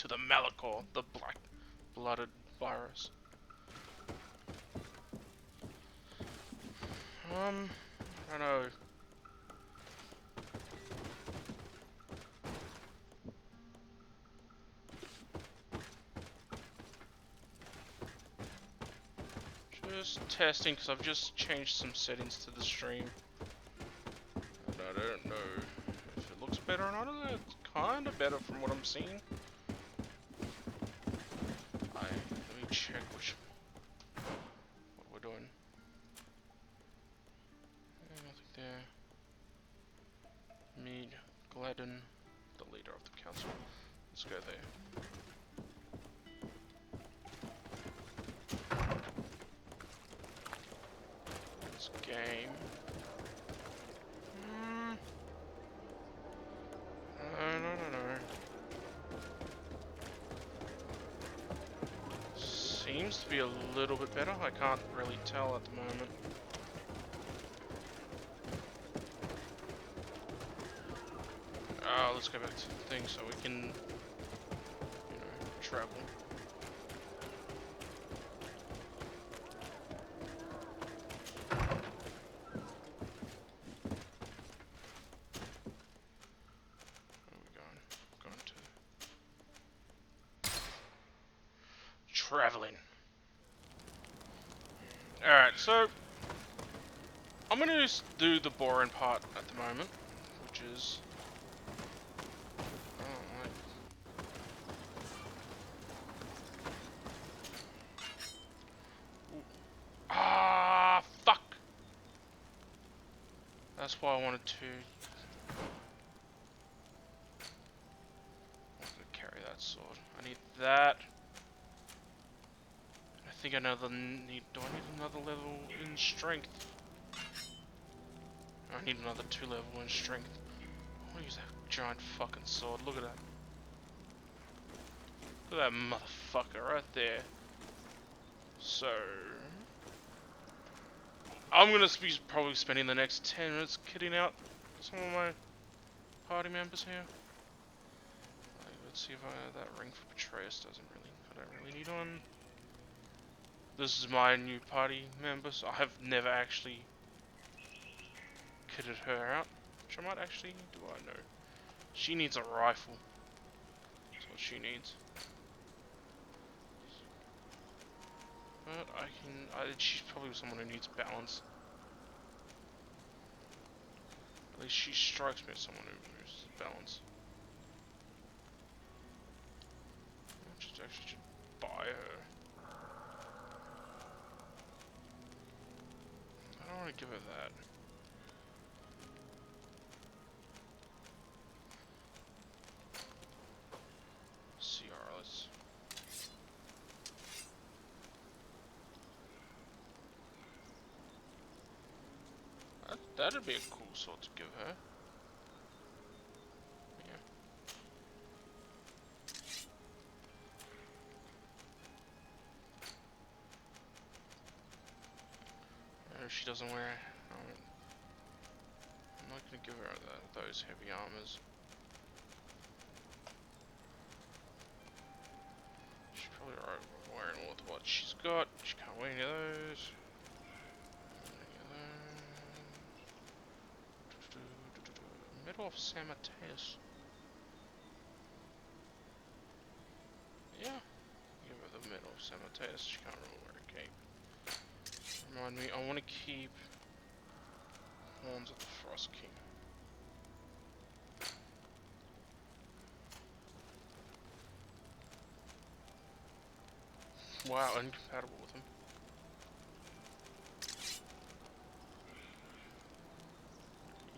to the Malachor, the black-blooded virus. I don't know. Just testing, because I've just changed some settings to the stream. And I don't know if it looks better or not. It's kind of better from what I'm seeing. Let me check what we're doing. Nothing there. Mead, Gladden, the leader of the council. Let's go there. This game. No. Seems to be a little bit better. I can't really tell at the moment. Let's go back to the thing so we can, travel. Where are we going? Going to traveling. Alright, so I'm gonna just do the boring part at the moment, which is fuck! That's why I wanted to carry that sword. I need that. I think another need. Do I need another level in strength? I need another 2 level in strength. I want to use that giant fucking sword. Look at that. Look at that motherfucker right there. So I'm gonna be probably spending the next 10 minutes kitting out some of my party members here. Let's see if that ring for Betrayus I don't really need one. This is my new party member, so I have never actually kitted her out. Which I might actually, do I know? She needs a rifle. That's what she needs. But she's probably someone who needs balance. At least she strikes me as someone who needs balance. I actually should buy her. I don't want to give her that. CR, let's... That'd be a cool sword to give her. Yeah. If she doesn't wear it, I'm not gonna give her those heavy armors. She's probably wearing all of what she's got. She can't wear any of those. Medal of San Mateus. Yeah. Give her the Medal of San Mateus. She can't really wear a cape. Remind me, I want to keep Horns of the Frost King. Wow, incompatible with him.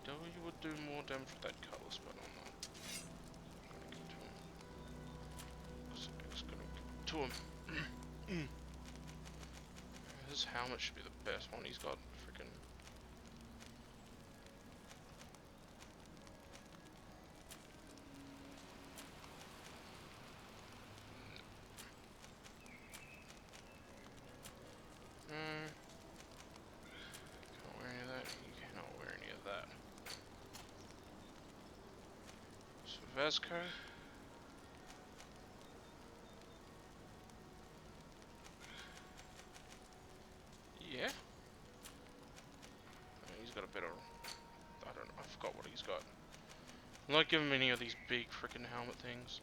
You would do more damage with that cutlass, but I'm not gonna get to him. It's gonna get to him. His helmet should be the best one. He's got freaking. Can't wear any of that. You cannot wear any of that. So Vasco. not giving me any of these big freaking helmet things.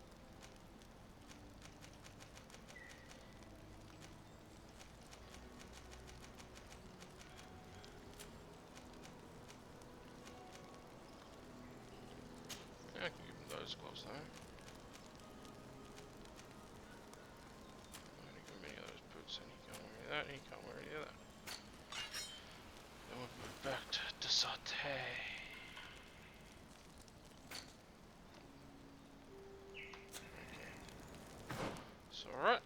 Yeah, I can give him those gloves though. I'm gonna give him any of those boots, and he can't wear any of that, and he can't wear any of that. Then we'll move back to Desarte. So, alright.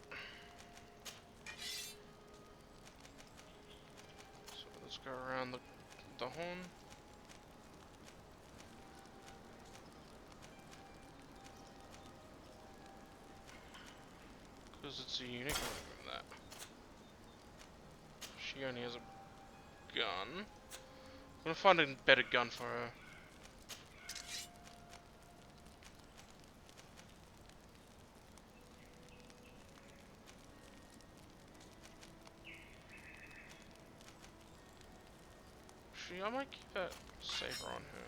So, let's go around the horn. Because it's a unique one than that. She only has a gun. I'm gonna find a better gun for her. Actually, I might keep that saber on her.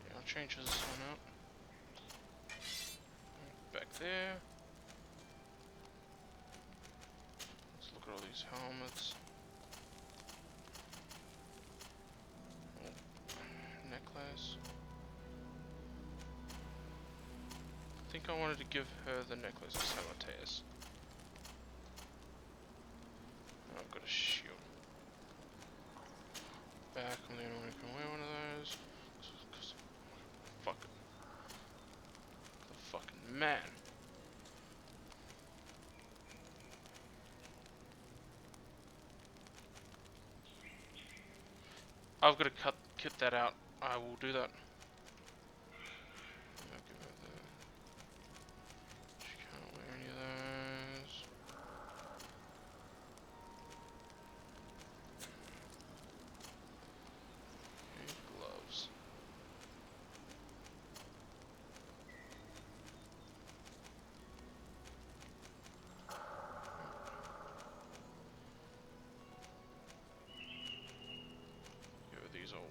Yeah, I'll change this one out. Back there. Let's look at all these helmets. Oh, necklace. I think I wanted to give her the necklace of Samateus. I've got a shield. Back, I'm the only one who can wear one of those. Fuck it. The fucking man. I've got to kit that out. I will do that. I'll give her the... She can't wear any of those. Okay, gloves. Give her these old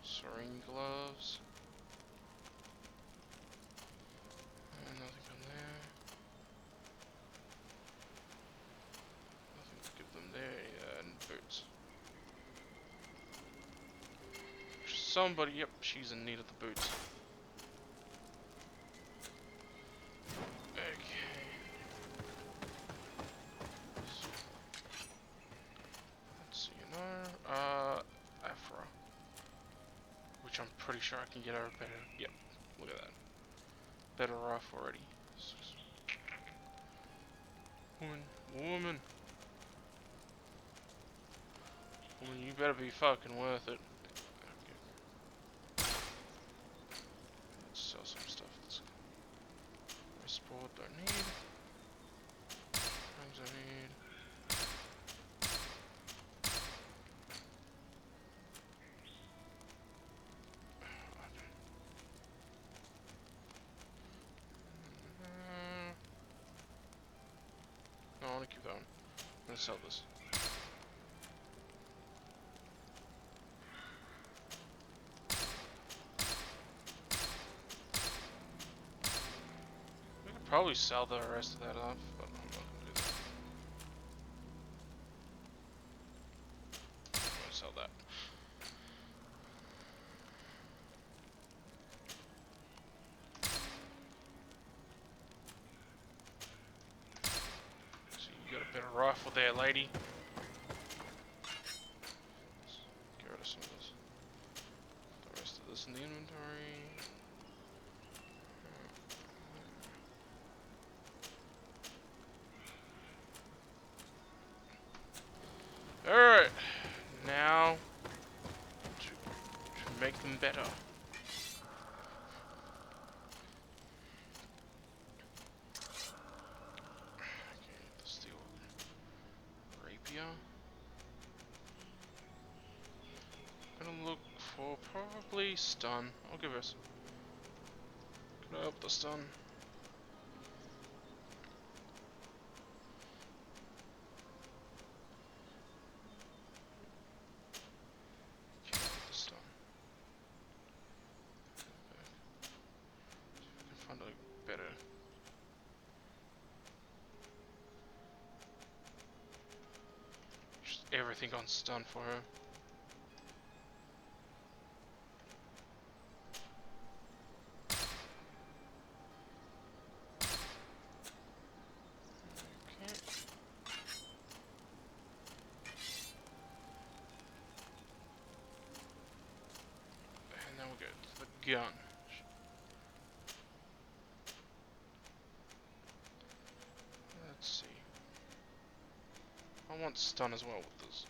syringe gloves. And nothing on there. Nothing to give them there. And boots. Somebody, yep, she's in need of the boots. Okay. So, let's see, Afra. Which I'm pretty sure I can get her a better, yep, look at that. Better off already. Woman, you better be fucking worth it. Let's sell some stuff. Sport don't need. Things I need. No, I want to keep that one. I'm gonna sell this. We could probably sell the rest of that off, but I'm not gonna do that. I'm gonna sell that. So you got a better rifle there, lady. Let's get rid of some of this. The rest of this in the inventory. Alright, now to make them better. Okay, the steel rapier. I'm gonna look for probably stun. I'll give us. Could I up the stun? everything on stun for her. Okay. And then we go to the gun. Let's see. I want stun as well with this.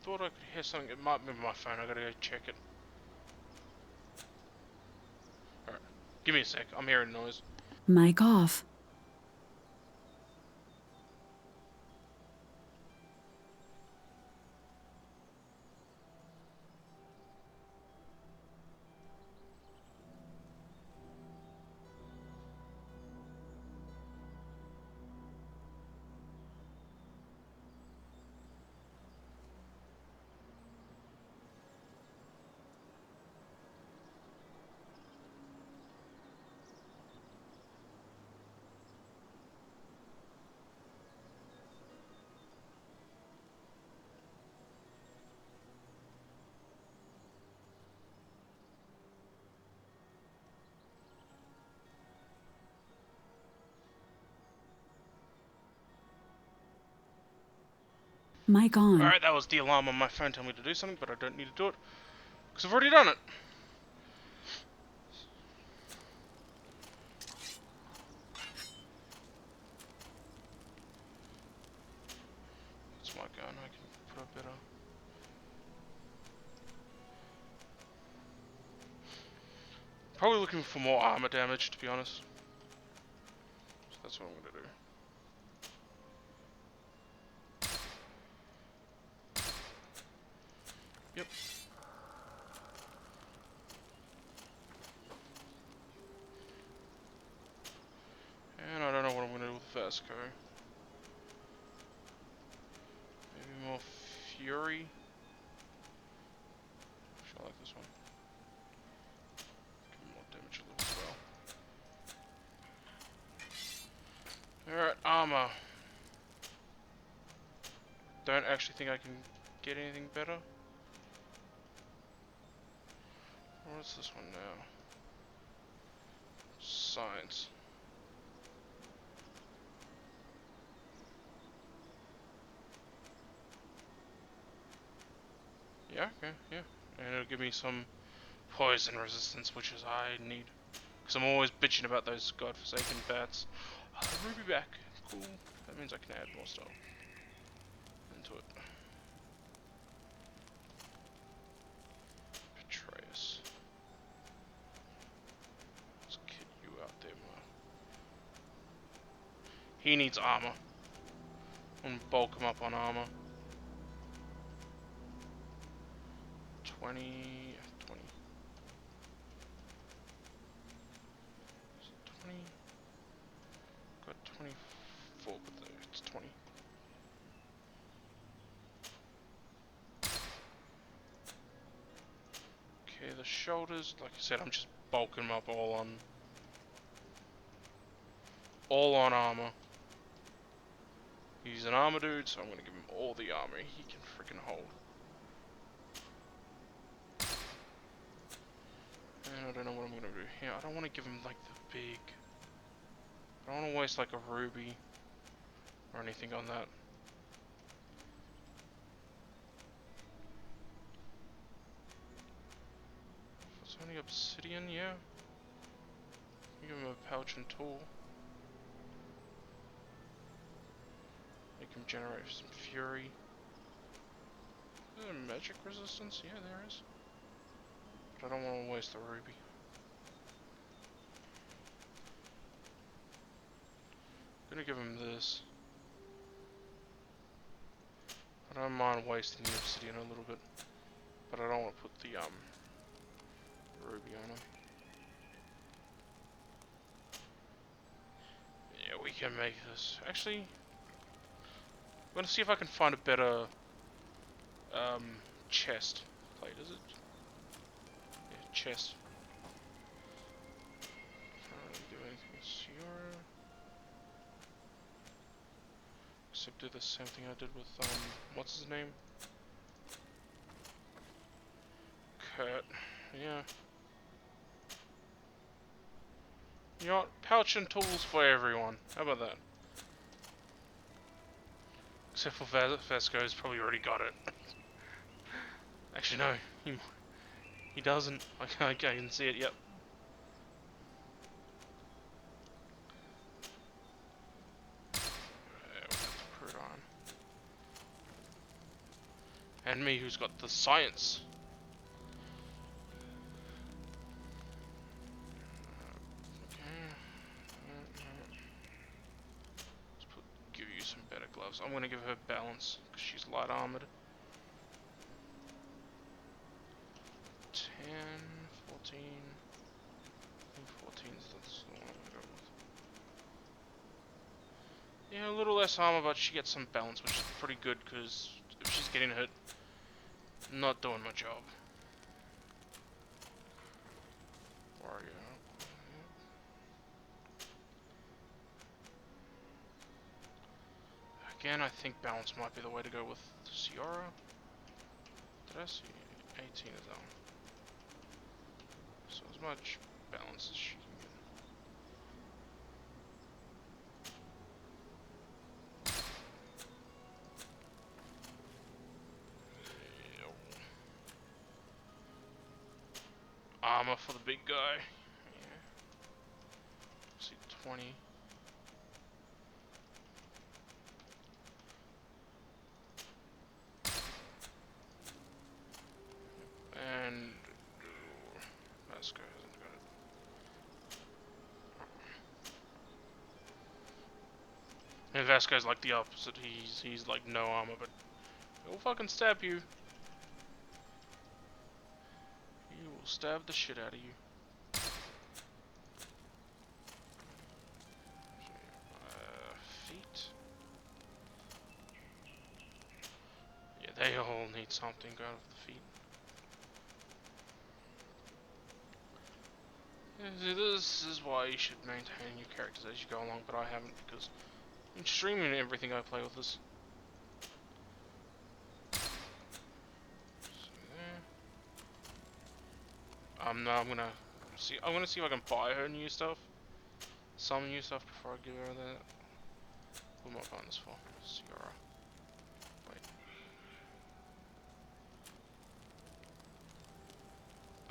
Thought I could hear something. It might be my phone. I gotta go check it. Alright. Give me a sec. I'm hearing noise. Mic off. Mic on. Alright, that was the alarm on my phone telling me to do something, but I don't need to do it. Because I've already done it. That's my gun. I can put a better... Probably looking for more armor damage, to be honest. So that's what I'm gonna do. Yep. And I don't know what I'm gonna do with Vasco. Maybe more Fury. I like this one. Give him more damage a little as well. Alright, armor. Don't actually think I can get anything better. What's this one now? Science. Yeah, okay, yeah. And it'll give me some poison resistance, which is I need. Because I'm always bitching about those godforsaken bats. Oh, the ruby back. Cool. That means I can add more stuff into it. Betrayus. Let's get you out there, man. He needs armor. I'm gonna bulk him up on armor. 20... 20. Is it 20? Got 24, but there, it's 20. Okay, the shoulders, like I said, I'm just bulking them up all on armor. He's an armor dude, so I'm gonna give him all the armor he can freaking hold. And I don't know what I'm gonna do here. I don't want to give him like the big. I don't want to waste like a ruby or anything on that. If it's only obsidian, yeah. Give him a pouch and tool. Make him generate some fury. Is there magic resistance? Yeah, there is. But I don't want to waste the ruby. I'm gonna give him this. I don't mind wasting the obsidian a little bit. But I don't want to put the ruby on him. Yeah, we can make this. Actually, I'm gonna see if I can find a better chest plate, is it? Yeah, chest. Can't really do anything So do the same thing I did with, what's his name? Kurt. Yeah. You know what? Pouch and tools for everyone. How about that? Except for Vasco, he's probably already got it. Actually, no. He doesn't. I can see it, yep. We'll have to put it on. And me, who's got the science. Give you some better gloves. I'm gonna give her balance because she's light armored. 10, 14. I think 14 is the one I'm gonna go with. Yeah, a little less armor, but she gets some balance, which is pretty good because if she's getting hit, not doing my job. Warrior. Again, I think balance might be the way to go with Ciara. Did I see 18 is on? So as much balance as she can get. Armor for the big guy. Yeah. See 20. And Vasco hasn't got it. And Vasco's like the opposite. He's like no armor, but he'll fucking stab you. He will stab the shit out of you. Feet. Yeah, they all need something out of the feet. This is why you should maintain your characters as you go along, but I haven't because I'm streaming everything I play with this. No, I'm gonna see if I can buy her new stuff. Some new stuff before I give her that. What am I buying this for? Ciara. Wait.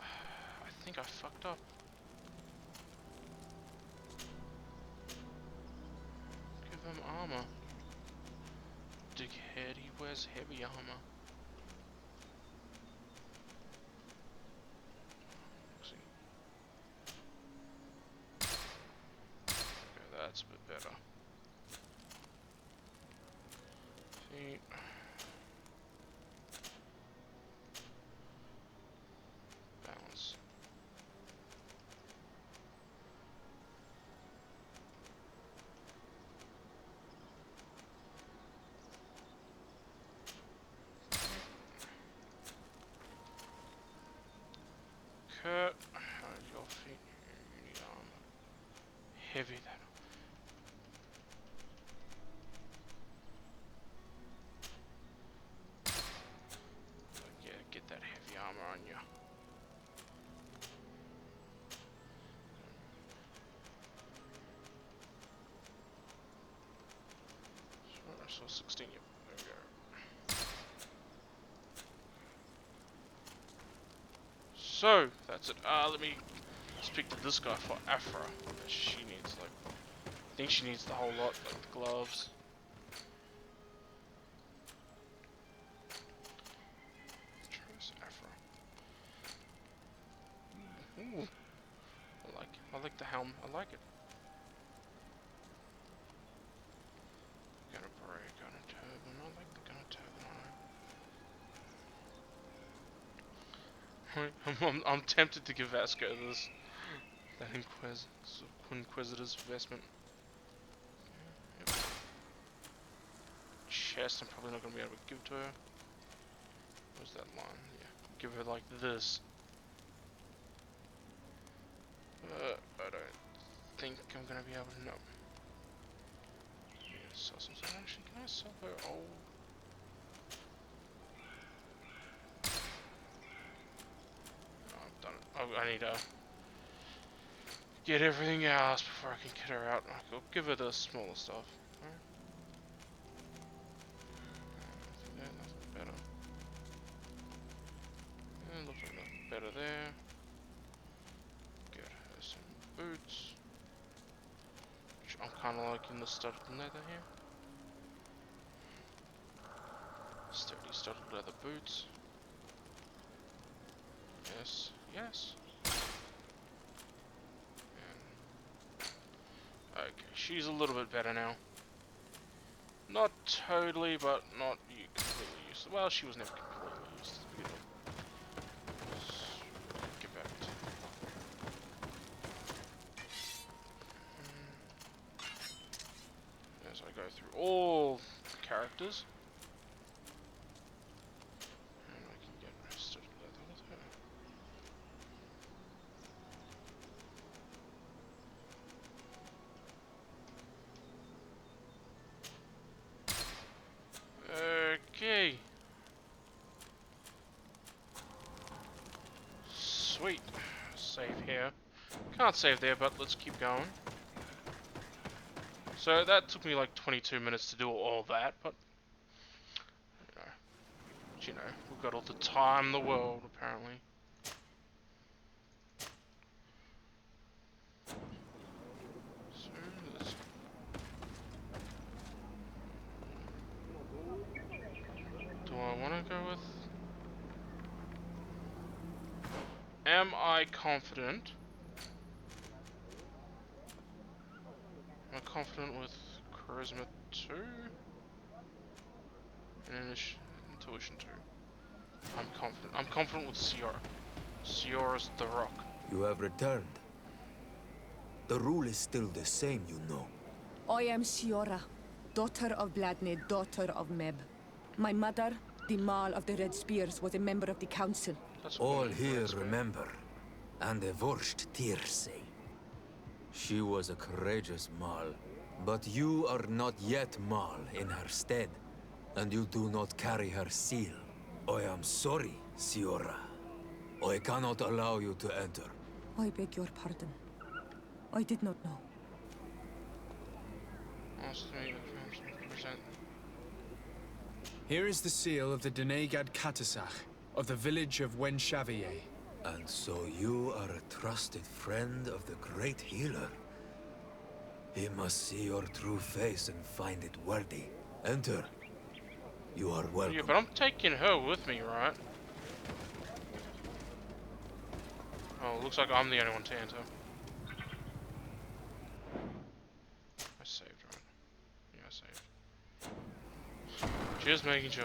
I think I fucked up. Give him armor. Dickhead, he wears heavy armor. Okay, that's a bit better. Feet. Balance. Kurt, how's your feet? You need armor. Heavy then. Yeah, get that heavy armor on you. So 16, yep, there we go. So, that's it. Let me speak to this guy for Afra. She needs, like, I think she needs the whole lot, like the gloves. Trace Afra. Ooh. I like the helm. I like it. Gunner break, gunner turban. I like the gunner turban. I'm tempted to give Vasco this. That Inquisitor's vestment. Yep. Chest, I'm probably not going to be able to give to her. What's that line? Yeah. Give her like this. I don't think I'm going to be able to know. Yes. sell some stuff. Actually, can I sell her old? No, I've done it. I need to get everything else before I can get her out. I'll give her the smaller stuff. Alright. Nothing better. Yeah, looks like nothing better there. Get her some boots. Which I'm kind of liking the studded leather here. Sturdy studded leather boots. Yes, yes. And okay, she's a little bit better now. Not totally, but not completely useless. Well, she was never completely useless to begin with. Get back to as I go through all the characters. And I can get rested leather with her. Okay. Sweet. Save here. Can't save there, but let's keep going. So that took me like 22 minutes to do all that, but you know, we've got all the time in the world apparently. So let's do I want to go with? Am I confident? Am I confident with Charisma 2? And Intuition 2. I'm confident. I'm confident with Ciora. Ciora's the rock. You have returned. The rule is still the same, you know. I am Ciora, daughter of Vladne, daughter of Meb. My mother, the Mall of the Red Spears, was a member of the council. All here remember, and the Vorsht say. She was a courageous Mall, but you are not yet Mall in her stead, and you do not carry her seal. I am sorry, Ciora. I cannot allow you to enter. I beg your pardon. I did not know. Here is the seal of the Denegad Katasach, of the village of Wenshavier. And so you are a trusted friend of the great healer. He must see your true face and find it worthy. Enter. You are welcome. Yeah, but I'm taking her with me, right? Oh, looks like I'm the only one to enter. I saved, right? Yeah, I saved. Just making sure.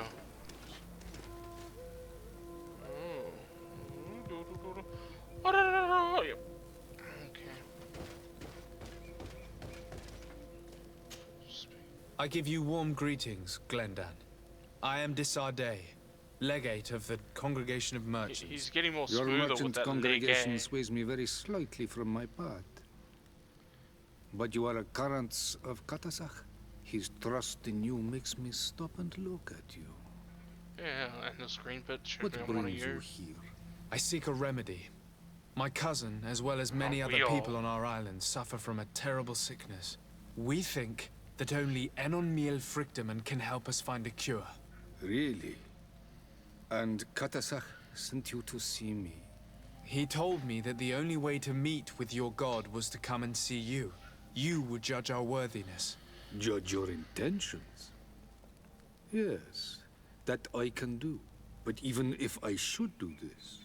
Oh. Yep. Okay. I give you warm greetings, Glendan. I am Desardet, legate of the Congregation of Merchants. He's getting more Your smoother with merchant that congregation legate. sways me very slightly from my path. But you are a current of Katasach. His trust in you makes me stop and look at you. Yeah, and the screen bit should What be on one of brings you yours. here? I seek a remedy. My cousin, as well as many other people on our island, suffer from a terrible sickness. We think that only Enon Miel Frictamen can help us find a cure. Really? And Katasach sent you to see me? He told me that the only way to meet with your god was to come and see you. You would judge our worthiness. Judge your intentions? Yes, that I can do. But even if I should do this,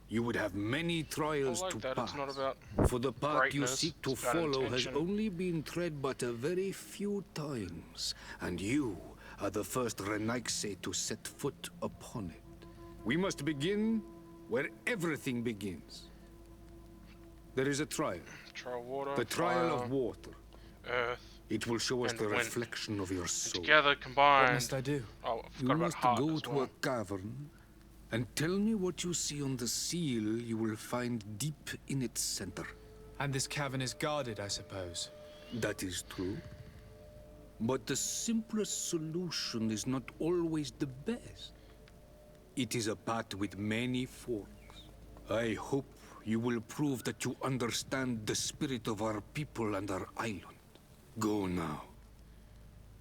you would have many trials to pass. It's not about For the path you greatness, seek to it's about follow has intention. only been tread but a very few times, and you are the first Renaigse to set foot upon it. We must begin where everything begins. There is a trial. Trial water, The trial fire, of water. earth, It will show us and the wind. reflection of your soul. together What combined. must I do? Oh, I You forgot about must heart go as to well. a cavern and tell me what you see on the seal you will find deep in its center. And this cavern is guarded, I suppose. That is true. But the simplest solution is not always the best. It is a path with many forks. I hope you will prove that you understand the spirit of our people and our island. Go now.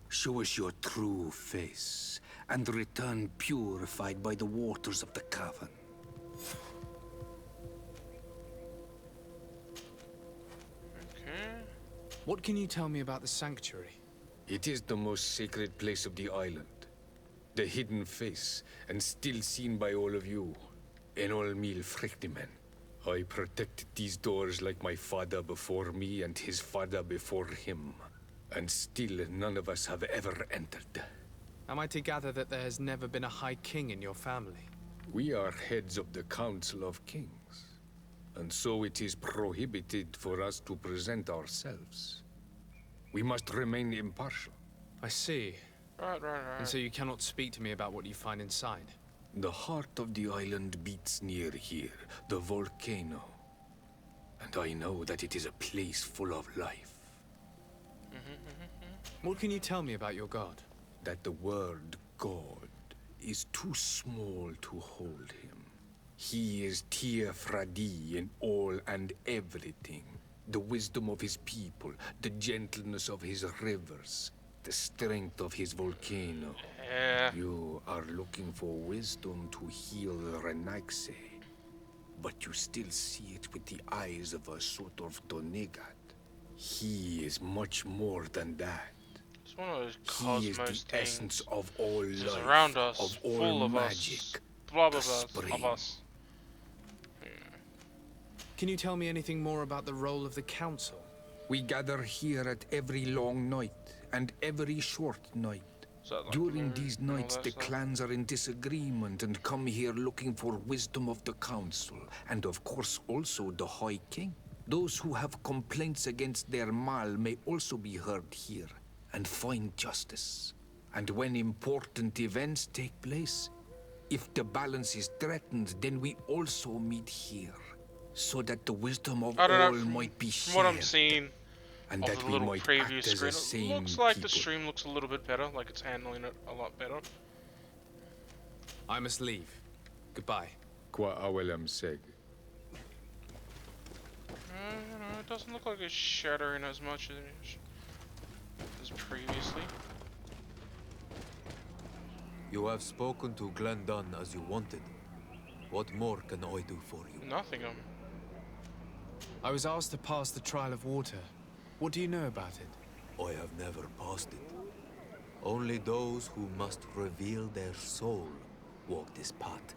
Show us your true face, and return purified by the waters of the cavern. Okay. What can you tell me about the sanctuary? It is the most sacred place of the island. The hidden face, and still seen by all of you. Enol Mil Frictimen. I protected these doors like my father before me and his father before him. And still none of us have ever entered. Am I to gather that there has never been a High King in your family? We are heads of the Council of Kings. And so it is prohibited for us to present ourselves. We must remain impartial. I see. Right. And so you cannot speak to me about what you find inside? The heart of the island beats near here, the volcano. And I know that it is a place full of life. What can you tell me about your god? That the word God is too small to hold him. He is Tir Fradi in all and everything. The wisdom of his people, the gentleness of his rivers, the strength of his volcano. Yeah. You are looking for wisdom to heal the Renaigse, but you still see it with the eyes of a sort of Donegat. He is much more than that. It's one of those He is cosmos the essence things. of all It's life, around us, of all full of magic, us, blah blah the blah, spring. of us. Can you tell me anything more about the role of the council? We gather here at every long night and every short night. Is that like During moon these and all nights, that the stuff? clans are in disagreement and come here looking for wisdom of the council, and of course also the High King. Those who have complaints against their Mal may also be heard here and find justice. And when important events take place, if the balance is threatened, then we also meet here, so that the wisdom of I don't all know. might be From what I'm shared, seeing and of that the we little might preview act as screen, a it sane looks like the people. stream looks a little bit better, like it's handling it a lot better. I must leave. Goodbye. Qua awelam seg. You know, it doesn't look like it's shattering as much as previously. You have spoken to Glendon as you wanted. What more can I do for you? Nothing. I was asked to pass the trial of water. What do you know about it? I have never passed it. Only those who must reveal their soul walk this path.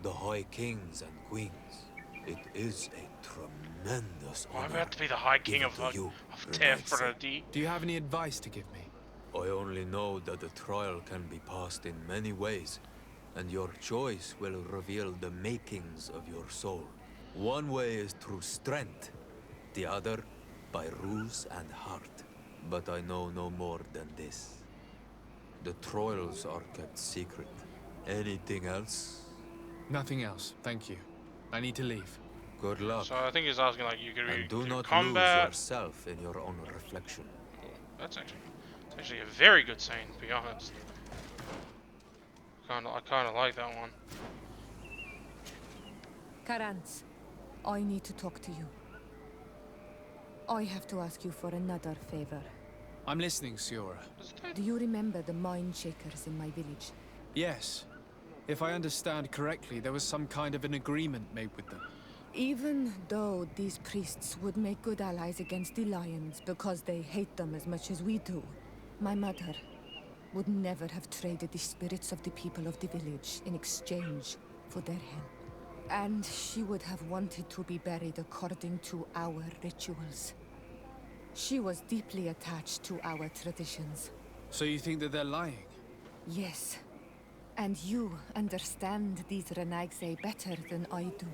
The High Kings and Queens. It is a tremendous honor. I'm about to be the High King given to you, of Renaigse. Tefradi. Do you have any advice to give me? I only know that the trial can be passed in many ways, and your choice will reveal the makings of your soul. One way is through strength, the other by ruse and heart. But I know no more than this. The trials are kept secret. Anything else? Nothing else, thank you. I need to leave. Good luck. So I think he's asking like you could And do do not lose combat. yourself in your own reflection. That's actually a very good saying, to be honest. I kind of like that one. Karans, I need to talk to you. I have to ask you for another favor. I'm listening, Siora. Do you remember the mine shakers in my village? Yes. If I understand correctly, there was some kind of an agreement made with them. Even though these priests would make good allies against the lions because they hate them as much as we do, my mother would never have traded the spirits of the people of the village in exchange for their help. And she would have wanted to be buried according to our rituals. She was deeply attached to our traditions. So you think that they're lying? Yes. And you understand these Renaigse better than I do.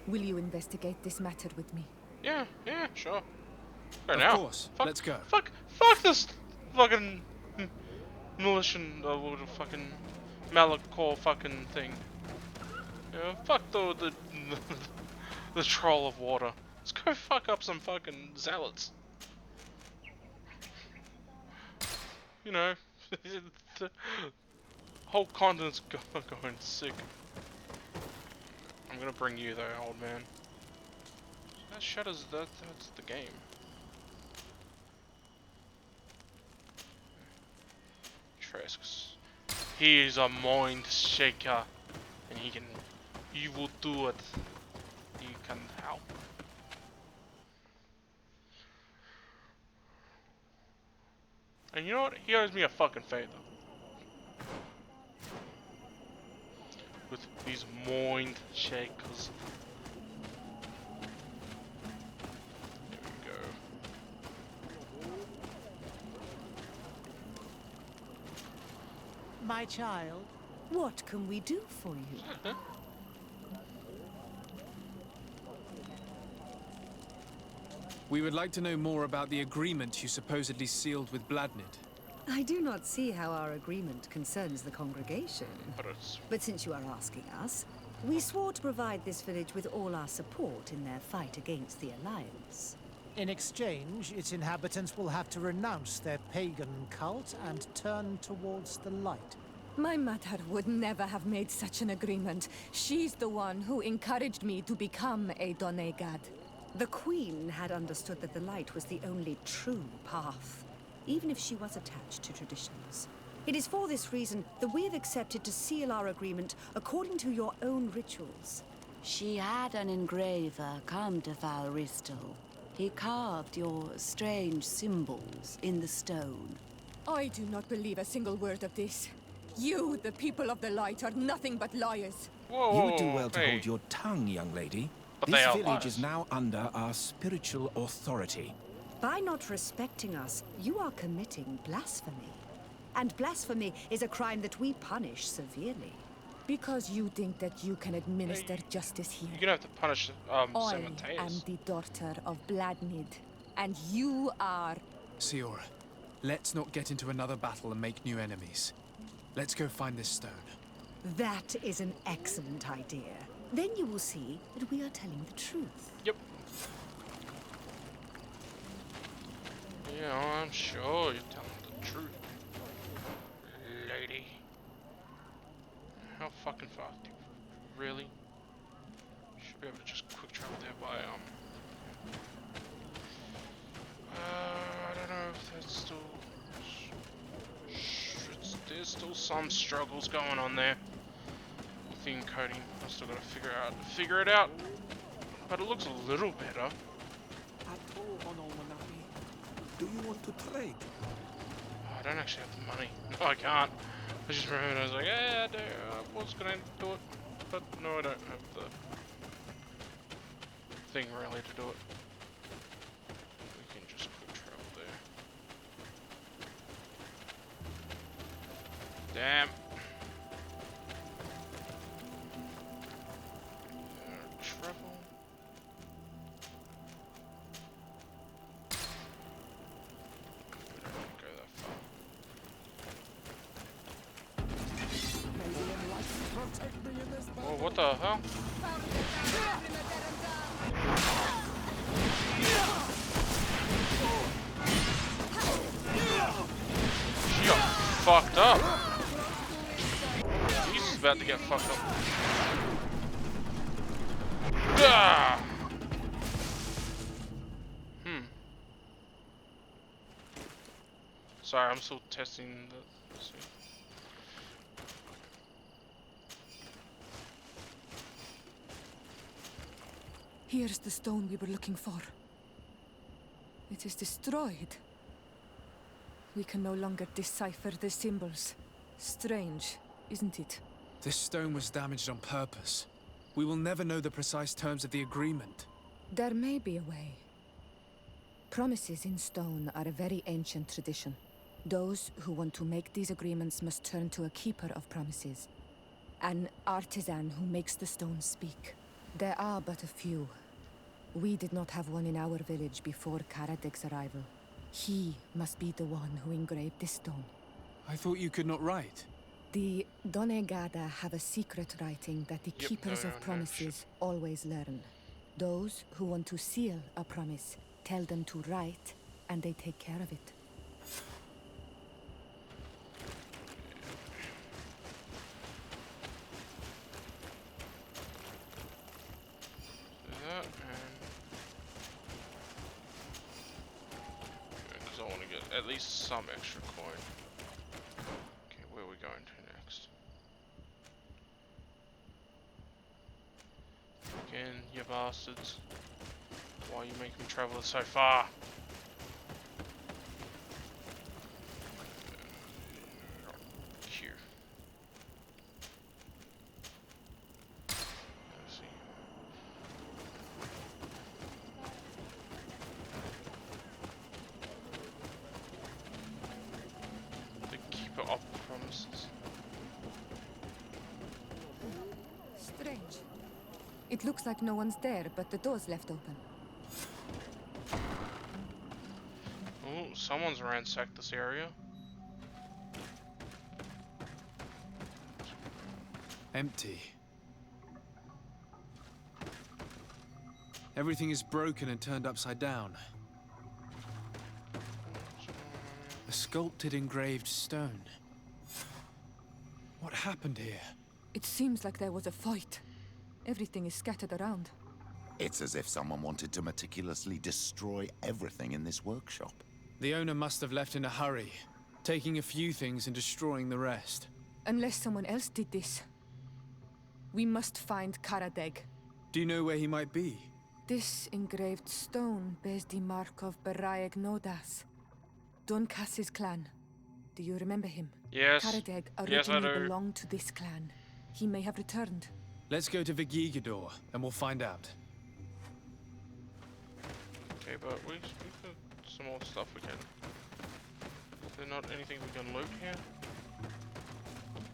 Will you investigate this matter with me? Yeah, sure. Right Of now. course. Fuck, Let's go. Fuck this fucking militant fucking Malachor fucking thing. Yeah, fuck the the troll of water. Let's go fuck up some fucking zealots. you know, the whole continent's going sick. I'm gonna bring you though, old man. That shutters, that's the game. Tresks. He is a mind shaker, and he will do it. He can help. And you know what? He owes me a fucking favor. With these mind shakers. There we go. My child, what can we do for you? We would like to know more about the agreement you supposedly sealed with Bladnid. I do not see how our agreement concerns the congregation. But since you are asking us, we swore to provide this village with all our support in their fight against the Alliance. In exchange, its inhabitants will have to renounce their pagan cult and turn towards the light. My mother would never have made such an agreement. She's the one who encouraged me to become a Donegad. The Queen had understood that the light was the only true path, even if she was attached to traditions. It is for this reason that we have accepted to seal our agreement according to your own rituals. She had an engraver come to Val Ristel. He carved your strange symbols in the stone. I do not believe a single word of this. You, the people of the light, are nothing but liars. Whoa, You would do well to hey. hold your tongue, young lady. But This they are village liars. is now under our spiritual authority. By not respecting us, you are committing blasphemy. And blasphemy is a crime that we punish severely. Because you think that you can administer justice here. You're gonna have to punish I Sam am Mateus. the daughter of Bladnid, and you are... Siora, let's not get into another battle and make new enemies. Let's go find this stone. That is an excellent idea. Then you will see that we are telling the truth. Yep. Yeah, I'm sure you're telling the truth, lady. How fucking far? Really? Should be able to just quick travel there by I don't know if that's still. There's still some struggles going on there. Theme coding. I still gotta figure it out. But it looks a little better. Do you want to trade? I don't actually have the money. No, I can't. I just remembered I was like, yeah, I do. I was gonna do it, but no, I don't have the thing really to do it. We can just quick travel there. Damn. Travel. We don't need to go that far. Oh, what the hell? She got fucked up. He's about to get fucked up. Ah! Sorry, I'm still testing the... see. Here's the stone we were looking for. It is destroyed. We can no longer decipher the symbols. Strange, isn't it? This stone was damaged on purpose. We will never know the precise terms of the agreement. There may be a way. Promises in stone are a very ancient tradition. Those who want to make these agreements must turn to a keeper of promises. An artisan who makes the stones speak. There are but a few. We did not have one in our village before Karadek's arrival. He must be the one who engraved this stone. I thought you could not write. The Donegada have a secret writing that the keepers of promises always learn. Those who want to seal a promise tell them to write, and they take care of it. at least some extra coin. Okay, where are we going to next? Again, you bastards. Why you make me travel so far? Q. Let's see. The keeper of promises. Strange. It looks like no one's there, but the door's left open. Oh, someone's ransacked this area. Empty. Everything is broken and turned upside down. A sculpted engraved stone. What happened here? It seems like there was a fight. Everything is scattered around. It's as if someone wanted to meticulously destroy everything in this workshop. The owner must have left in a hurry, taking a few things and destroying the rest. Unless someone else did this. We must find Karadeg. Do you know where he might be? This engraved stone bears the mark of Baraeg Nodas, Duncass's clan. Do you remember him? Yes. Karadeg Yes, I originally do. belonged to this clan. He may have returned. Let's go to Vigigador, and we'll find out. Okay, but we've got some more stuff we can. Is there not anything we can loot here?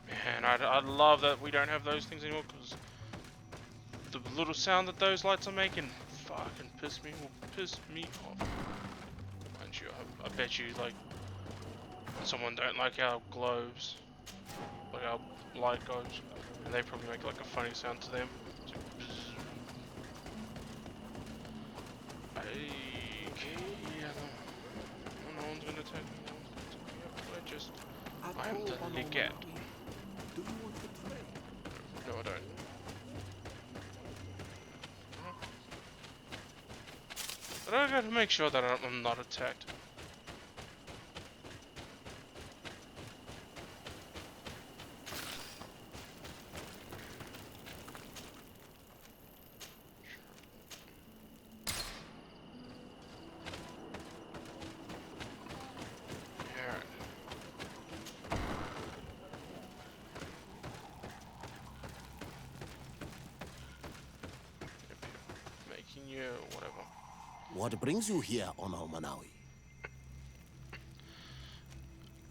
Man, I'd love that we don't have those things anymore, because the little sound that those lights are making fucking piss me off. Mind you, I bet you, like, someone don't like our globes, like our light globes, and they probably make like a funny sound to them. It's like, bzz. No one's gonna attack me. No one's gonna attack me. I am the Ligat. Do you want to trade? No, I don't. But I gotta make sure that I'm not attacked. Whatever. What brings you here, Ono Manawi?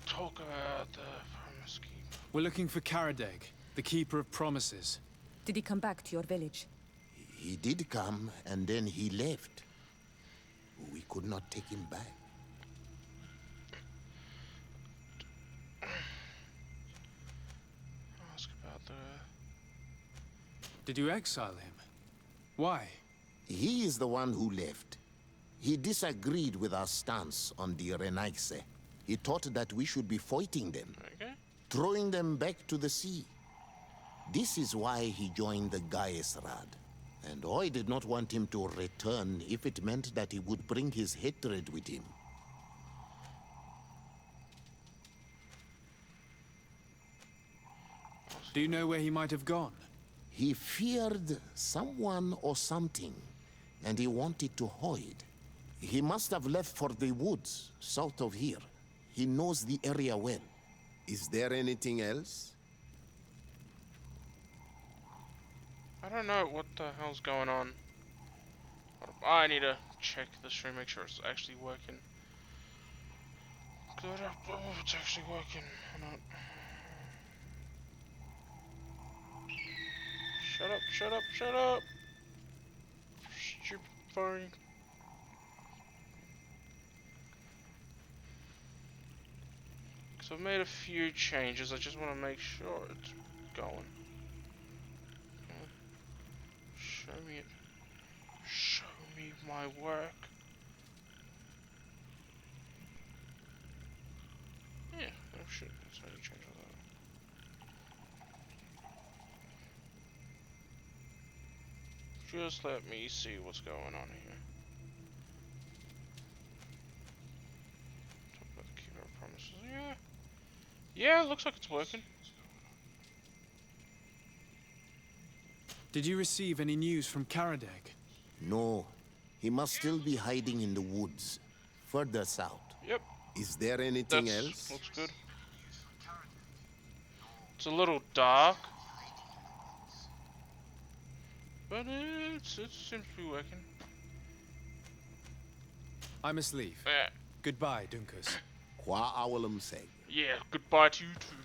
Talk about the promise keeper. We're looking for Karadeg, the Keeper of Promises. Did he come back to your village? He did come, and then he left. We could not take him back. Ask about the... Did you exile him? Why? He is the one who left. He disagreed with our stance on the Renaigse. He thought that we should be fighting them, throwing them back to the sea. This is why he joined the Gaesrad. And I did not want him to return if it meant that he would bring his hatred with him. Do you know where he might have gone? He feared someone or something, and he wanted to hide. He must have left for the woods, south of here. He knows the area well. Is there anything else? I don't know what the hell's going on. I need to check the stream, make sure it's actually working. Good up. Oh, it's actually working. Hold on. Shut up, shut up, shut up! Stupid phone. So I've made a few changes, I just want to make sure it's going. Okay. Show me it. Show me my work. Yeah, oh shit, that's how you change all that. Just let me see what's going on here. Talk about Yeah, it looks like it's working. Did you receive any news from Karadeg? No. He must still be hiding in the woods, further south. Yep. Is there anything else? Looks good. It's a little dark, but it seems to be working. I must leave. Yeah. Goodbye, Dunkus. Qua awalum seg. Yeah, goodbye to you too.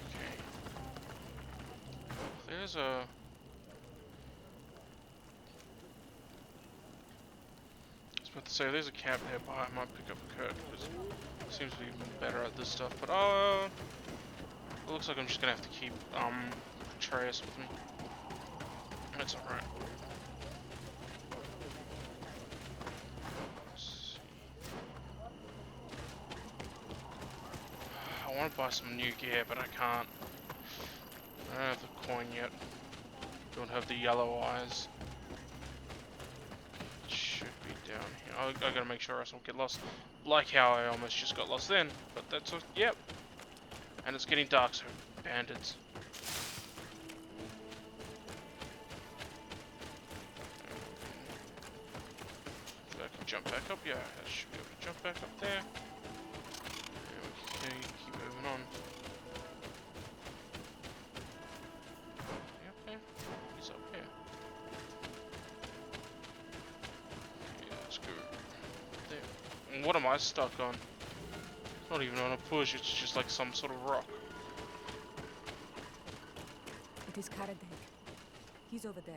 Okay. There's a... I was about to say, there's a camp nearby. I might pick up a Kurt, because it seems to be better at this stuff. But, it looks like I'm just gonna have to keep, Atreus with me. That's alright. I want to buy some new gear, but I can't. I don't have the coin yet. Don't have the yellow eyes. It should be down here. I gotta make sure I don't get lost. Like how I almost just got lost then. But that's a, yep. And it's getting dark, so bandits. I can jump back up. Yeah, I should be able to jump back up there. And we can keep moving on. Yep, there. He's up here. Yeah, let's go. There. And what am I stuck on? It's not even on a push, it's just like some sort of rock. It is Karadeg. He's over there.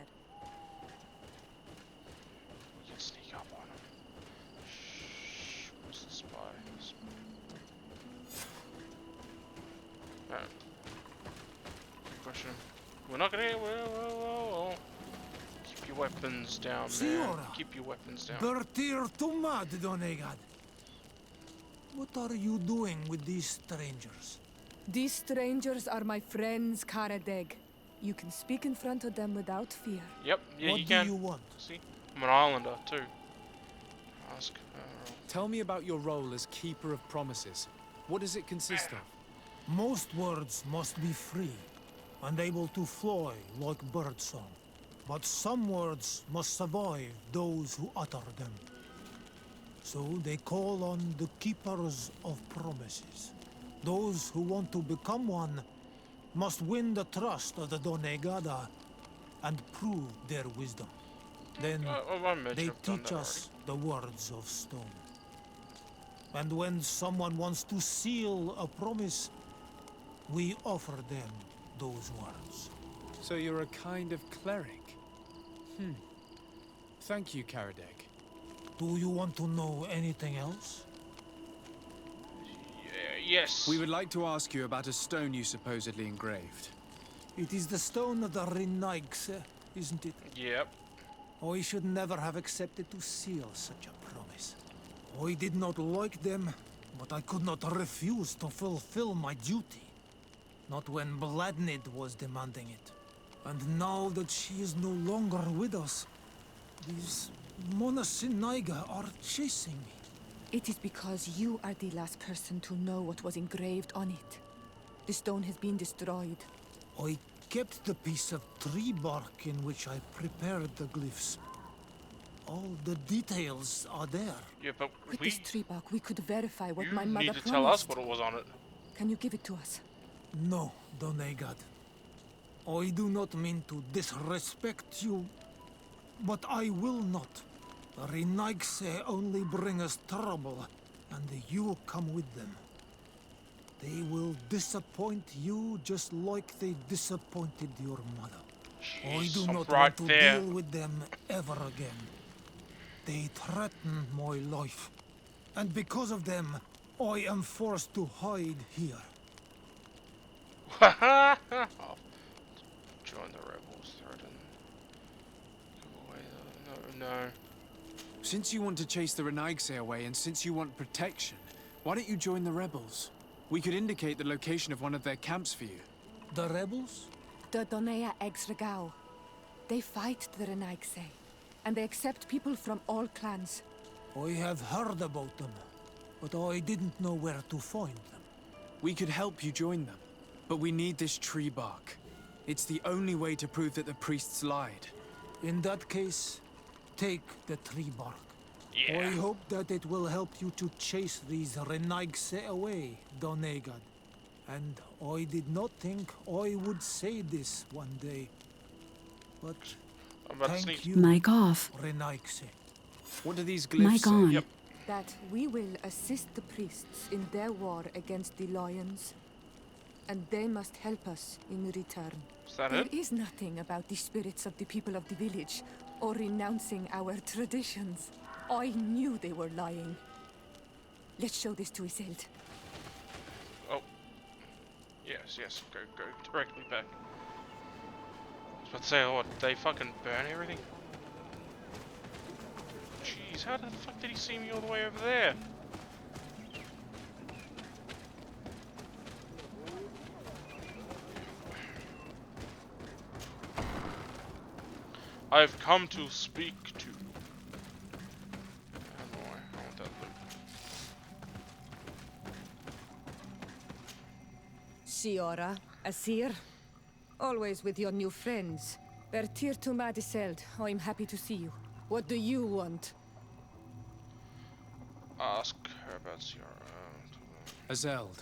We can sneak up on him. Shh, where's the spy? Alright. Question. We're not gonna. Whoa. Keep your weapons down, man. Signora. Keep your weapons down. Bertir Tumad, Donegad. What are you doing with these strangers? These strangers are my friends, Karadeg. You can speak in front of them without fear. Yep, yeah, What you can. do you want? See? I'm an islander, too. Ask. Tell me about your role as Keeper of Promises. What does it consist of? Most words must be free and able to fly like birdsong. But some words must survive those who utter them. So they call on the Keepers of Promises. Those who want to become one must win the trust of the Donegada and prove their wisdom. Then they teach us the words of stone. And when someone wants to seal a promise, we offer them those words. So you're a kind of cleric? Thank you, Karadeg. Do you want to know anything else? Yes. We would like to ask you about a stone you supposedly engraved. It is the stone of the Renaigse, isn't it? Yep. I should never have accepted to seal such a promise. I did not like them, but I could not refuse to fulfill my duty. Not when Bladnid was demanding it. And now that she is no longer with us, these Monasinaiga are chasing me. It is because you are the last person to know what was engraved on it. The stone has been destroyed. I kept the piece of tree bark in which I prepared the glyphs. All the details are there. Yeah, but With this tree bark, we could verify what my you mother need promised. to tell us what it was on it. Can you give it to us? No, Donegad. I do not mean to disrespect you, but I will not. The Renaigse only bring us trouble, and you come with them. They will disappoint you just like they disappointed your mother. I do not want to deal with them ever again. They threaten my life, and because of them, I am forced to hide here. Oh. Join the rebels, threaten. Go away, no. Since you want to chase the Renaigse away, and since you want protection, why don't you join the rebels? We could indicate the location of one of their camps for you. The rebels? The Donea Exregao. They fight the Renaigse. and they accept people from all clans. I have heard about them, but I didn't know where to find them. We could help you join them, but we need this tree bark. It's the only way to prove that the priests lied. In that case, take the tree bark. Yeah. I hope that it will help you to chase these Renaigse away, Donegad. And I did not think I would say this one day. But I'm about to thank sneeze. you, Mic off. Renaigse. What do these glyphs Mic say? on. Yep. That we will assist the priests in their war against the lions, and they must help us in return. Is that There it? is nothing about the spirits of the people of the village, or renouncing our traditions. I knew they were lying. Let's show this to Iseult. Oh. Yes, yes. Go directly back. I was about to say, what, they fucking burn everything? Jeez, how the fuck did he see me all the way over there? I've come to speak to. Oh boy, I want that loot. Siora, Asir, always with your new friends. Bertir to Madiseld, I'm happy to see you. What do you want? Ask her about your. Azeld,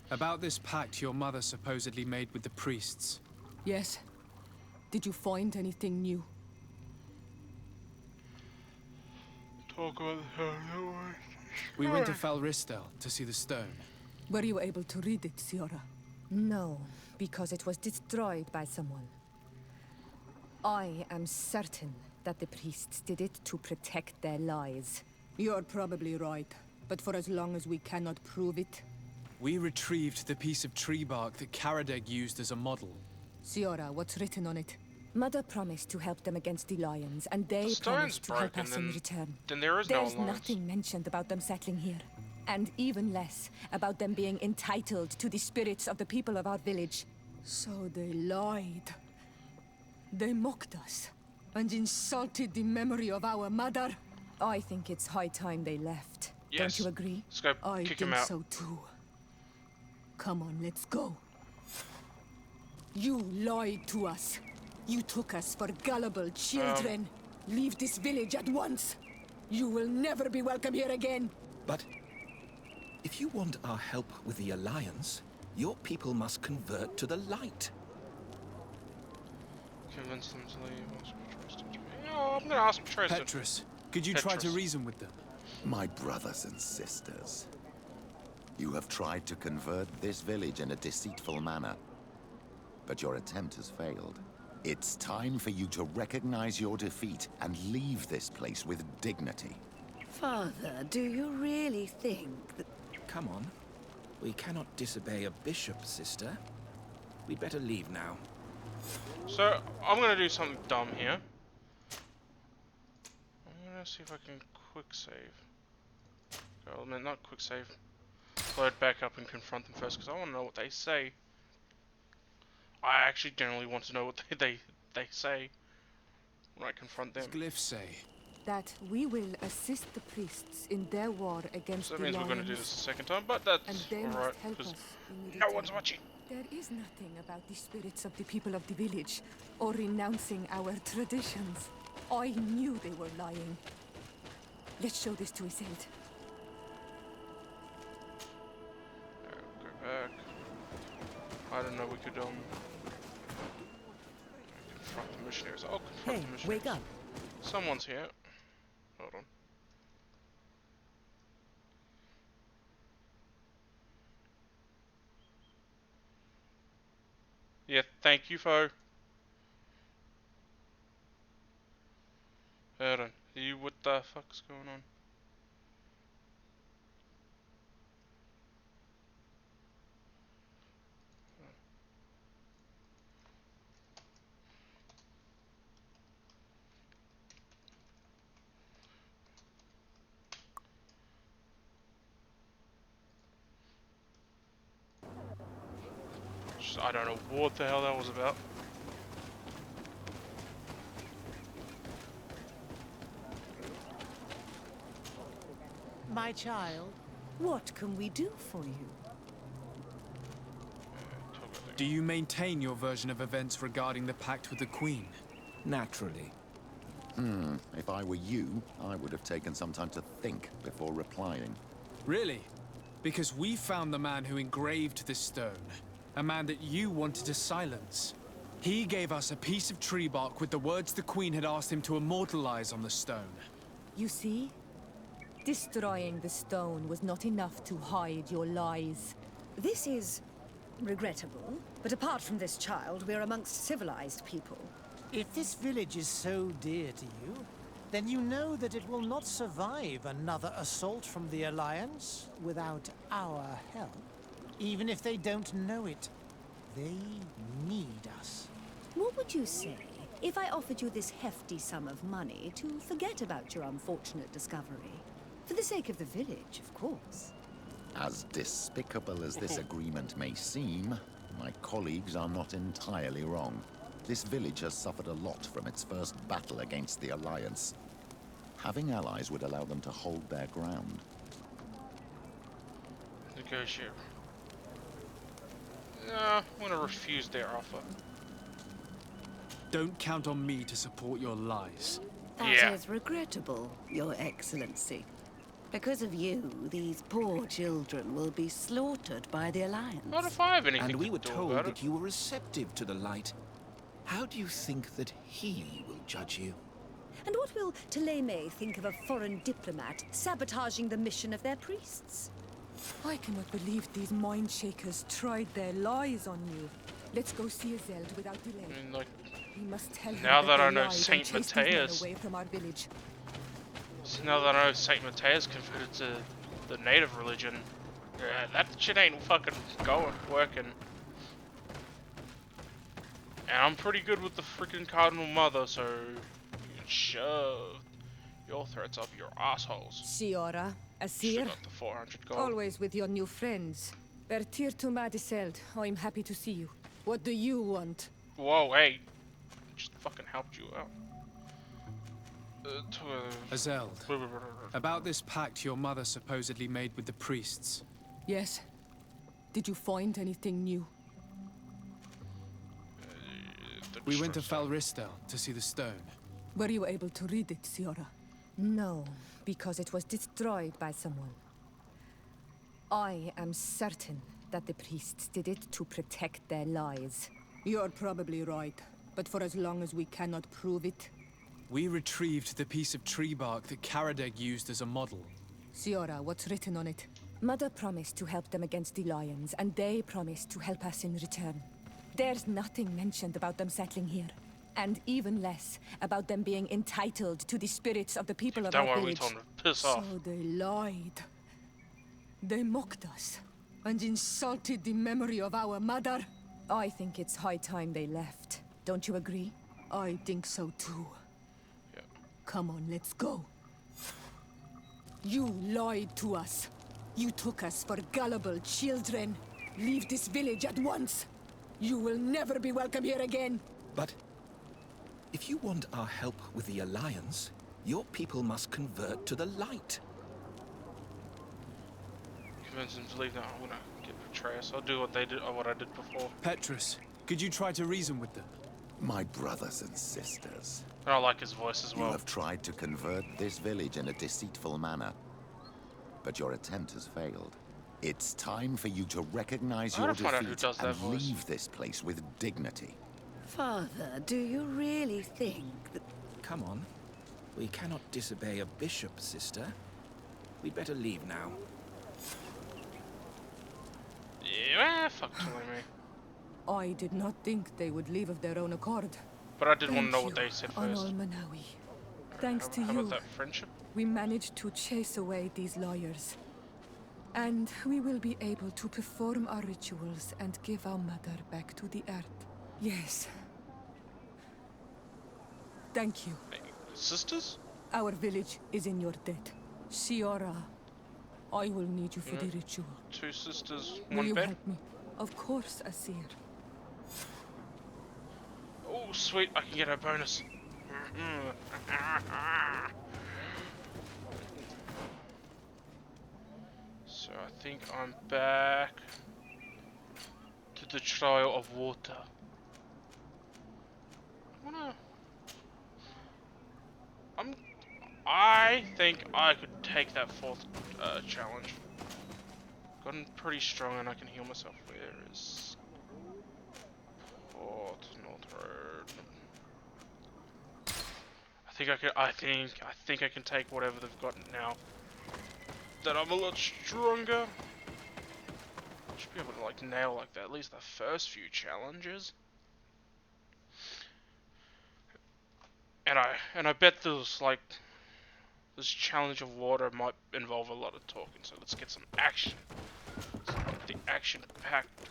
about this pact your mother supposedly made with the priests. Yes. Did you find anything new? Talk about her. We went to Falristel to see the stone. Were you able to read it, Siora? No, because it was destroyed by someone. I am certain that the priests did it to protect their lies. You're probably right, but for as long as we cannot prove it... We retrieved the piece of tree bark that Karadeg used as a model. Siora, what's written on it? Mother promised to help them against the lions, and they The stone's promised to help broken, us in then- return. Then there is There's no alliance. nothing mentioned about them settling here. And even less about them being entitled to the spirits of the people of our village. So they lied. They mocked us and insulted the memory of our mother. I think it's high time they left. Yes. Don't you agree? Let's go I kick think him out. so too. Come on, let's go. You lied to us. You took us for gullible children. Leave this village at once. You will never be welcome here again. But if you want our help with the Alliance, your people must convert to the light. Convince them to leave. No, I'm gonna ask Petrus. Petrus, could you try to Petrus. reason with them? My brothers and sisters, you have tried to convert this village in a deceitful manner, but your attempt has failed. It's time for you to recognize your defeat and leave this place with dignity. Father, do you really think that... Come on. We cannot disobey a bishop, sister. We'd better leave now. So, I'm gonna do something dumb here. I'm gonna see if I can quick save. Well, I mean, not quick save. Load back up and confront them first, because I want to know what they say. I actually generally want to know what they say when I confront them. Glyphs say That we will assist the priests in their war against So that the means we're lions. going to do this a second time, but And that's they alright, must help because us in no return. one's watching. There is nothing about the spirits of the people of the village, or renouncing our traditions. I knew they were lying. Let's show this to Iseult. Go back. I don't know, we could, confront the missionaries. I'll confront the missionaries. Wake up. Someone's here. Hold on. Yeah, thank you, foe. Hold on. You, what the fuck's going on? I don't know what the hell that was about. my child. What can we do for you? Do you maintain your version of events regarding the pact with the Queen? Naturally. If I were you, I would have taken some time to think before replying. Really? Because we found the man who engraved this stone. A man that you wanted to silence. He gave us a piece of tree bark with the words the Queen had asked him to immortalize on the stone. You see? Destroying the stone was not enough to hide your lies. This is regrettable, but apart from this child, we're amongst civilized people. If this village is so dear to you, then you know that it will not survive another assault from the Alliance without our help. Even if they don't know it, they need us. What would you say if I offered you this hefty sum of money to forget about your unfortunate discovery? For the sake of the village, of course. As despicable as this agreement may seem, my colleagues are not entirely wrong. This village has suffered a lot from its first battle against the Alliance. Having allies would allow them to hold their ground. Negotiate. I'm gonna refuse their offer. Don't count on me to support your lies. That is regrettable, Your Excellency. Because of you, these poor children will be slaughtered by the Alliance. What if I have anything And we to were do told about that it? you were receptive to the light. How do you think that he will judge you? And what will Ptolemy think of a foreign diplomat sabotaging the mission of their priests? I cannot believe these mind shakers tried their lies on you. Let's go see Azeld without delay. I mean, like, We must tell her now that I they know lied and Saint chased these men Matthias. away from our village. So now that I know Saint Matthias converted to the native religion, yeah, that shit ain't fucking working. And I'm pretty good with the freaking Cardinal Mother, so you can shove your threats up your assholes. Siora, Asir, Shove up to 400 gold. always with your new friends. Bertir to Madiseld, I'm happy to see you. What do you want? Whoa, hey. Just fucking helped you out. Azeld, about this pact your mother supposedly made with the priests. Yes. Did you find anything new? We went to Falristel to see the stone. Were you able to read it, Siora? No, because it was destroyed by someone. I am certain that the priests did it to protect their lies. You're probably right, but for as long as we cannot prove it... We retrieved the piece of tree bark that Karadeg used as a model. Siora, what's written on it? Mother promised to help them against the lions, and they promised to help us in return. There's nothing mentioned about them settling here. And even less about them being entitled to the spirits of the people of our Don't worry, we village. told them to piss off. So they lied. They mocked us and insulted the memory of our mother. I think it's high time they left. Don't you agree? I think so too. Yeah. Come on, let's go. You lied to us. You took us for gullible children. Leave this village at once. You will never be welcome here again. But if you want our help with the Alliance, your people must convert to the light. Convince them to leave now. I'm gonna get Atreus. I'll do what they did, or what I did before. Petrus, could you try to reason with them? My brothers and sisters, And I like his voice as you well. have tried to convert this village in a deceitful manner, but your attempt has failed. It's time for you to recognize I your wanna find out who defeat does that and voice. leave this place with dignity. Father, do you really think that... Come on. We cannot disobey a bishop, sister. We'd better leave now. Yeah, fuck Ptolemy. I did not think they would leave of their own accord. But I did want Thank to know you, what they said first. Anol Manawi. Thanks to How you, about that friendship? we managed to chase away these lawyers. And we will be able to perform our rituals and give our mother back to the earth. Yes. Thank you. Hey, sisters? Our village is in your debt. Siora, I will need you for the ritual. Two sisters, Will one you bed? help me? Of course, Asir. Oh, sweet, I can get a bonus. So I think I'm back to the trial of water. I think I could take that fourth challenge. Gotten pretty strong and I can heal myself. Where is Port North Road? I think I can take whatever they've got now. That I'm a lot stronger. I should be able to like nail like that, at least the first few challenges. And I bet this challenge of water might involve a lot of talking, so let's get some action. Let's get the action-packed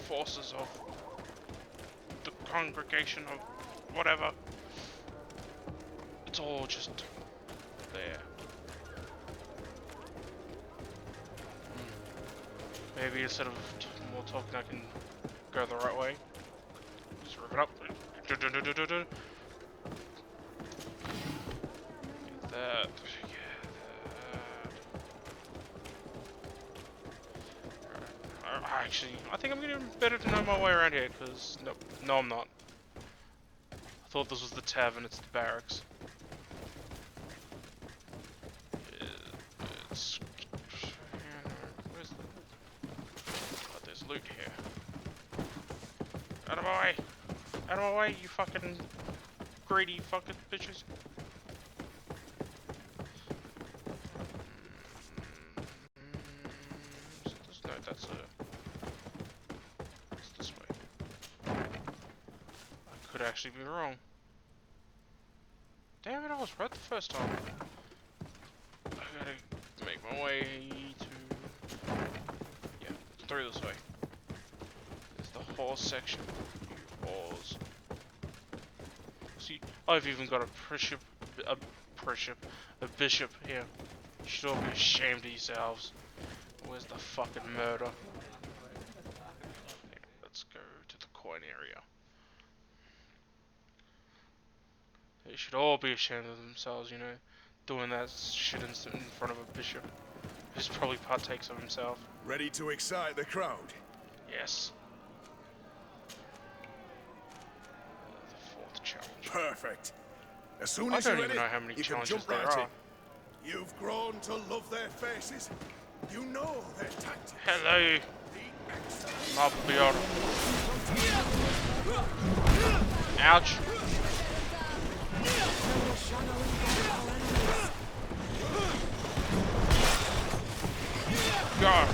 forces of the congregation of whatever. It's all just there. Maybe instead of more talking I can go the right way. Just rip it up. Get that. Actually, I think I'm getting better to know my way around here, because no I'm not. I thought this was the tavern, it's the barracks. Where's the... Oh, there's loot here. Out of my way! Out of my way, you fucking greedy fucking bitches. No, that's this way. I could actually be wrong. Damn it, I was right the first time. I gotta make my way to... Yeah, through this way. There's the horse section. Horse. See, I've even got a bishop here. You should all be ashamed of yourselves. Where's the fucking murder? Okay, let's go to the coin area. They should all be ashamed of themselves, you know, doing that shit in front of a bishop, who's probably partakes of himself. Ready to excite the crowd? Yes. The fourth challenge. Perfect. As soon I as don't you're even ready, know how many you can challenges jump there right are. in. You've grown to love their faces. You know their tactics. Hello, Mabiora. Ouch. God.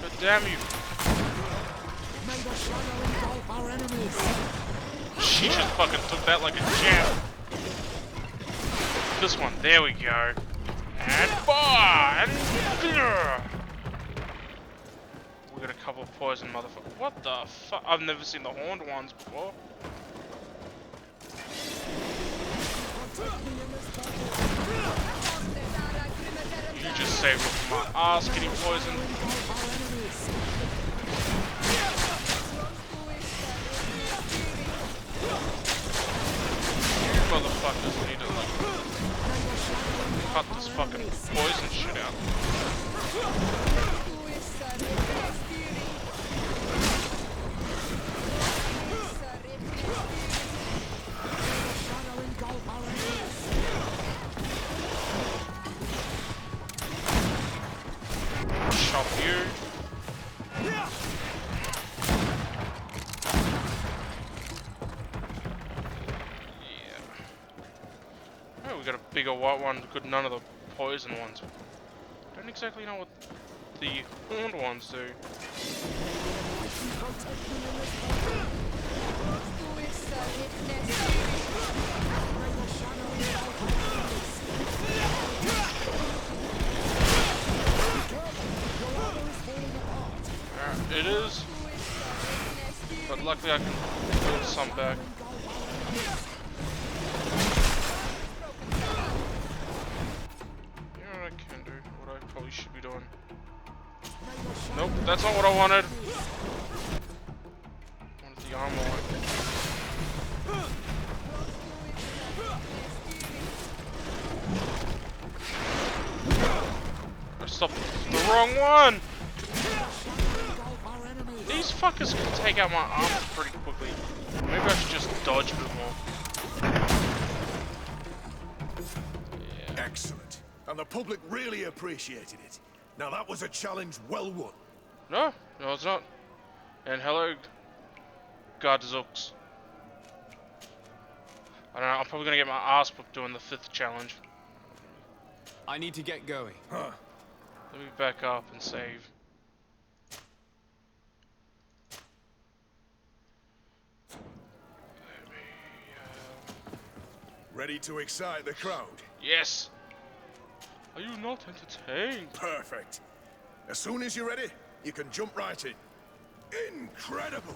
God damn you. She just fucking took that like a champ. This one, there we go. And fire! We got a couple of poison motherfuckers. What the fuck? I've never seen the horned ones before. You just saved me from my ass getting poisoned. You motherfuckers need to like cut this fucking poison shit out. Chop you. Oh, we got a bigger white one, good, none of the poison ones. Don't exactly know what the horned ones do. It is, but luckily I can build some back. You know what I can do, what I probably should be doing. Nope, that's not what I wanted. I wanted the armor one. I stopped the wrong one! These fuckers can take out my armor pretty quickly. Maybe I should just dodge a bit more. Yeah. Excellent. And the public really appreciated it. Now that was a challenge well won. No, it's not. And hello, Godzooks. I don't know, I'm probably gonna get my ass whooped doing the 5th challenge. I need to get going. Huh. Let me back up and save. Ready to excite the crowd? Yes! Are you not entertained? Perfect. As soon as you're ready, you can jump right in. Incredible!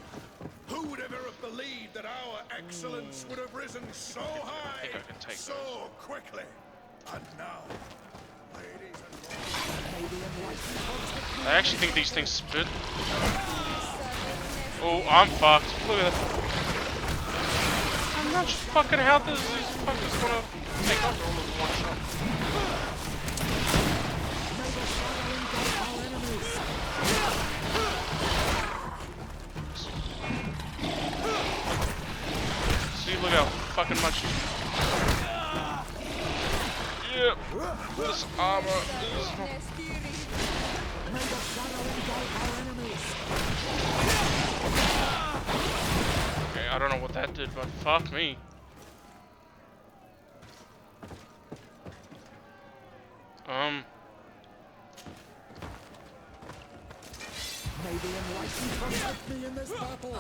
Who would ever have believed that our excellence would have risen so high, I think I can take so those. quickly? And now, ladies and I actually think these things spit. Oh, I'm fucked. Look at that. How much fucking health is these fuckers gonna take off all in one shot? See, look how fucking much. Yep. This armor is not. Okay, I don't know what that did, but fuck me. May the enlightened protect me in this battle.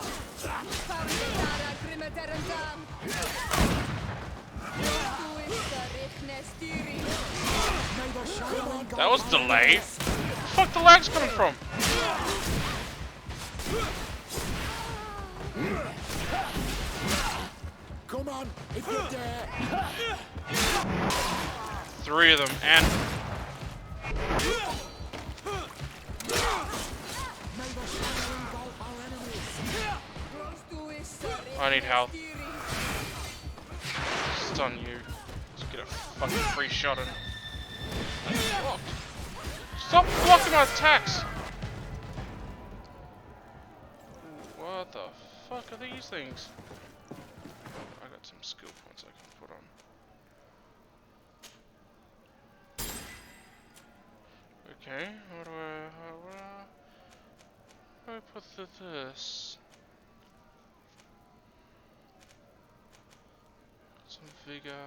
That was delayed. Where the fuck the lag's coming from? Come on, if you dare. 3 of them, and I need help. Stun you. Just get a fucking free shot in. Stop blocking my attacks! What the fuck are these things? I got some skill points I can put on. Okay, what do I put this? Some vigor,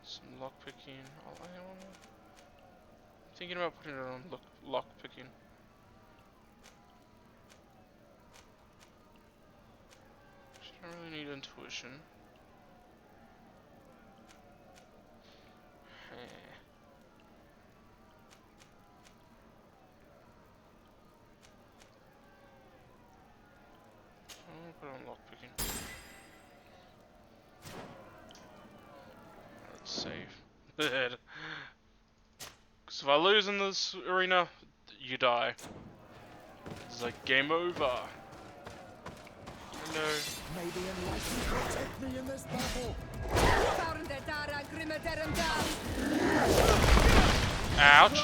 some lockpicking. I'm thinking about putting it on lockpicking. I don't really need intuition. I'm gonna put it on lockpicking. Let's save. Because if I lose in this arena, you die. It's like game over. No. May the enlightened protect me in this battle. Ouch.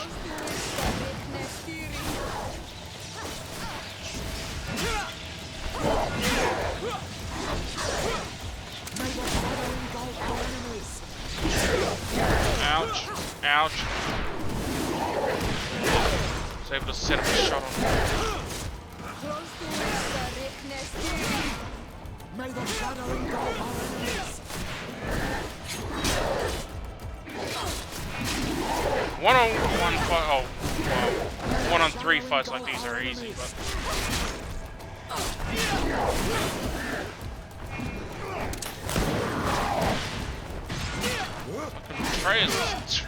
Ouch. Ouch. I was able to set up a shot on him. May the shadow engulf our enemies. 1-on-1 fight. Oh, wow. 1-on-3 fights like these are easy, but. Fucking Atreus is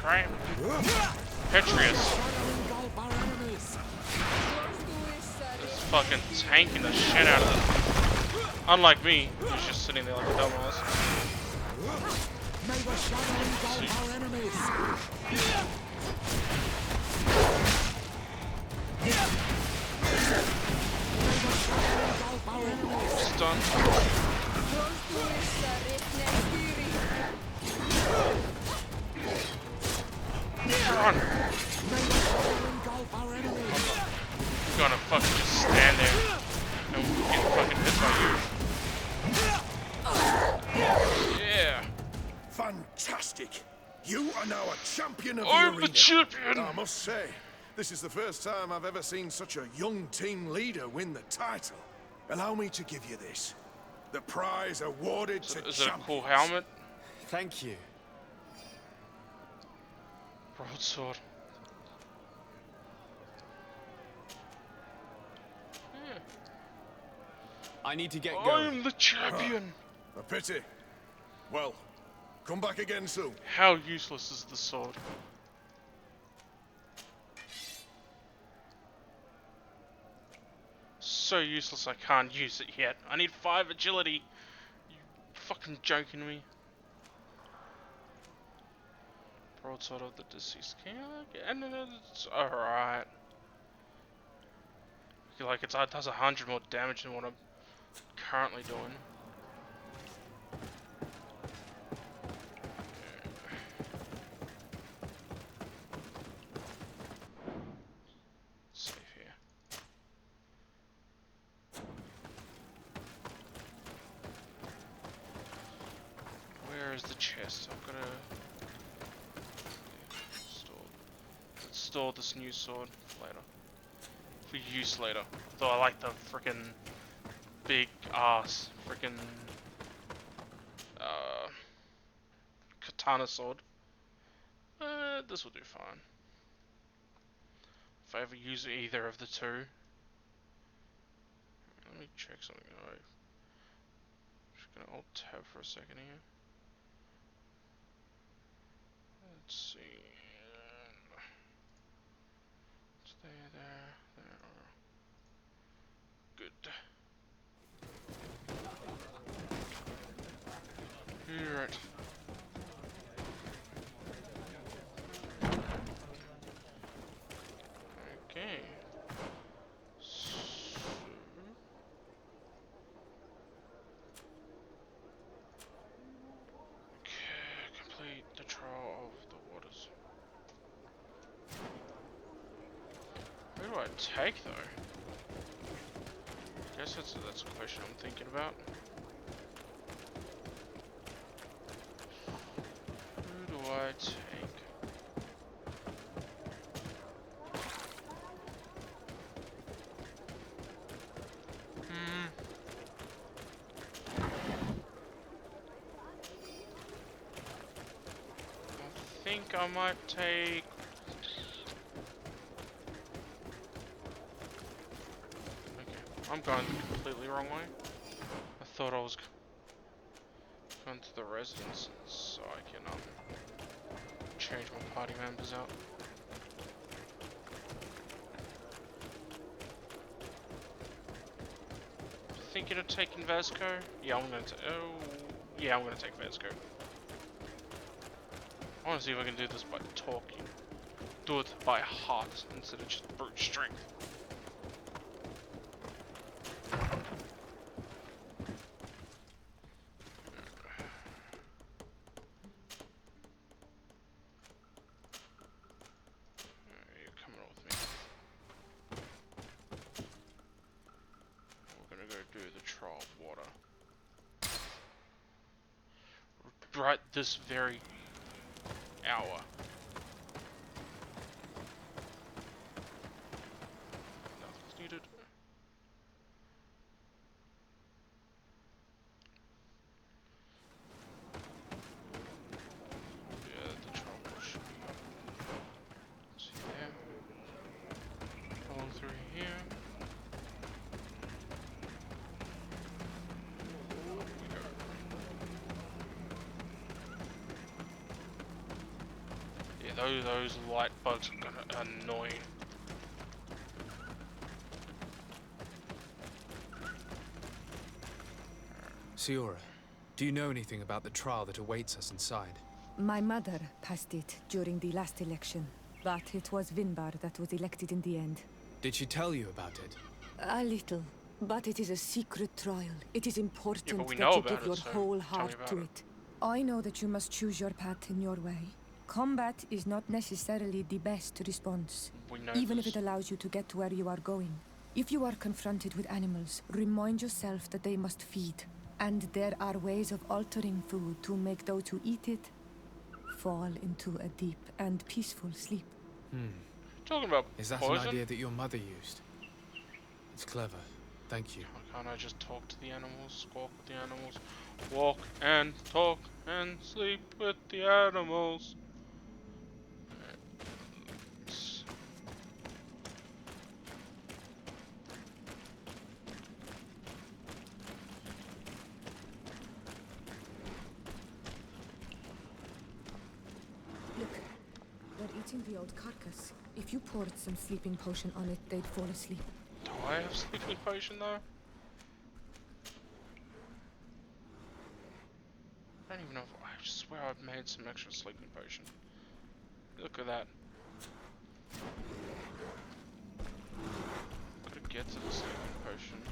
Petrius. Is fucking tanking the shit out of it. Unlike me, who's just sitting there like a dumbass. May the shadow engulf our enemies. Stun. Run. champion! I must say, this is the first time I've ever seen such a young team leader win the title. Allow me to give you this. The prize awarded to Is it a champions. cool helmet? Thank you. Broadsword. I need to get going. going. I'm the champion! A pity. Well, come back again soon. How useless is the sword? So useless I can't use it yet. I need 5 agility. You fucking joking me? Broadsword of the deceased king. And it's alright. I feel like it does 100 more damage than what I'm currently doing. Safe here. Where is the chest? I've got to let's store this new sword for later. For use later. Though I like the frickin' big ass frickin' katana sword. This will do fine. If I ever use either of the two. Let me check something. Alright. Just gonna alt tab for a second here. Let's see. It's there. Good. Right. Okay. So complete the trial of the waters. Where do I take though? I guess that's a question I'm thinking about. Who do I take? I think I might take... Okay, I'm going the completely wrong way. I thought I was going to the residence so I can change my party members out. Thinking of taking Vasco? Yeah, I'm gonna take Vasco. I want to see if I can do this by talking. Do it by heart instead of just brute strength. You're coming with me. We're gonna go do the trial of water. Right this very hour. Nothing's needed. Yeah, the trouble should be. See there. Going through here. Up we go. Yeah, those light bugs are annoying. Siora, do you know anything about the trial that awaits us inside? My mother passed it during the last election, but it was Vinbar that was elected in the end. Did she tell you about it? A little, but it is a secret trial. It is important but we that know you about give your it, so whole tell me heart about to it. it. I know that you must choose your path in your way. Combat is not necessarily the best response, We know even this. if it allows you to get to where you are going. If you are confronted with animals, remind yourself that they must feed, and there are ways of altering food to make those who eat it fall into a deep and peaceful sleep. Talking about Is that poison? an idea that your mother used? It's clever. Thank you. Why can't I just talk to the animals, squawk with the animals, walk and talk and sleep with the animals? Look, they're eating the old carcass. If you poured some sleeping potion on it, they'd fall asleep. Do I have sleeping potion though? I don't even know if I swear I've made some extra sleeping potion. Look at that. Gotta get to the sleeping potion.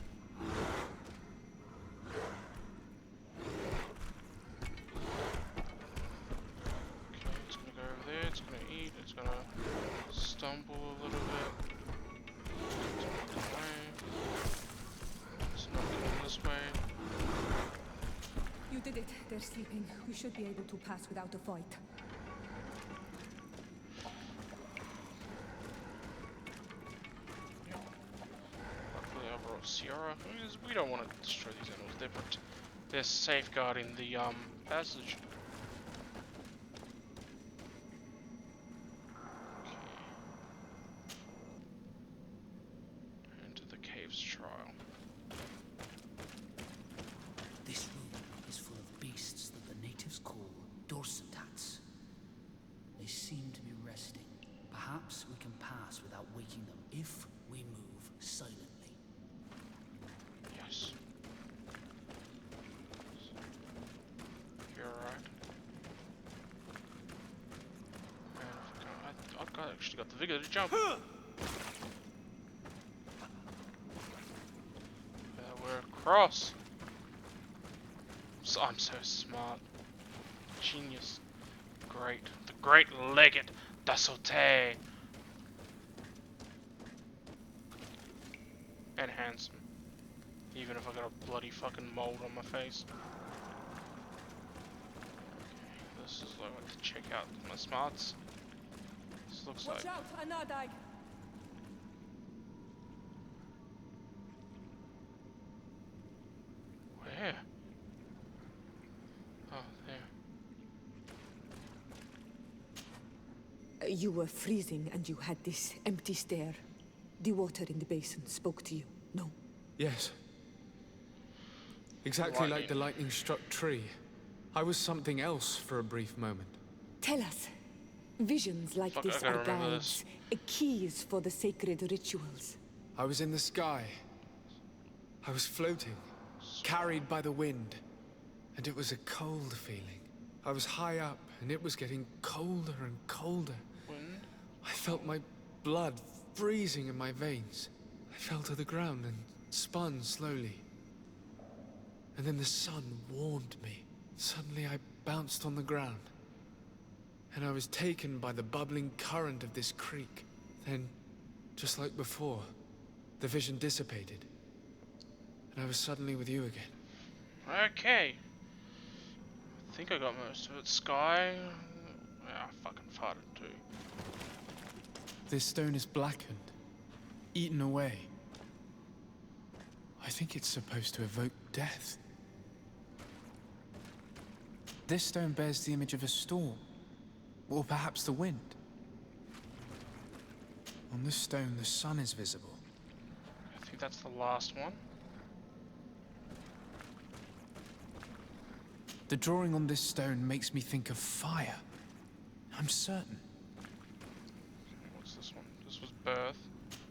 Okay, it's gonna go over there, it's gonna eat, it's gonna stumble a little bit. It's not away. It's not going this way. You did it. They're sleeping. We should be able to pass without a fight. Luckily I brought Sierra. We don't want to destroy these animals. They're safeguarding the passage. Okay. Into the cave's trial. This room is full of beasts that the natives call dorsitats. They seem to be resting. Perhaps we can pass without waking them if we move silently. Yes. You're right. Man, I actually got the vigor to jump. We're across. I'm so smart. Genius. Great. The great legate. Da Sauté. And handsome. Even if I got a bloody fucking mold on my face. Okay, this is like to check out my smarts. This looks Watch like. out, Anadag! Where? Oh, there. You were freezing and you had this empty stare. The water in the basin spoke to you, no? Yes. Exactly like the lightning-struck tree. I was something else for a brief moment. Tell us. Visions like Fuck, this I gotta are remember guides, keys for the sacred rituals. I was in the sky. I was floating, carried by the wind. And it was a cold feeling. I was high up, and it was getting colder and colder. Wind? I felt my blood freezing in my veins. I fell to the ground and spun slowly. And then the sun warmed me. Suddenly I bounced on the ground. And I was taken by the bubbling current of this creek. Then, just like before, the vision dissipated. And I was suddenly with you again. Okay. I think I got most of it. Sky. Yeah, I fucking farted too. This stone is blackened, eaten away. I think it's supposed to evoke death. This stone bears the image of a storm, or perhaps the wind. On this stone, the sun is visible. I think that's the last one. The drawing on this stone makes me think of fire. I'm certain. What's this one? This was birth.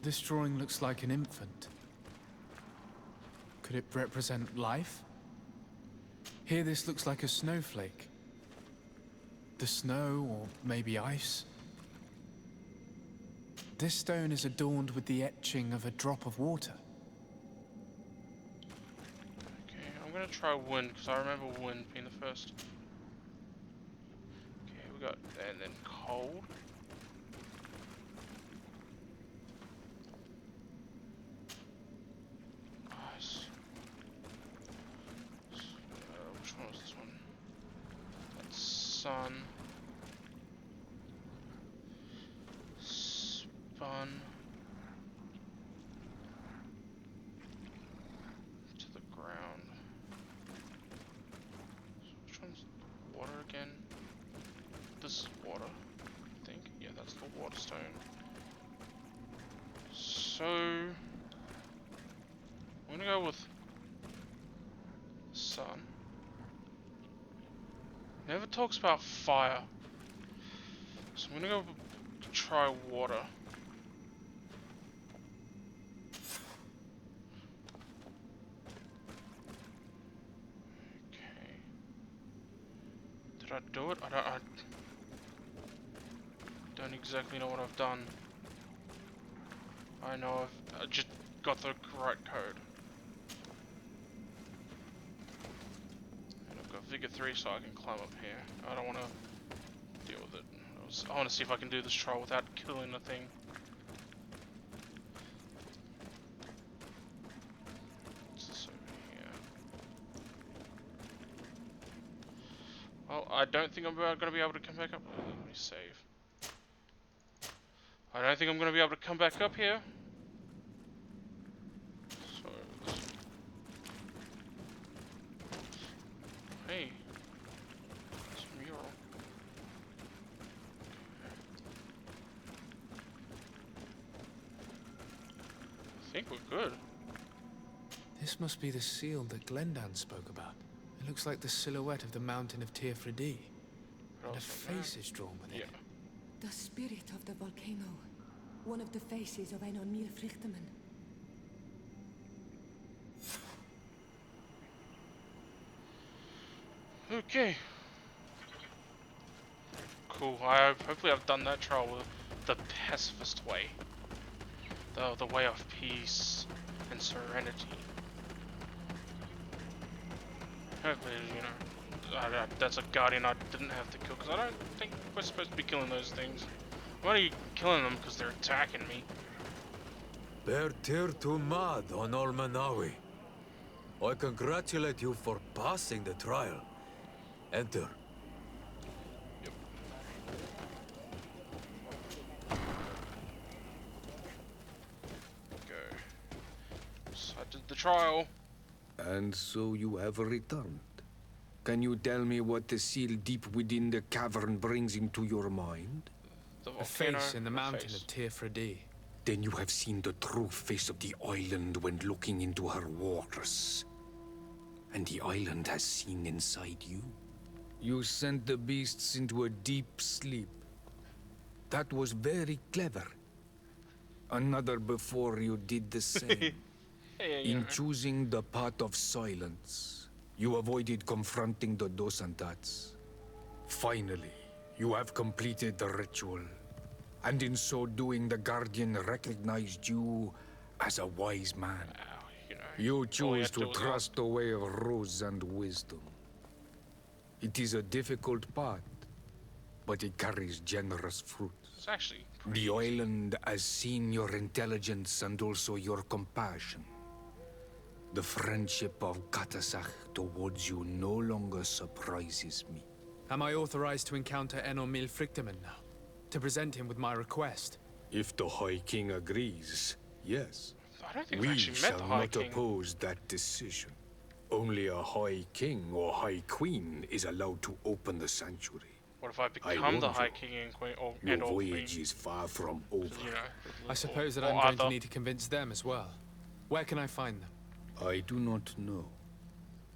This drawing looks like an infant. Could it represent life? Here this looks like a snowflake. The snow, or maybe ice. This stone is adorned with the etching of a drop of water. Okay, I'm gonna try wind, because I remember wind being the first. Okay, we got, and then cold. Ice. Which one was this one? That's sun. So I'm gonna go with sun. Never talks about fire. So I'm gonna go try water. Okay. Did I do it? I don't exactly know what I've done. I know I just got the right code. And I've got Vigor 3 so I can climb up here. I don't want to deal with it. I want to see if I can do this trial without killing the thing. What's this over here? Well, I don't think I'm going to be able to come back up. Let me save. I don't think I'm going to be able to come back up here. So, hey, it's a mural. I think we're good. This must be the seal that Glendan spoke about. It looks like the silhouette of the mountain of Tirfredi. And a face is drawn with it. The spirit of the volcano. One of the faces of Einar Mýrfryktaman. Okay. Cool. Hopefully I've done that trial with the pacifist way. The way of peace and serenity. Hopefully, you know, that's a guardian I didn't have to kill, because I don't think we're supposed to be killing those things. Why are you killing them? Because they're attacking me. Ber tir tu mad on Olmanawi. I congratulate you for passing the trial. Enter. Yep. Go. So I did the trial. And so you have returned. Can you tell me what the seal deep within the cavern brings into your mind? A face in the mountain of Tirfredi. Then you have seen the true face of the island when looking into her waters. And the island has seen inside you. You sent the beasts into a deep sleep. That was very clever. Another before you did the same. In choosing the path of silence, you avoided confronting the Dosantats. Finally, you have completed the ritual. And in so doing, the Guardian recognized you as a wise man. You choose to trust the way of ruse and wisdom. It is a difficult path, but it carries generous fruit. It's actually the island has seen your intelligence and also your compassion. The friendship of Katasach towards you no longer surprises me. Am I authorized to encounter Einar Mýrfryktaman now? To present him with my request? If the High King agrees, yes. I don't think we actually met the High King. We shall not oppose that decision. Only a High King or High Queen is allowed to open the sanctuary. What if I become the High King and Queen? Your voyage is far from over. You know, I suppose that I'm going to need to convince them as well. Where can I find them? I do not know.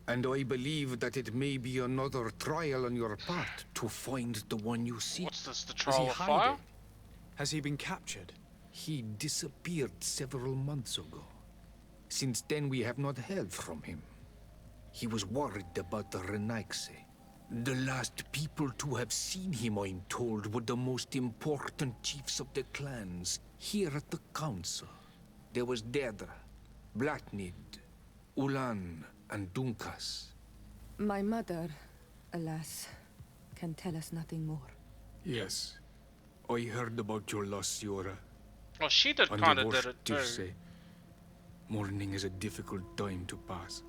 And I believe that it may be another trial on your part to find the one you seek. What's this, the trial of fire? Has he been captured? He disappeared several months ago. Since then, we have not heard from him. He was worried about the Renaigse. The last people to have seen him, I'm told, were the most important chiefs of the clans here at the council. There was Deirdre, Blatnid, Ulan, and Dunkas. My mother, alas, can tell us nothing more. Yes. I heard about your loss, Siora. Well, she did kind of did it too. Mourning is a difficult time to pass.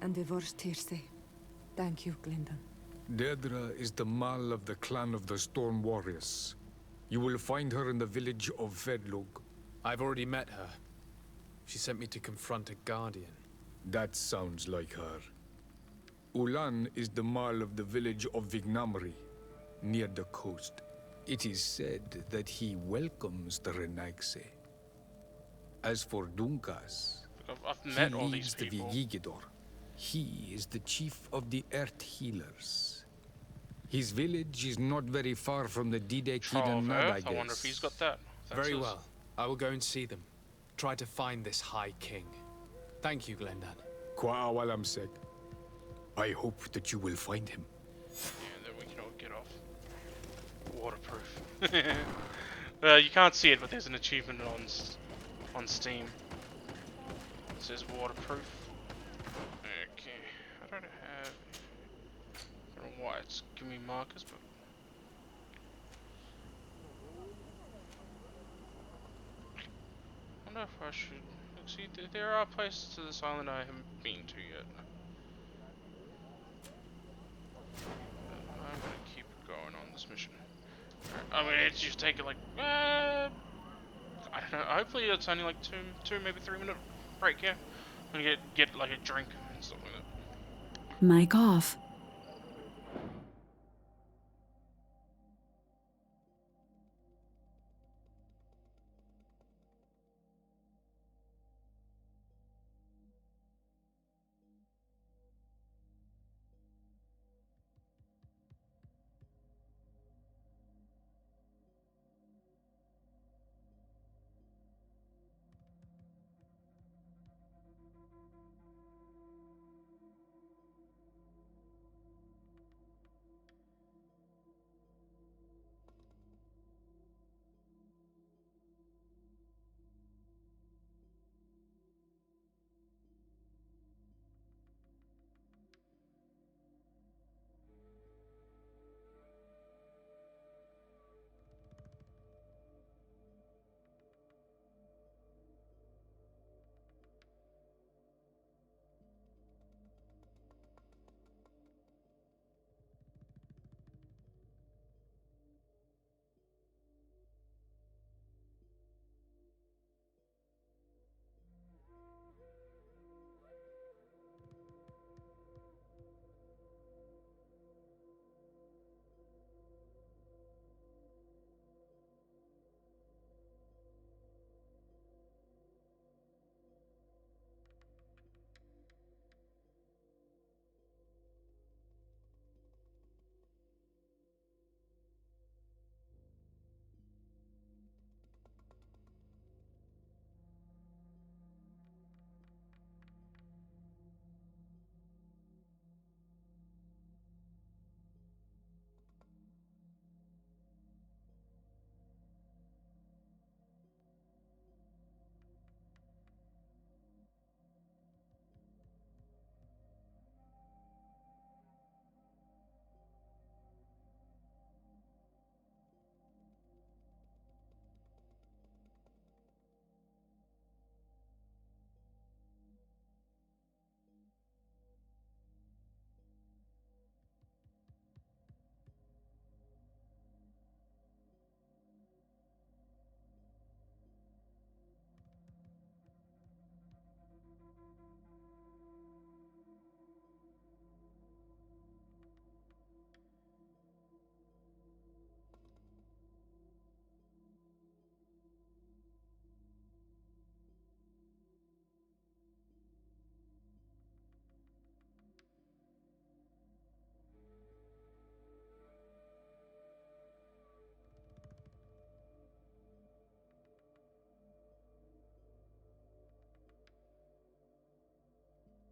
And divorced Tirse. Thank you, Glendan. Deirdre is the Mal of the clan of the Storm Warriors. You will find her in the village of Vedlug. I've already met her. She sent me to confront a guardian. That sounds like her. Ulan is the Mal of the village of Vignamri, near the coast. It is said that he welcomes the Renaigse. As for Dunkas, I've he met all these leads the people. Vigigidor. He is the chief of the Earth Healers. His village is not very far from the Dide Trial of Kidan, I Earth? I wonder if he's got that. That's Very his. well. I will go and see them. Try to find this High King. Thank you, Glendan. Kwa'awalamsek. I hope that you will find him. And then we can all get off. Waterproof. You can't see it, but there's an achievement on Steam. It says waterproof. Okay, I don't have. I don't know why it's giving me markers, but. I wonder if I should. Look, see, there are places to this island I haven't been to yet. I'm gonna keep going on this mission. I mean, it's just taking like, I don't know. Hopefully, it's only like two, maybe 3 minute break. Yeah, I'm gonna get like a drink and stuff like that. Mic off.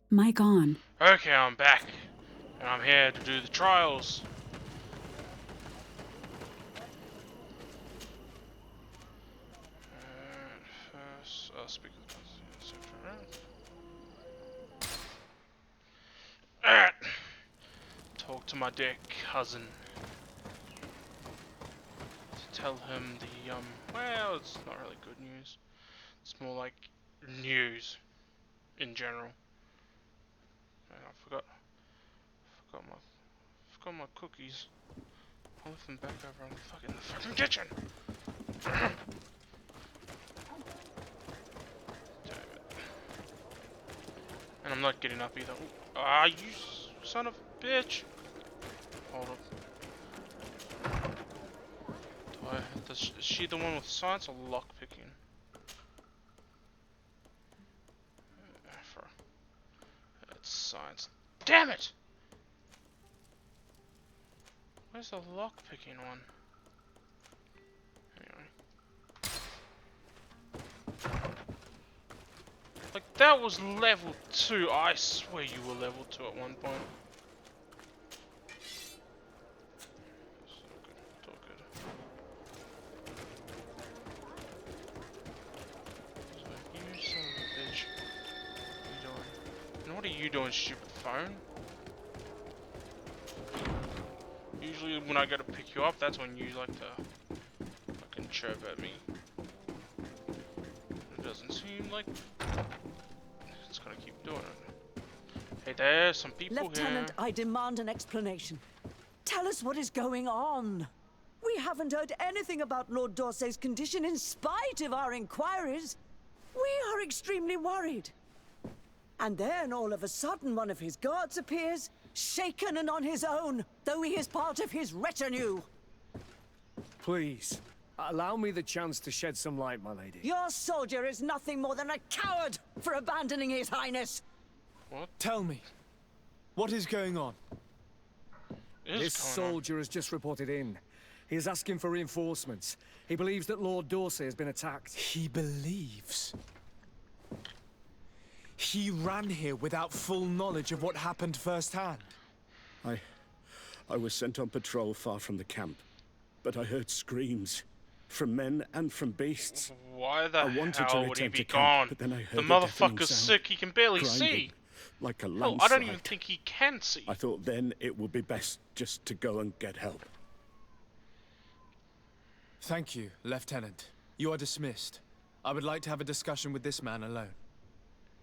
Mic on. Okay, I'm back, and I'm here to do the trials. First, speak of the Alright. Talk to my dear cousin. To tell him the, well, it's not really good news. It's more like news in general. I forgot my cookies. I left them back over in the fucking kitchen. Damn it. And I'm not getting up either. Ah, you son of a bitch. Hold up. Is she the one with science or lockpicking? sides. Damn it! Where's the lock-picking one? Anyway. Like, that was level 2. I swear you were level 2 at one point. It's all good. So, you son of a bitch. What are you doing? And what are you doing, stupid phone? Usually when I go to pick you up, that's when you like to fucking chirp at me. It doesn't seem like it's gonna keep doing it. Hey, there's some people Lieutenant, here. I demand an explanation. Tell us what is going on. We haven't heard anything about Lord D'Orsay's condition in spite of our inquiries. We are extremely worried. And then all of a sudden one of his guards appears, shaken and on his own, though he is part of his retinue. Please, allow me the chance to shed some light, my lady. Your soldier is nothing more than a coward for abandoning his highness. What? Tell me, what is going on? This soldier has just reported in. He is asking for reinforcements. He believes that Lord D'Orsay has been attacked. He believes? He ran here without full knowledge of what happened firsthand. I was sent on patrol far from the camp, but I heard screams from men and from beasts. Why the I wanted to hell would he return be to gone? camp, but then I heard The a deafening motherfucker's sound, sick, he can barely grinding, see. like a Hell, landslide. I don't even think he can see. I thought then it would be best just to go and get help. Thank you, Lieutenant. You are dismissed. I would like to have a discussion with this man alone.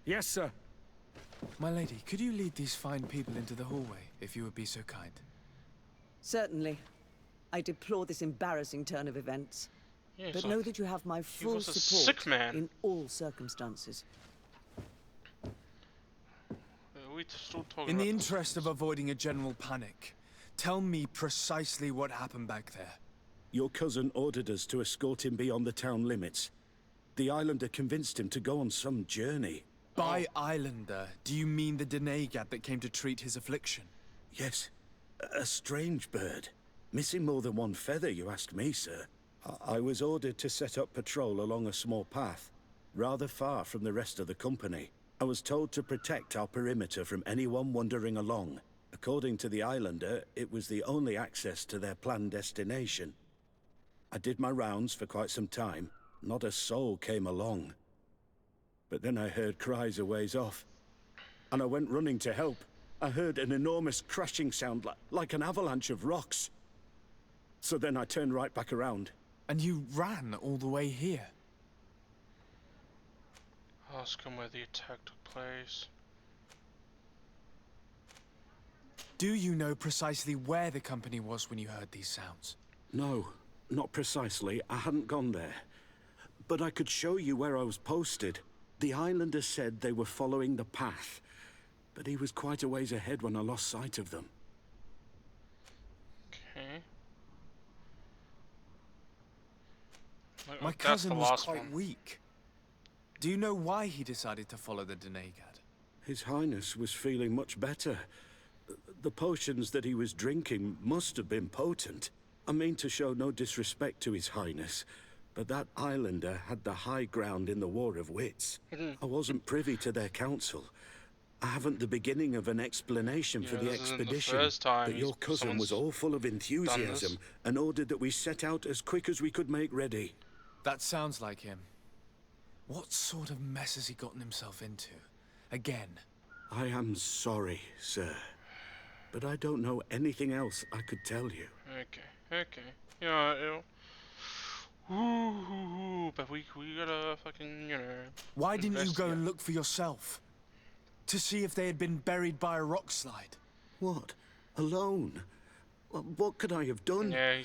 Yes, sir. My lady, could you lead these fine people into the hallway, if you would be so kind? Certainly. I deplore this embarrassing turn of events. Yeah, but so know that you have my full was a support sick man. in all circumstances. We still talking In the about interest of avoiding a general panic, tell me precisely what happened back there. Your cousin ordered us to escort him beyond the town limits. The islander convinced him to go on some journey. By islander, do you mean the Denegad that came to treat his affliction? Yes. A strange bird. Missing more than one feather, you ask me, sir. I was ordered to set up patrol along a small path, rather far from the rest of the company. I was told to protect our perimeter from anyone wandering along. According to the islander, it was the only access to their planned destination. I did my rounds for quite some time. Not a soul came along. But then I heard cries a ways off, and I went running to help. I heard an enormous crashing sound like an avalanche of rocks. So then I turned right back around. And you ran all the way here? Ask him where the attack took place. Do you know precisely where the company was when you heard these sounds? No, not precisely. I hadn't gone there. But I could show you where I was posted. The islander said they were following the path, but he was quite a ways ahead when I lost sight of them. Okay. My cousin was quite weak. Do you know why he decided to follow the Denegad? His Highness was feeling much better. The potions that he was drinking must have been potent. I mean to show no disrespect to His Highness, but that islander had the high ground in the War of Wits. I wasn't privy to their counsel. I haven't the beginning of an explanation for the expedition, but your cousin was all full of enthusiasm and ordered that we set out as quick as we could make ready. That sounds like him. What sort of mess has he gotten himself into? Again? I am sorry, sir, but I don't know anything else I could tell you. Okay. Yeah, but we gotta fucking, Why didn't you go and look for yourself? To see if they had been buried by a rock slide? What? Alone? What could I have done? Yeah,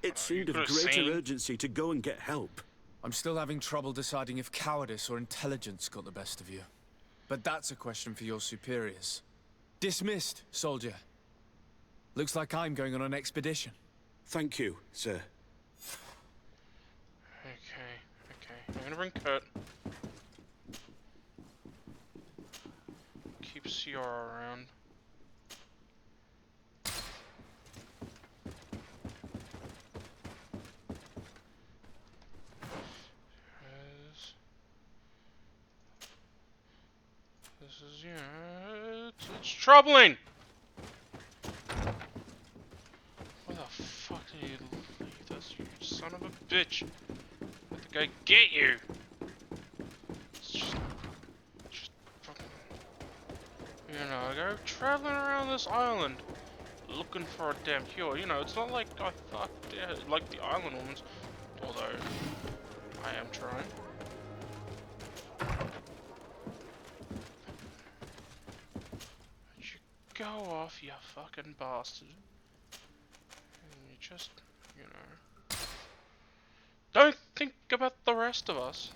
it seemed of greater urgency to go and get help. I'm still having trouble deciding if cowardice or intelligence got the best of you. But that's a question for your superiors. Dismissed, soldier. Looks like I'm going on an expedition. Thank you, sir. Okay. I'm gonna bring Kurt. Keep Sierra around. This is, yeah, it's troubling! Where the fuck did you leave this, you son of a bitch? Let the guy get you! It's just fucking, you know, go traveling around this island looking for a damn cure. You know, it's not like I fucked like the island woman's, although I am trying. Go off, you fucking bastard. And you just, you know, don't think about the rest of us.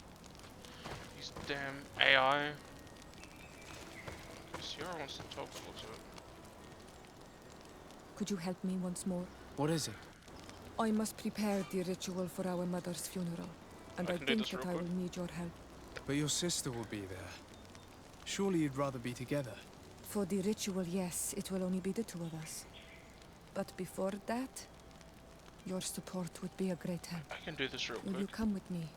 These damn AI. Sierra wants to talk a little bit. Could you help me once more? What is it? I must prepare the ritual for our mother's funeral, and I think that I will need your help. But your sister will be there. Surely you'd rather be together. For the ritual, yes, it will only be the two of us. But before that, your support would be a great help. I can do this real quick. Will you come with me?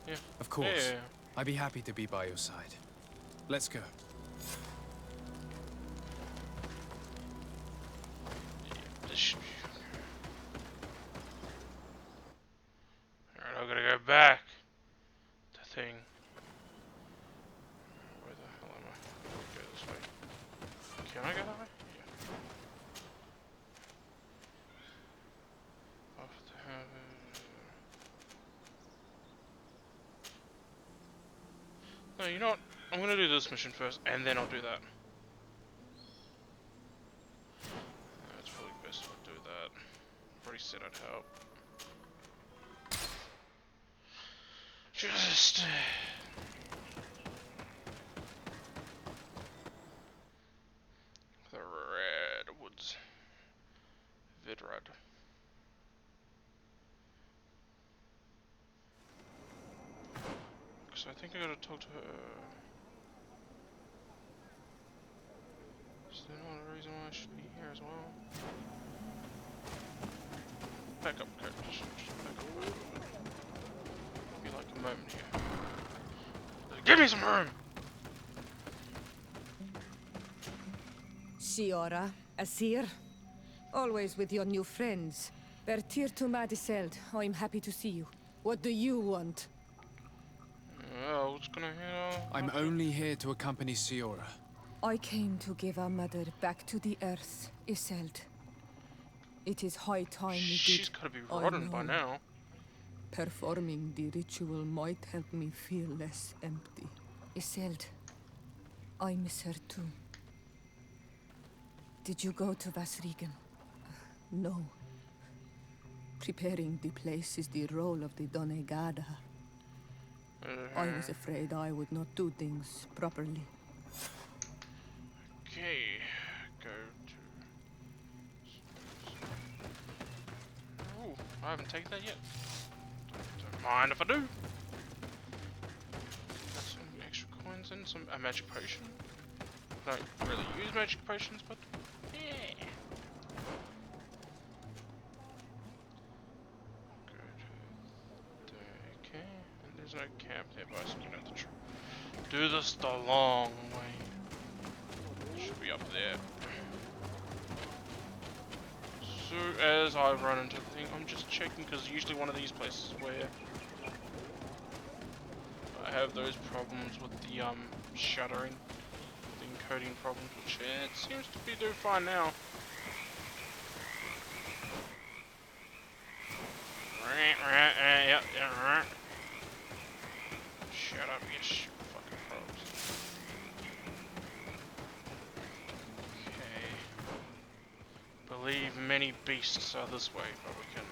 Yeah. Of course. Yeah. I'd be happy to be by your side. Let's go. Alright, I'm gonna go back to thing. Where the hell am I? Go this way. Can I go that way? Yeah. Off to have No, you know what? I'm gonna do this mission first, and then I'll do that. That's probably best if I do that. I've already said I'd help. Just... the redwoods. Vidred. Because I think I gotta talk to her. Is there not a reason why I should be here as well? Back up, coach. Just back up. Be like a moment here. Give me some room! Sierra, Asir, always with your new friends. Bertir to Madiseld, I'm happy to see you. What do you want? What's gonna happen? I'm only here to accompany Sierra. I came to give our mother back to the earth, Iselt. It is high time we did. She's gotta be rotten by now. Performing the ritual might help me feel less empty. Iselt, I miss her too. Did you go to Vasrigan? No. Preparing the place is the role of the Donegada. I was afraid I would not do things properly. Okay, go to... Ooh, I haven't taken that yet. Don't mind if I do. Got some extra coins and some a magic potion. I don't really use magic potions, but yeah. Okay, and there's no camp nearby, so you have to do this the long way. Should be up there. So as I run into the thing, I'm just checking because usually one of these places where I have those problems with the shuttering, the encoding problems, which it seems to be doing fine now. Yep. Shut up, you fucking probes. Okay. Believe many beasts are this way, but we can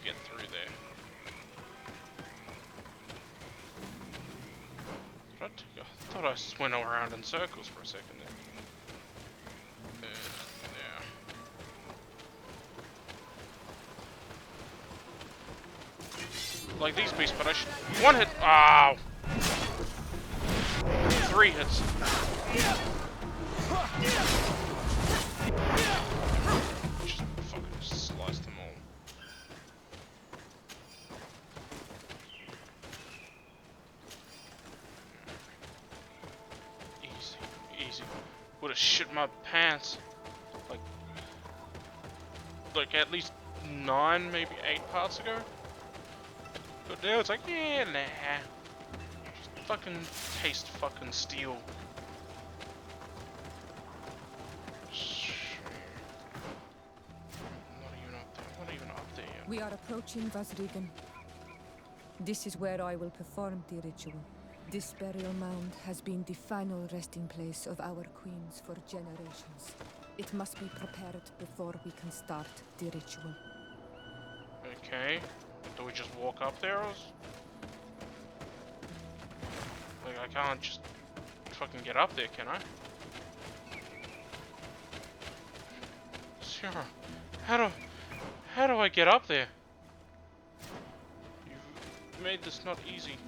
get through there. I thought I went around in circles for a second there. Like these beasts, but I should... One hit... Ow! 3 hits. Just fucking slice them all. Easy, easy. Would have shit my pants. Like at least 9, maybe 8 parts ago. But now it's like, yeah, nah. Just fucking taste fucking steel. Not even up there yet. We are approaching Vasrigan. This is where I will perform the ritual. This burial mound has been the final resting place of our queens for generations. It must be prepared before we can start the ritual. Okay. Do we just walk up there or... Like, I can't just fucking get up there, can I? Sure. How do I get up there? You've made this not easy.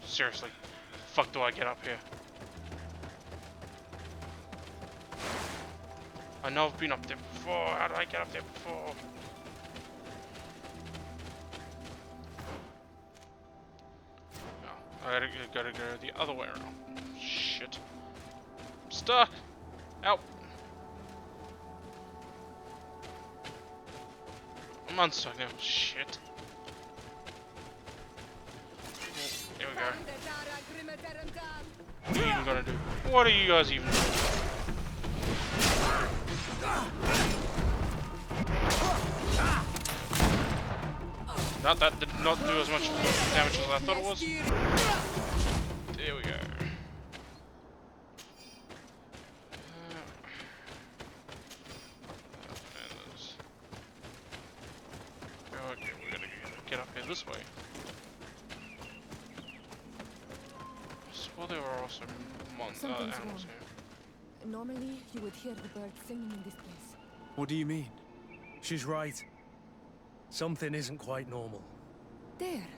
Seriously. Fuck do I get up here? I know I've been up there before. How did I get up there before? Oh, I gotta go the other way around. Shit. I'm stuck. Ow. I'm unstuck now. Shit. There we go. What are you even gonna do? What are you guys even doing? That did not do as much damage as I thought it was. There we go. Okay, we're gonna get up here this way. Well, there were also Something's animals wrong. here. Normally, you would hear the birds singing in this place. What do you mean? She's right. Something isn't quite normal. There.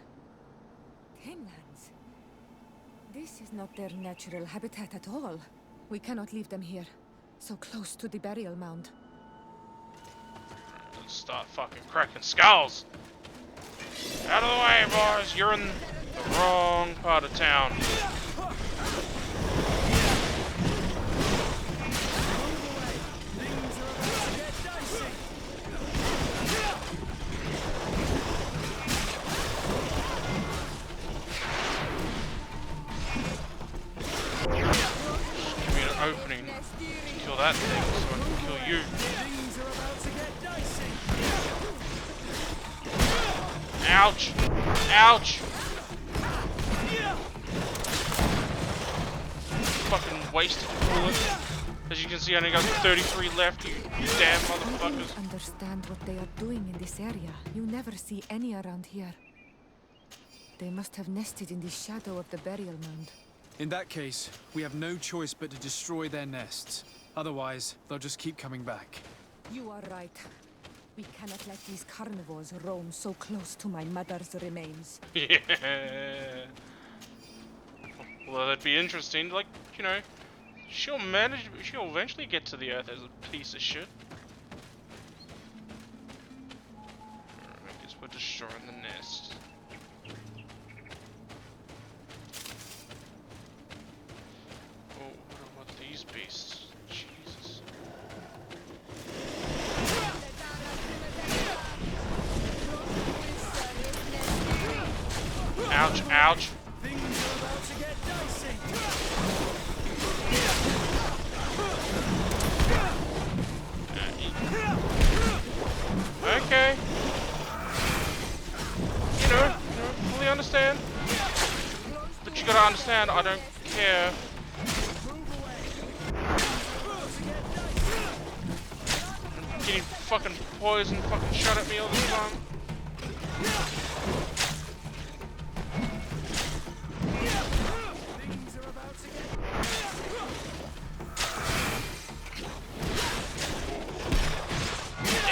Canelands. This is not their natural habitat at all. We cannot leave them here, so close to the burial mound. Let's start fucking cracking skulls! Out of the way, boys! You're in the wrong part of town. Opening to kill that thing so I can kill you. Ouch! Ouch! Fucking wasted bullet. As you can see, I only got 33 left, you damn motherfuckers. I don't understand what they are doing in this area. You never see any around here. They must have nested in the shadow of the burial mound. In that case, we have no choice but to destroy their nests. Otherwise, they'll just keep coming back. You are right. We cannot let these carnivores roam so close to my mother's remains. Yeah. Well, that'd be interesting. Like, you know, she'll eventually get to the Earth as a piece of shit. I guess we're destroying the nest. What are these beasts? Jesus. Ouch, ouch. Okay. You know, fully understand. But you gotta understand, I don't care. I'm getting fucking poisoned, fucking shot at me all the time.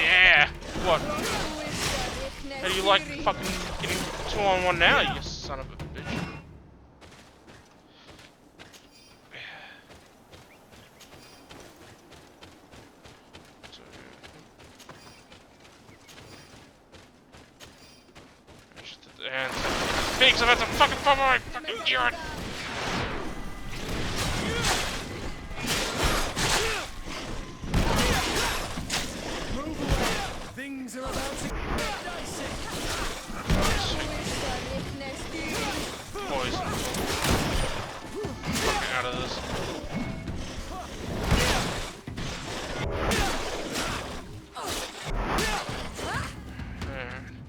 Yeah! What? How do you like fucking getting 2-on-1 now, you son of a bitch? And pigs, I'm about to fucking fall my fucking urine. Things are about to get dicey. Poison. Fucking out of this.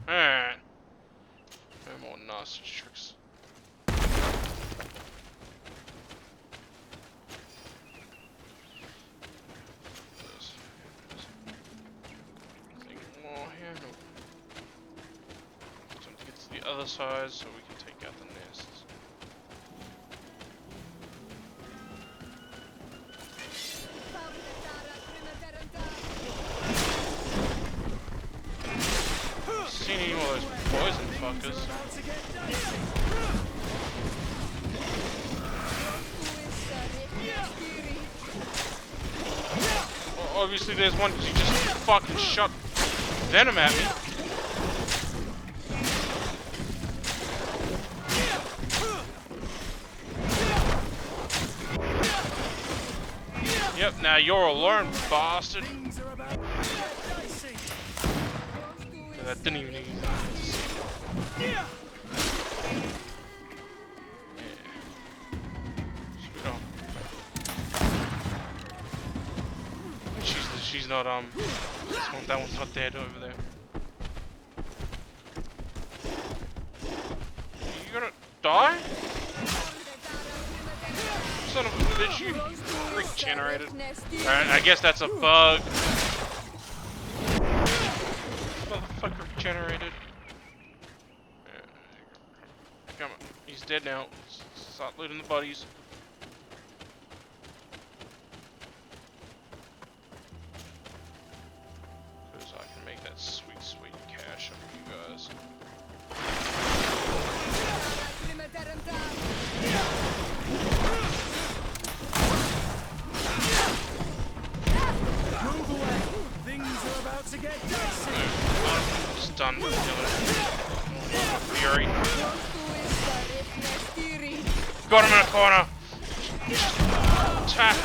Alright. No more nasty tricks. The other side so we can take out the nests. Seen any more of those poison fuckers? Well, obviously there's one because he just fucking shot venom at me. Yep, now you're alone, bastard. That didn't even need yeah. She's not that one's not dead over there. You gonna die? Son of a bitch, you regenerated. Alright, I guess that's a bug. Motherfucker regenerated. Come on, he's dead now. Stop looting the bodies. Because I can make that sweet, sweet cash of you guys. Move away. Things are about to get dicey. Just done with fury. Got him in a corner. Attack.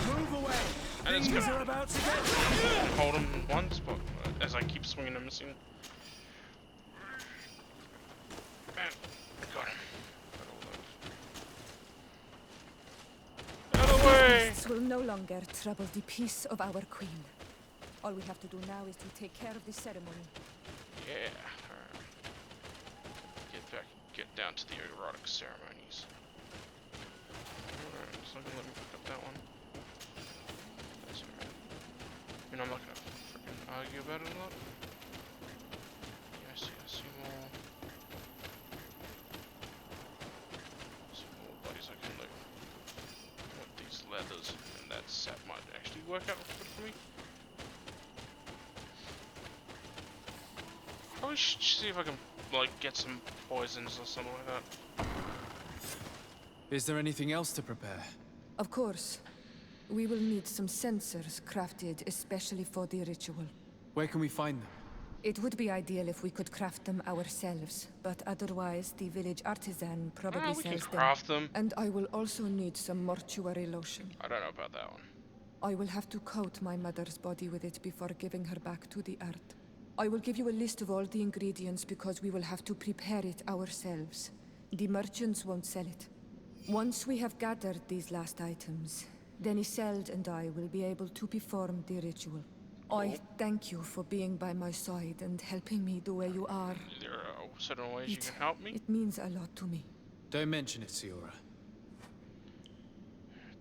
Move away. And it's Things gonna are about to get hold him in one spot as I keep swinging and missing. Man, got him. Priests will no longer trouble the peace of our queen. All we have to do now is to take care of the ceremony. Yeah. Get down to the erotic ceremonies. Alright, it's not gonna let me pick up that one. That's alright. I mean, I'm not gonna freaking argue about it a lot. Yeah, I see more. Some more bodies I can loot. I want these leathers, and that set might actually work out good for me. Probably should see if I can, like, get some poisons or something like that. Is there anything else to prepare? Of course. We will need some sensors crafted especially for the ritual. Where can we find them? It would be ideal if we could craft them ourselves, but otherwise the village artisan probably we can sells craft them. And I will also need some mortuary lotion. I don't know about that one. I will have to coat my mother's body with it before giving her back to the earth. I will give you a list of all the ingredients because we will have to prepare it ourselves. The merchants won't sell it. Once we have gathered these last items, then Isolde and I will be able to perform the ritual. I thank you for being by my side and helping me the way you are. There are certain ways you can help me. It means a lot to me. Don't mention it, Siora.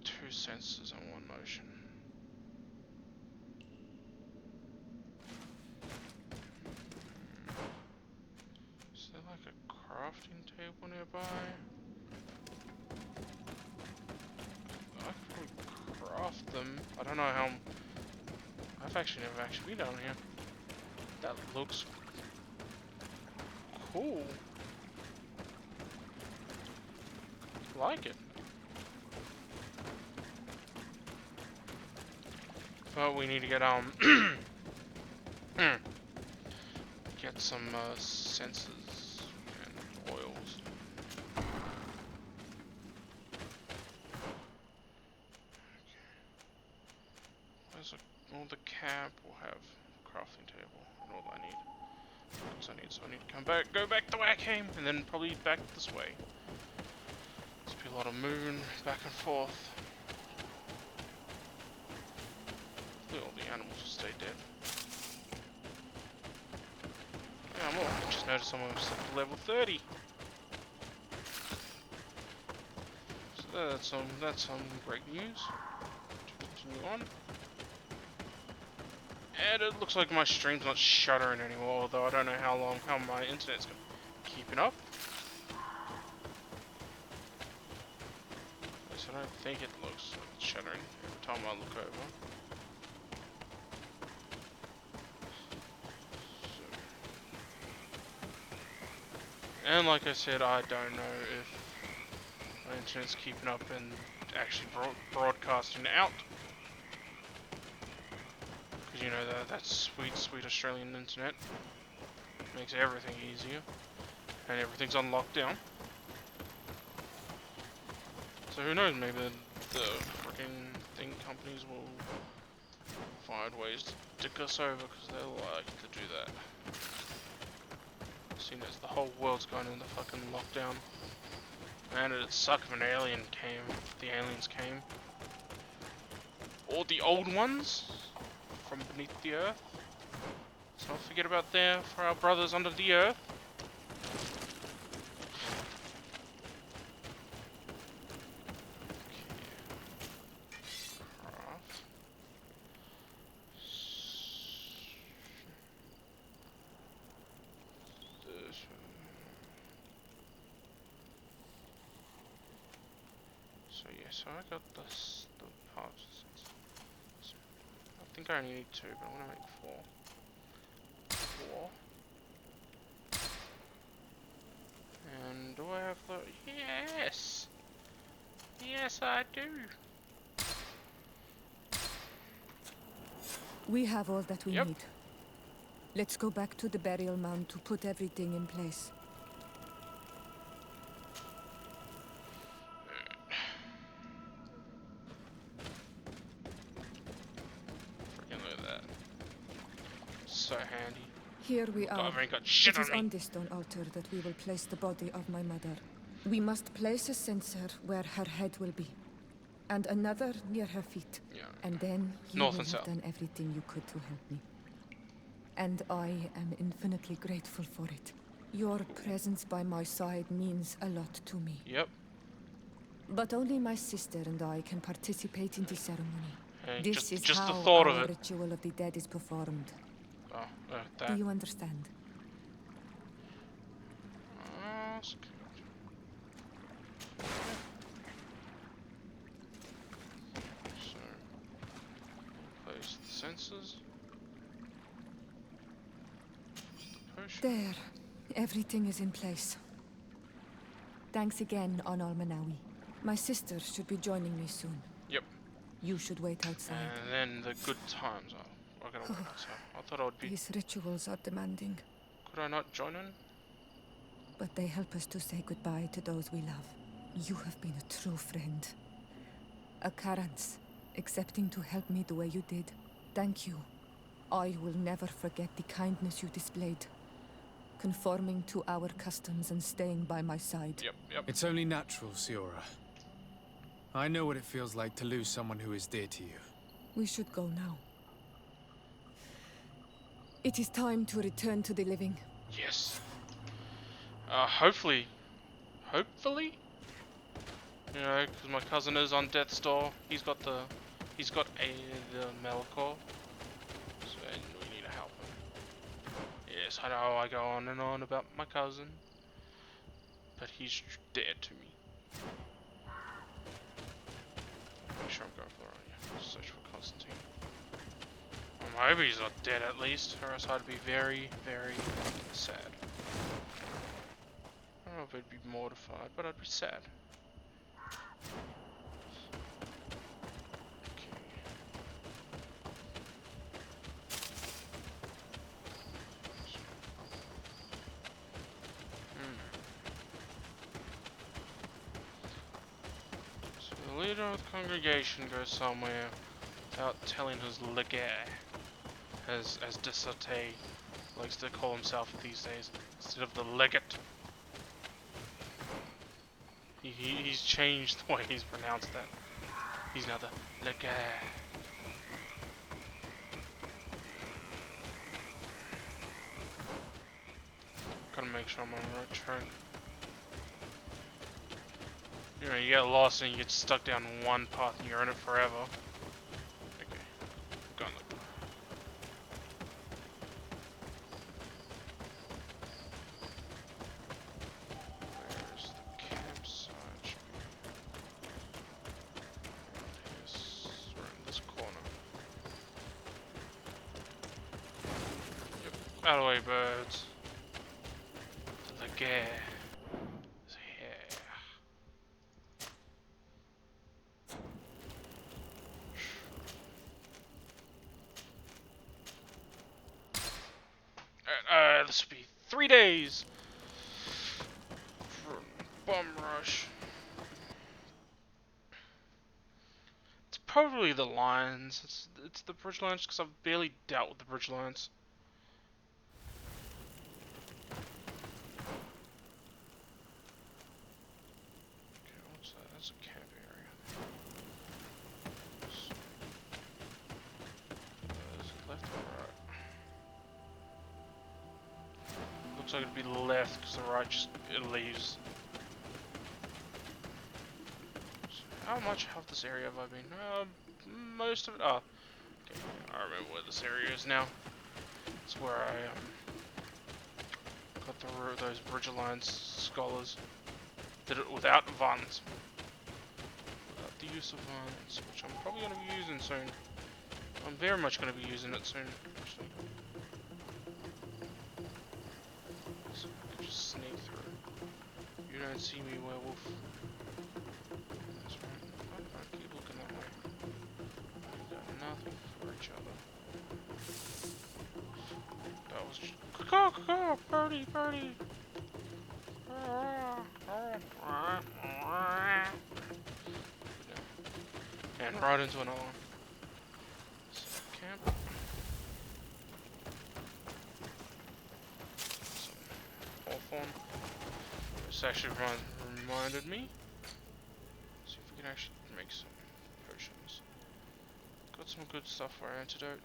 2 senses and 1 motion. Is there like a crafting table nearby? I could probably craft them. I don't know how. I've actually never been down here. That looks cool. Like it. But we need to get get some sensors and oils. Where's the cap? We'll have crafting table and all I need. So I need to go back the way I came, and then probably back this way. There's be a lot of moving back and forth. Hopefully all the animals will stay dead. Yeah, I just noticed someone was up to level 30. So that's some great news. Continue on. And it looks like my stream's not shuddering anymore, although I don't know how my internet's keeping up. At least I don't think it looks like it's shuddering every time I look over. And like I said, I don't know if my internet's keeping up and actually broadcasting out. Because you know, that sweet Australian internet makes everything easier. And everything's on lockdown. So who knows, maybe the freaking thing companies will find ways to dick us over because they like to do that. Seeing as the whole world's gone into fucking lockdown. Man, it'd suck if the aliens came. Or the old ones from beneath the earth. Let's not forget about there for our brothers under the earth. So I got the parts. I think I only need 2, but I want to make 4. And do I have the... Yes! Yes, I do! We have all that we need. Let's go back to the burial mound to put everything in place. So handy. Here we are. God, I ain't got shit It is on me. on this stone altar that we will place the body of my mother. We must place a censer where her head will be, and another near her feet. Yeah. And then you North will and have south. done everything you could to help me. And I am infinitely grateful for it. Your presence by my side means a lot to me. Yep. But only my sister and I can participate in the ceremony. Hey, This is just how the thought our of it. ritual of the dead is performed. Oh, that. Do you understand? So, place the sensors. The potion. There. Everything is in place. Thanks again, Onal Manawi. My sister should be joining me soon. Yep. You should wait outside. And then the good times are. I gotta wait outside. I thought I would be. These rituals are demanding, Could I not join in? but they help us to say goodbye to those we love. You have been a true friend. A Karans, accepting to help me the way you did. Thank you. I will never forget the kindness you displayed. Conforming to our customs and staying by my side. Yep. It's only natural, Siora. I know what it feels like to lose someone who is dear to you. We should go now. It is time to return to the living. Yes. Hopefully. Hopefully? You know, because my cousin is on death's door. He's got the Melkor. So we need to help him. Yes, I know I go on and on about my cousin. But he's dead to me. Make sure I'm going for the right. Yeah. Search for Constantine. Well, I hope he's not dead at least, or else I'd be very, very sad. I don't know if I'd be mortified, but I'd be sad. So the leader of the congregation goes somewhere without telling his legate, as Desarte likes to call himself these days, instead of the legate. He's changed the way he's pronounced that. He's now the legate. Gotta make sure I'm on the right track. You know, you get lost and you get stuck down one path and you're in it forever. Okay, gone. Where's the campsite? Yes, we're in this corner. Yep, out of the way, birds. The gare. This will be 3 days for bum rush. It's probably the lions. It's the bridge lions because I've barely dealt with the bridge lions. Okay, what's that? That's a camp area. Is it left or right? Looks like it'd be left because the right just it leaves. So how much of this area have I been? Most of it. Oh, okay. I remember where this area is now. It's where I got those Bridge Alliance scholars. Did it without violence. Without the use of violence, which I'm probably going to be using soon. I'm very much going to be using it soon, actually. So I can just sneak through. You don't see me, werewolf. That's right. I keep looking that way. We got nothing for each other. That was just... Caw, birdie, birdie. And right into another one. So, camp. Hawthorn. This actually reminded me. Let's see if we can actually make some potions. Got some good stuff for antidote.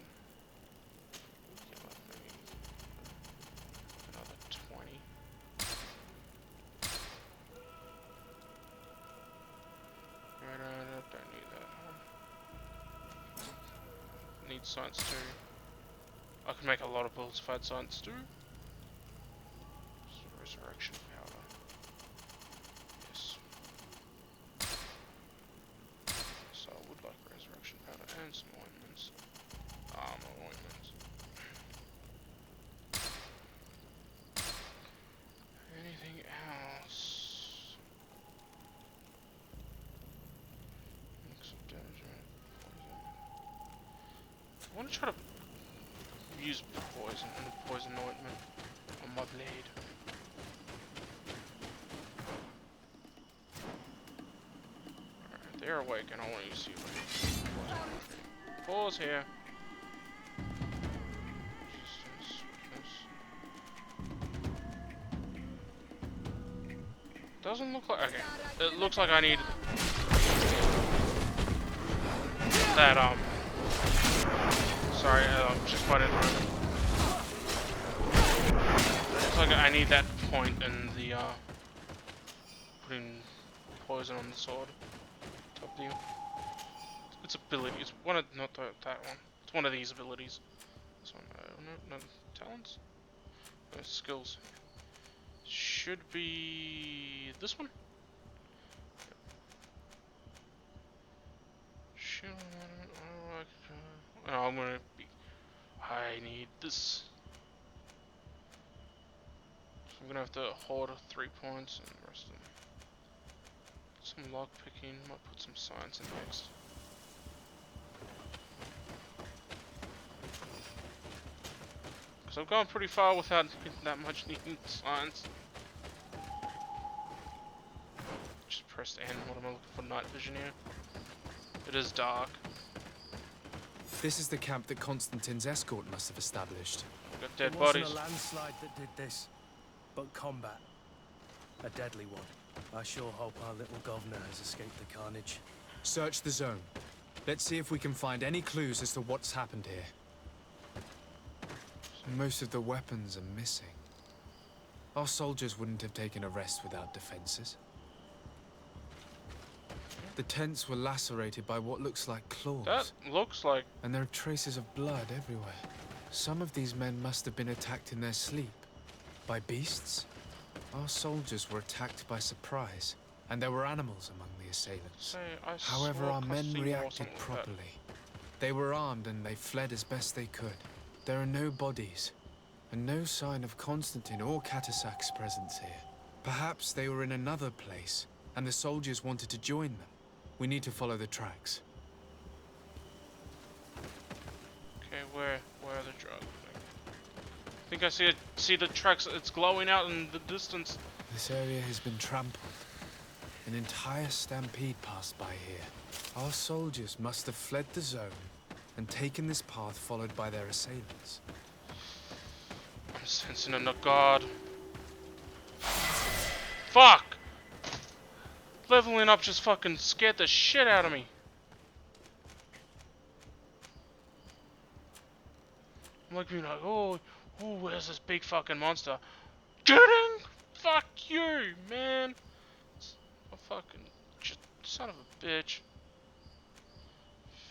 Maybe another 20. Don't need that. Need science too. I can make a lot of bullets if I had science too. Resurrection powder. Yes. So I would like resurrection powder and some ointments. Armor ointments. Anything else? Mix of damage and poison. I want to try to use poison ointment on my blade. Alright, they're awake and I want you to see what pause here. Doesn't look like okay. It looks like I need that sorry, just quite interrupted. Looks like I need that point in the putting poison on the sword. Top deal. It's ability. It's one of not that one. It's one of these abilities. This one. No talents. No skills. Should be this one. Should I'm gonna be I need this. So I'm gonna have to hoard 3 points and the rest of them. Some lock picking, might put some science in next. Because I've gone pretty far without that much needing science. Just pressed N. What am I looking for? Night vision here. It is dark. This is the camp that Constantine's escort must have established. Got dead it bodies. wasn't a landslide that did this, but combat. A deadly one. I sure hope our little governor has escaped the carnage. Search the zone. Let's see if we can find any clues as to what's happened here. Most of the weapons are missing. Our soldiers wouldn't have taken a rest without defenses. The tents were lacerated by what looks like claws. That looks like... And there are traces of blood everywhere. Some of these men must have been attacked in their sleep. By beasts? Our soldiers were attacked by surprise, and there were animals among the assailants. However, our men reacted properly. They were armed and they fled as best they could. There are no bodies, and no sign of Constantine or Catasac's presence here. Perhaps they were in another place, and the soldiers wanted to join them. We need to follow the tracks. Okay, where are the drugs? I think I see the tracks. It's glowing out in the distance. This area has been trampled. An entire stampede passed by here. Our soldiers must have fled the zone and taken this path followed by their assailants. I'm sensing a guard. Fuck! Leveling up just fucking scared the shit out of me. I'm like being like, oh, where's this big fucking monster? Kidding? Fuck you, man. A fucking son of a bitch.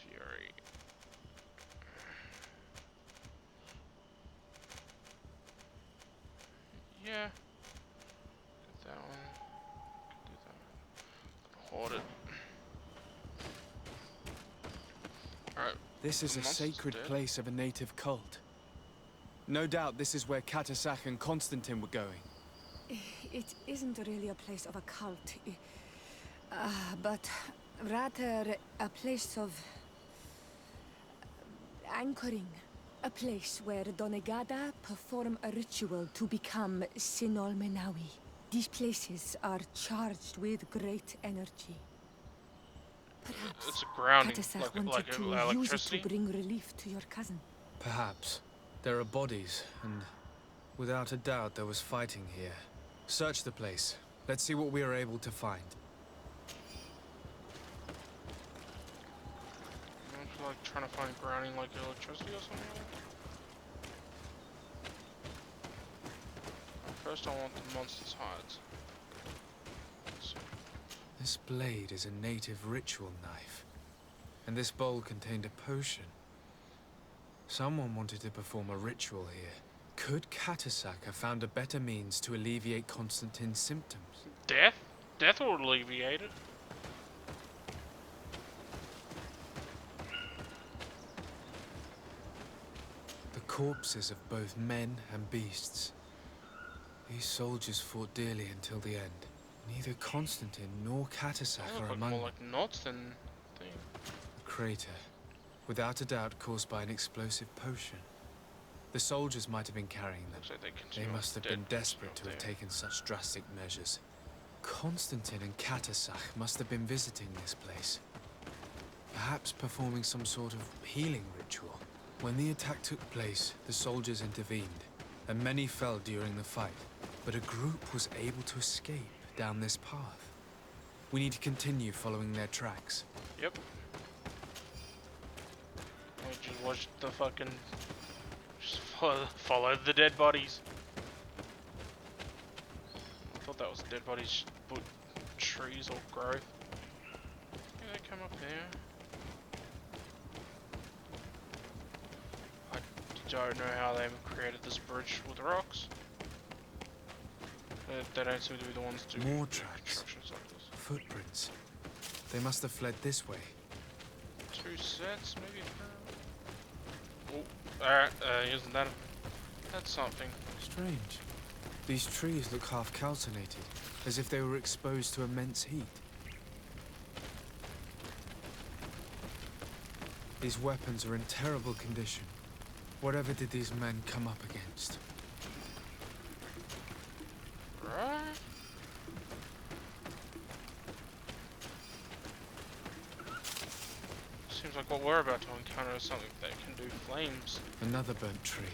Fury. Yeah. Get that one. Do that one. Hoard it. Alright. This is a sacred place of a native cult. No doubt this is where Catasac and Constantine were going. It isn't really a place of a cult, but rather a place of anchoring. A place where Donegada perform a ritual to become Sinol Menawi. These places are charged with great energy. Perhaps it's a grounding, Catasac like wanted to use it to bring relief to your cousin. Perhaps. There are bodies, and without a doubt there was fighting here. Search the place. Let's see what we are able to find. I'm just like trying to find grounding like electricity or something like that. First I want the monster's hides. This blade is a native ritual knife, and this bowl contained a potion. Someone wanted to perform a ritual here. Could Catasac have found a better means to alleviate Constantine's symptoms? Death? Death will alleviate it. The corpses of both men and beasts. These soldiers fought dearly until the end. Neither Constantine nor Catasac are among them. More like knots than thing. A crater, without a doubt caused by an explosive potion. The soldiers might have been carrying them. Like they must have been desperate to have taken such drastic measures. Constantine and Catasac must have been visiting this place. Perhaps performing some sort of healing ritual. When the attack took place, the soldiers intervened, and many fell during the fight. But a group was able to escape down this path. We need to continue following their tracks. Yep. I just watched the fucking... Just follow the dead bodies. I thought that was dead bodies, but trees or growth. Yeah, they come up there. I don't know how they created this bridge with rocks. They don't seem to be the ones doing more tracks. Like this. Footprints. They must have fled this way. 2 sets, maybe 3. Oh, Alright, isn't that that's something. Strange. These trees look half calcinated, as if they were exposed to immense heat. These weapons are in terrible condition. Whatever did these men come up against? Right? Seems like what we're about to encounter is something that can do flames. Another burnt tree.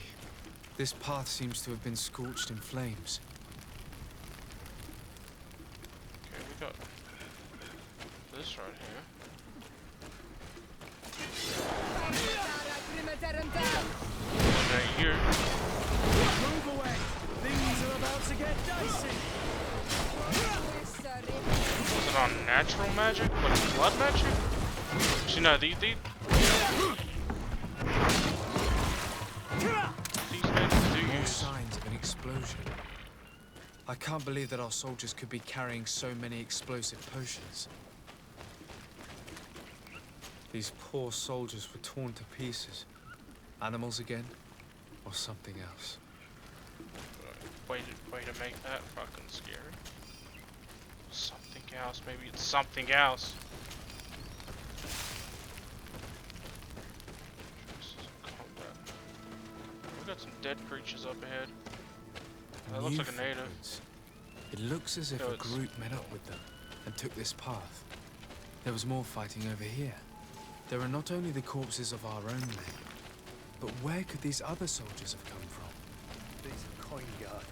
This path seems to have been scorched in flames. Okay, we got this right here. Right here. Move away! Things are about to get dicey! Was it on natural magic? Like blood magic? Actually, no, these men do More use signs of an explosion. I can't believe that our soldiers could be carrying so many explosive potions. These poor soldiers were torn to pieces. Animals again? Or something else? way to make that fucking scary. Something else, maybe it's something else. We got some dead creatures up ahead. That looks like a native. Footprints. It looks as if a group met up with them and took this path. There was more fighting over here. There are not only the corpses of our own men, but where could these other soldiers have come from? These are coin guard.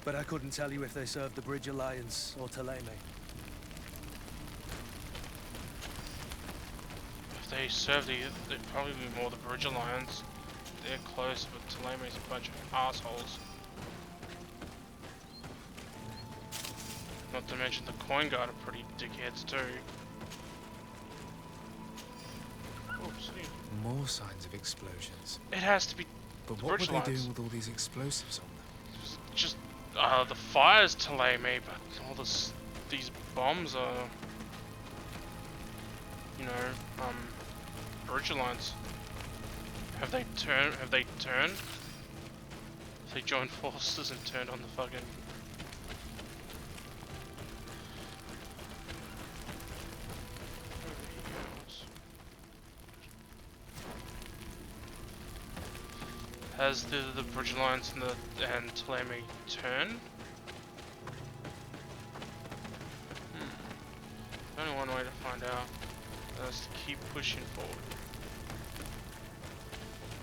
But I couldn't tell you if they served the Bridge Alliance or Ptolemy. If they serve they'd probably be more the Bridge Alliance. They're close, but Ptolemy's a bunch of assholes. Not to mention the coin guard are pretty dickheads too. Oops. More signs of explosions. It has to be. But what were they doing with all these explosives on them? Just the fires Ptolemy, but all these bombs are, you know, Bridge Alliance. Have they turned? Have they joined forces and turned on the fucking? Has the Bridge Alliance and Ptolemy turned? Only one way to find out. That's to keep pushing forward.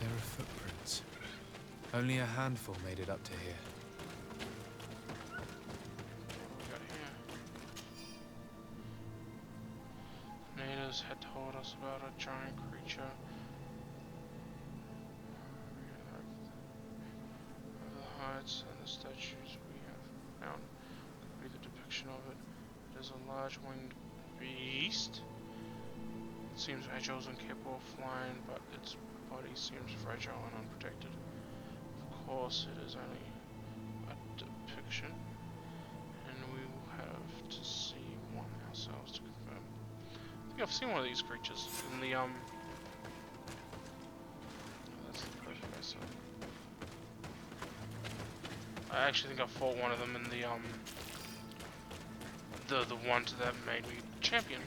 There are footprints. Only a handful made it up to here. What we got here? Natives had told us about a giant creature. And the statues we have found could be the depiction of it. It is a large winged beast. It seems agile and capable of flying, but its body seems fragile and unprotected. Of course, it is only a depiction, and we will have to see one ourselves to confirm. I think I've seen one of these creatures in the that's the professor. I actually think I fought one of them in the ones that made me champion.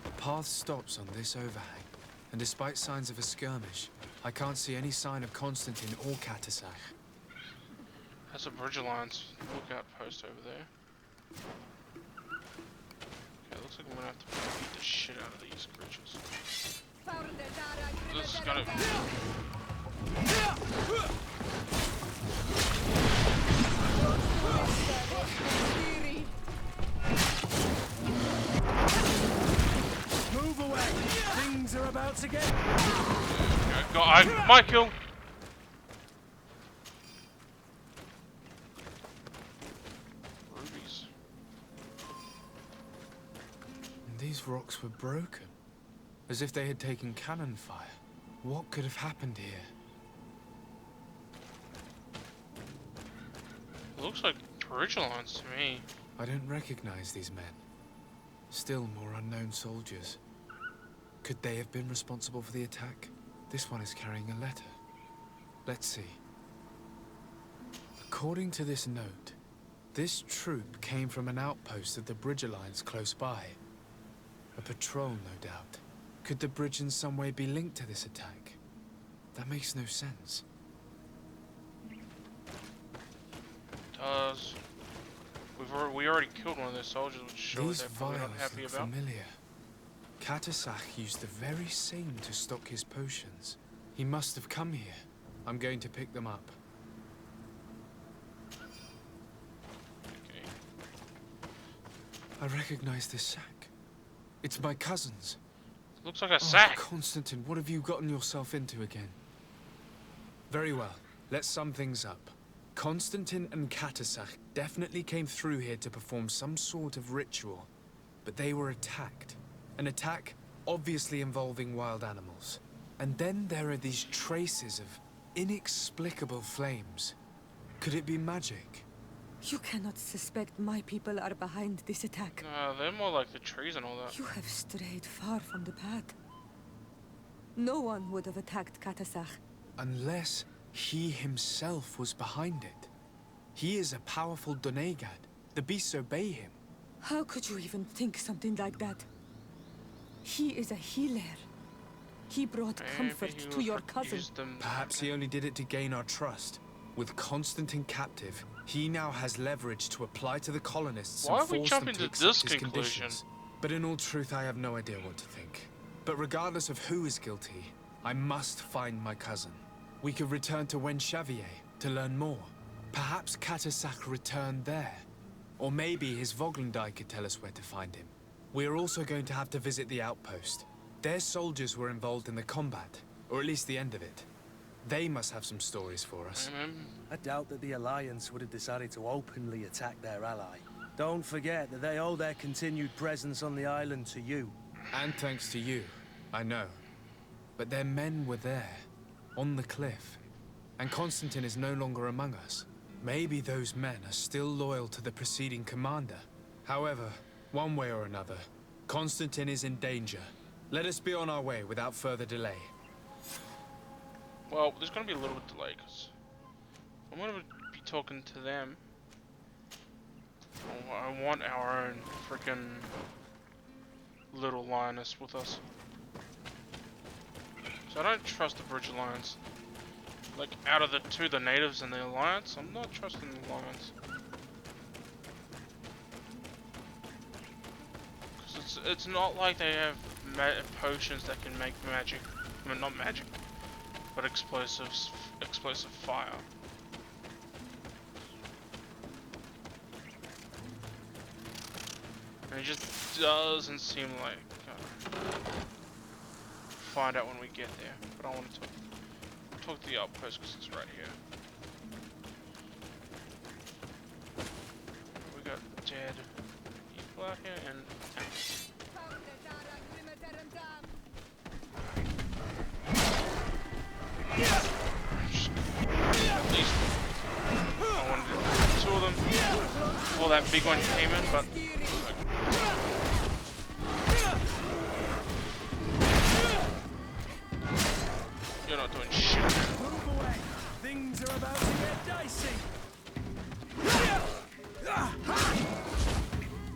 The path stops on this overhang, and despite signs of a skirmish, I can't see any sign of Constantine or Katasach. That's a Bridge Alliance lookout post over there. Okay, looks like I'm gonna have to beat the shit out of these creatures. This is gonna. Move away! Things are about to get. Michael. Rubies. And these rocks were broken, as if they had taken cannon fire. What could have happened here? It looks like Bridge Alliance to me. I don't recognize these men. Still more unknown soldiers. Could they have been responsible for the attack? This one is carrying a letter. Let's see. According to this note, this troop came from an outpost of the Bridge Alliance close by. A patrol, no doubt. Could the bridge in some way be linked to this attack? That makes no sense. Does. We already killed one of their soldiers, which shows they're probably not happy look about. familiar. Katasach used the very same to stock his potions. He must have come here. I'm going to pick them up. Okay. I recognize this sack. It's my cousin's. Looks like a sack. Constantine, what have you gotten yourself into again? Very well. Let's sum things up. Constantine and Katasach definitely came through here to perform some sort of ritual, but they were attacked. An attack obviously involving wild animals. And then there are these traces of inexplicable flames. Could it be magic? You cannot suspect my people are behind this attack. They're more like the trees and all that. You have strayed far from the path. No one would have attacked Katasach. Unless he himself was behind it. He is a powerful Donegad. The beasts obey him. How could you even think something like that? He is a healer. He brought comfort to your cousin. Perhaps he only did it to gain our trust. With Constantine captive, he now has leverage to apply to the colonists Why and are we force jumping them to to this accept his conclusion? conditions. But in all truth, I have no idea what to think. But regardless of who is guilty, I must find my cousin. We could return to Wen Xavier to learn more. Perhaps Katasach returned there. Or maybe his Voglendai could tell us where to find him. We are also going to have to visit the outpost. Their soldiers were involved in the combat, or at least the end of it. They must have some stories for us. I doubt that the Alliance would have decided to openly attack their ally. Don't forget that they owe their continued presence on the island to you. And thanks to you, I know. But their men were there, on the cliff. And Constantine is no longer among us. Maybe those men are still loyal to the preceding commander. However, one way or another, Constantine is in danger. Let us be on our way without further delay. Well, there's gonna be a little bit delay, because I'm gonna be talking to them. I want our own freaking little lioness with us. So I don't trust the Bridge Alliance. Like, out of the two, the natives and the Alliance, I'm not trusting the Alliance. Because it's not like they have potions that can make magic. I mean, not magic, but explosive fire. And it just doesn't seem like... find out when we get there, but I want to talk to the outpost because it's right here. We got dead people out here and tanks. At least I wanted two of them before that big one came in, but you're not doing shit. Move away. Things are about to get dicey.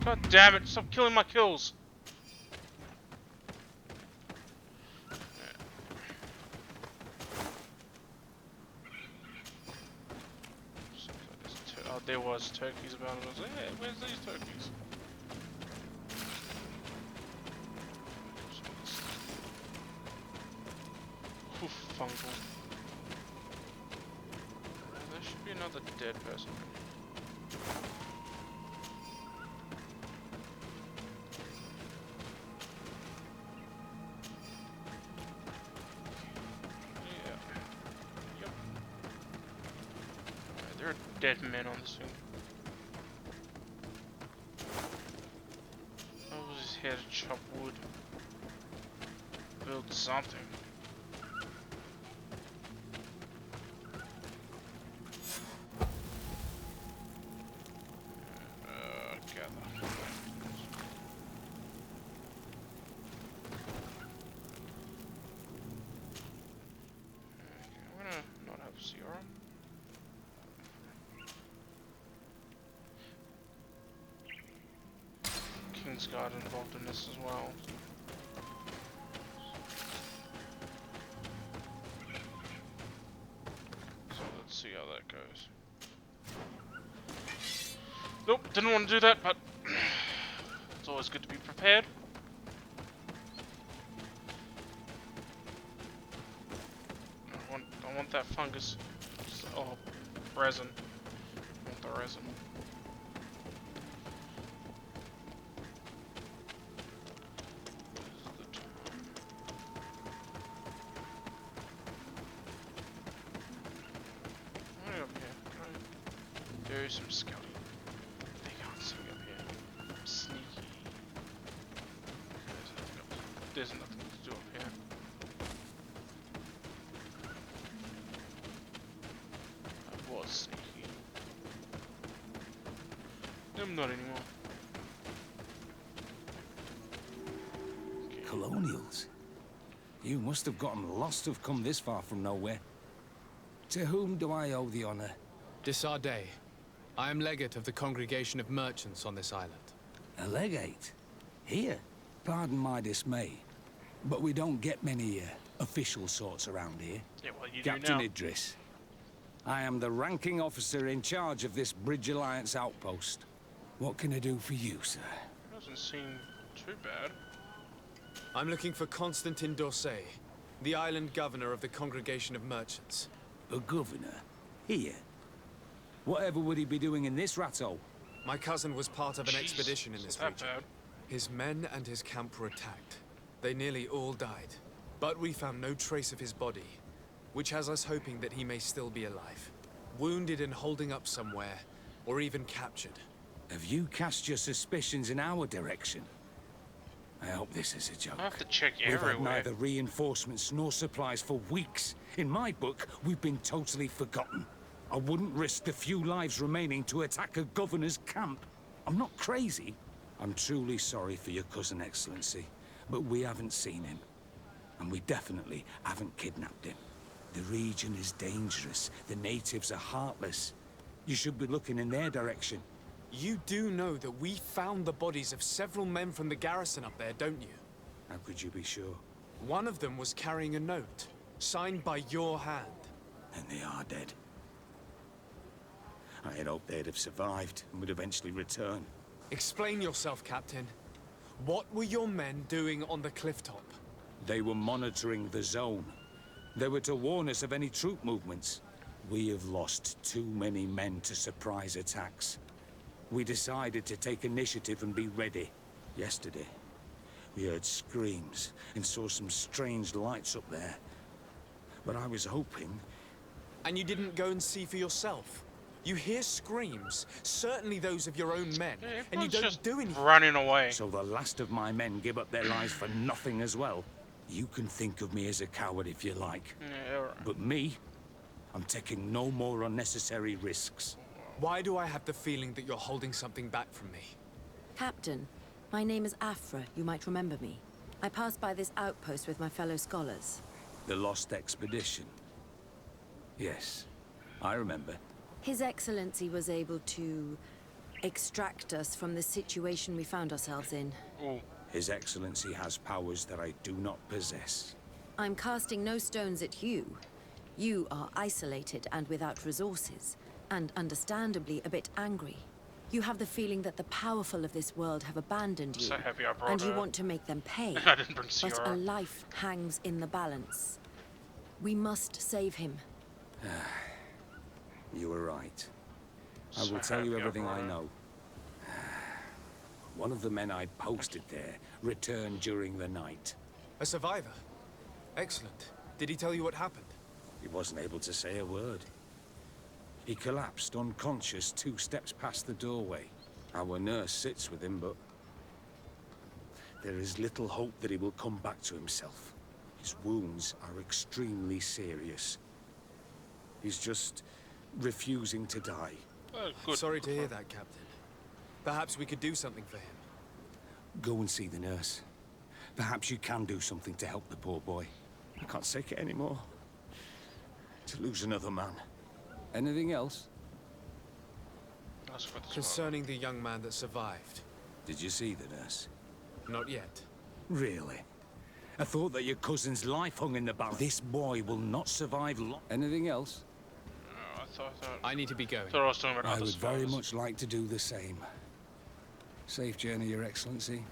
God damn it, stop killing my kills. Oh, there was turkeys about it. I was like, hey, where's these turkeys? Oof, fungal. There should be another dead person. Yeah. Yep. Alright, there are dead men on this thing. I was just here to chop wood. Build something. Alliance Guard involved in this as well. So let's see how that goes. Nope, didn't want to do that, but it's always good to be prepared. I want that fungus. Oh, resin. I want the resin. Right up here. Do some scouting. They can't see me up here. I'm sneaky. There's nothing to do up here. I was sneaky. I'm not anymore. Okay. Colonials? You must have gotten lost to have come this far from nowhere. To whom do I owe the honor? Desardet. I am legate of the Congregation of Merchants on this island. A legate? Here? Pardon my dismay, but we don't get many official sorts around here. Yeah, well, you Captain do now. Idris. I am the ranking officer in charge of this Bridge Alliance outpost. What can I do for you, sir? Doesn't seem too bad. I'm looking for Constantin d'Orsay, the island governor of the Congregation of Merchants. A governor? Here? Whatever would he be doing in this rattle? My cousin was part of an expedition in this that region. bad. His men and his camp were attacked. They nearly all died. But we found no trace of his body, which has us hoping that he may still be alive. Wounded and holding up somewhere, or even captured. Have you cast your suspicions in our direction? I hope this is a joke. I have to check We've everywhere. had neither reinforcements nor supplies for weeks. In my book, we've been totally forgotten. I wouldn't risk the few lives remaining to attack a governor's camp. I'm not crazy. I'm truly sorry for your cousin, Excellency, but we haven't seen him. And we definitely haven't kidnapped him. The region is dangerous. The natives are heartless. You should be looking in their direction. You do know that we found the bodies of several men from the garrison up there, don't you? How could you be sure? One of them was carrying a note, signed by your hand. And they are dead. I had hoped they'd have survived and would eventually return. Explain yourself, Captain. What were your men doing on the clifftop? They were monitoring the zone. They were to warn us of any troop movements. We have lost too many men to surprise attacks. We decided to take initiative and be ready. Yesterday, we heard screams and saw some strange lights up there. But I was hoping... And you didn't go and see for yourself? You hear screams, certainly those of your own men, and you don't do anything. Running away. So the last of my men give up their lives for nothing as well. You can think of me as a coward if you like. Yeah, right. But me, I'm taking no more unnecessary risks. Why do I have the feeling that you're holding something back from me? Captain, my name is Afra. You might remember me. I passed by this outpost with my fellow scholars. The Lost Expedition. Yes, I remember. His Excellency was able to extract us from the situation we found ourselves in. Ooh. His Excellency has powers that I do not possess. I'm casting no stones at you. You are isolated and without resources, and understandably a bit angry. You have the feeling that the powerful of this world have abandoned you, So happy I brought and you her. want to make them pay. I didn't bring But Sierra. a life hangs in the balance. We must save him. You were right. I So will tell you happy I everything brought I her. know. One of the men I posted there returned during the night. A survivor? Excellent. Did he tell you what happened? He wasn't able to say a word. He collapsed unconscious 2 steps past the doorway. Our nurse sits with him, but there is little hope that he will come back to himself. His wounds are extremely serious. He's just refusing to die. Good. Sorry to hear that, Captain. Perhaps we could do something for him. Go and see the nurse. Perhaps you can do something to help the poor boy. I can't take it anymore. To lose another man. Anything else? That's for this Concerning the young man that survived, Did you see the nurse? Not yet. Really? I thought that your cousin's life hung in the balance. This boy will not survive long. Anything else? I thought I need to be going. I was talking about I other would very spiders. much like to do the same. Safe journey, Your Excellency.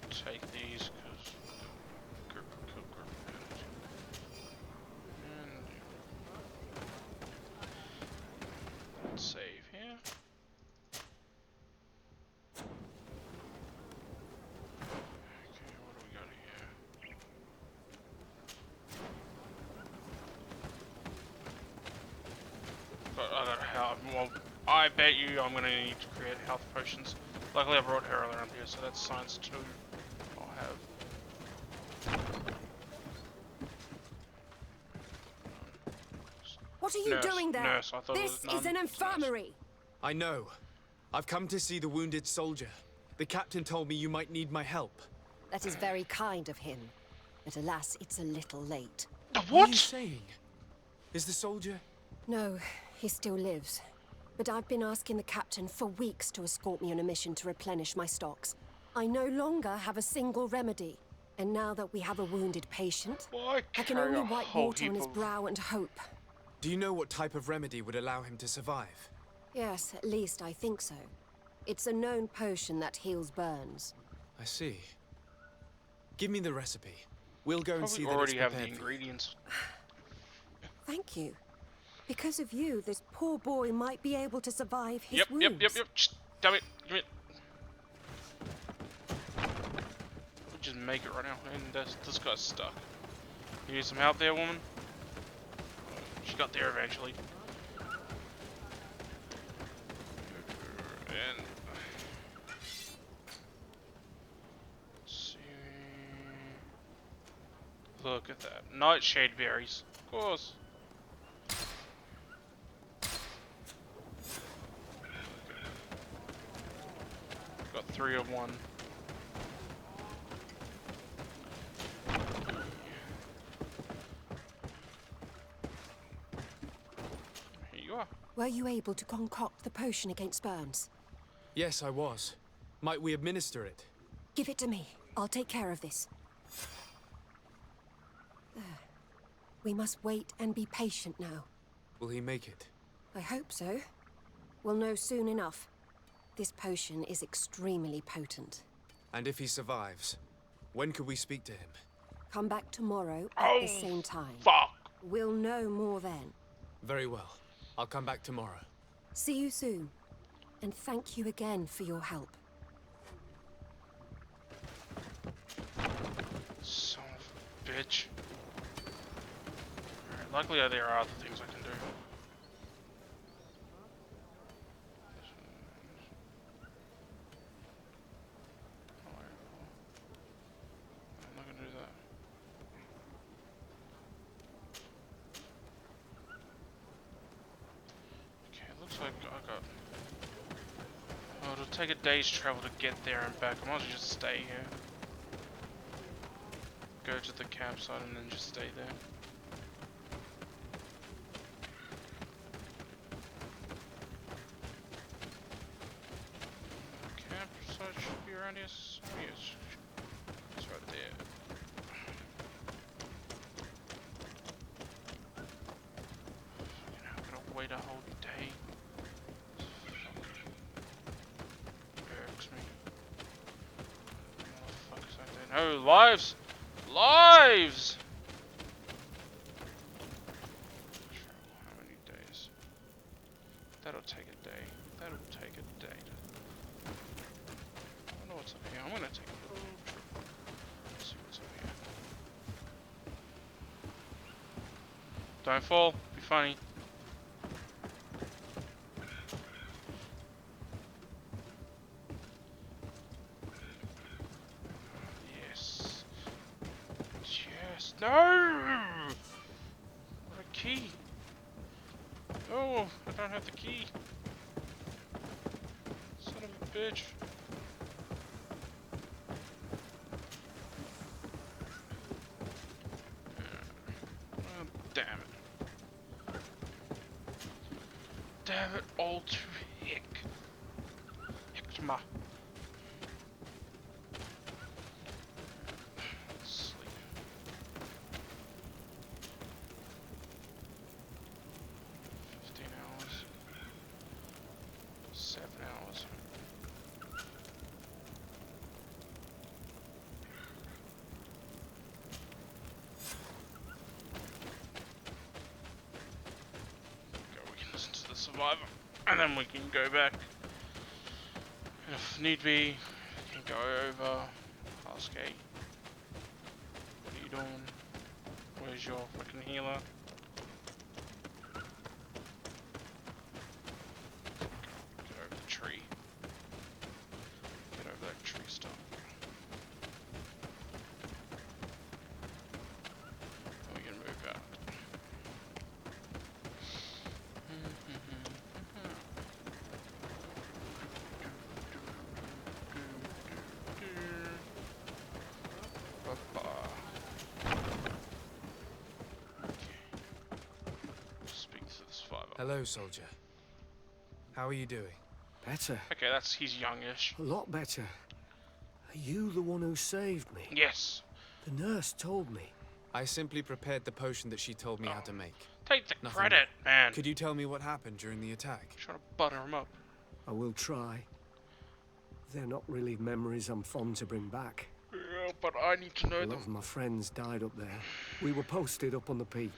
Take these, because... And... Let's save here. Okay, what do we got here? But I got health. Well, I bet you I'm gonna need to create health potions. Luckily I brought her around here, so that's science 2 I'll have. What are you doing there? Nurse, I thought This it was is an infirmary. I know. I've come to see the wounded soldier. The captain told me you might need my help. That is very kind of him. But alas, it's a little late. What are you saying? Is the soldier... No, he still lives. But I've been asking the captain for weeks to escort me on a mission to replenish my stocks. I no longer have a single remedy. And now that we have a wounded patient, I can only wipe water on his brow and hope. Do you know what type of remedy would allow him to survive? Yes, at least I think so. It's a known potion that heals burns. I see. Give me the recipe. We'll go and see that already it's have the prepared for you. ingredients. Thank you. Because of you, this poor boy might be able to survive his wounds. Yep. Shh, damn it. Give it. We'll just make it right now. And this guy's stuck. You need some help there, woman? She got there eventually. And let's see. Look at that. Nightshade berries. Of course. Got 3 of one. Here you are. Were you able to concoct the potion against burns? Yes, I was. Might we administer it? Give it to me. I'll take care of this. There. We must wait and be patient now. Will he make it? I hope so. We'll know soon enough. This potion is extremely potent. And if he survives, when could we speak to him? Come back tomorrow at the same time. Fuck! We'll know more then. Very well. I'll come back tomorrow. See you soon. And thank you again for your help. Son of a bitch. Alright, luckily there are other things I can do. I'm not gonna do that. Okay, looks like I got... Oh, it'll take a day's travel to get there and back. I might as well just stay here. Go to the campsite and then just stay there. Campsite should be around here. Oh, yes. It's right there. I'm gonna wait a whole day. Irks me. What the fuck is that there? No, lives! Lives! How many days? That'll take a day. That'll take a day. I don't know what's up here. I'm gonna take a little trip. Let's see what's up here. Don't fall. Be funny. Yes. Yes. No! What a key. Oh, I don't have the key. Son of a bitch. Oh, damn it. Damn it, all to hick. Shma. Sleep. 15 hours. 7 hours. We can listen to the survivor, and then we can go back. And if need be, we can go over. Ask A. What are you doing? Where's your freaking healer? Get over the tree. Get over that tree stump. And we can move out. Hello, soldier. How are you doing? Better. Okay, he's youngish. A lot better. Are you the one who saved me? Yes. The nurse told me. I simply prepared the potion that she told me how to make. Take the Nothing credit, more. man. Could you tell me what happened during the attack? Trying to butter him up. I will try. They're not really memories I'm fond to bring back. Yeah, but I need to know A lot them. of my friends died up there. We were posted up on the peak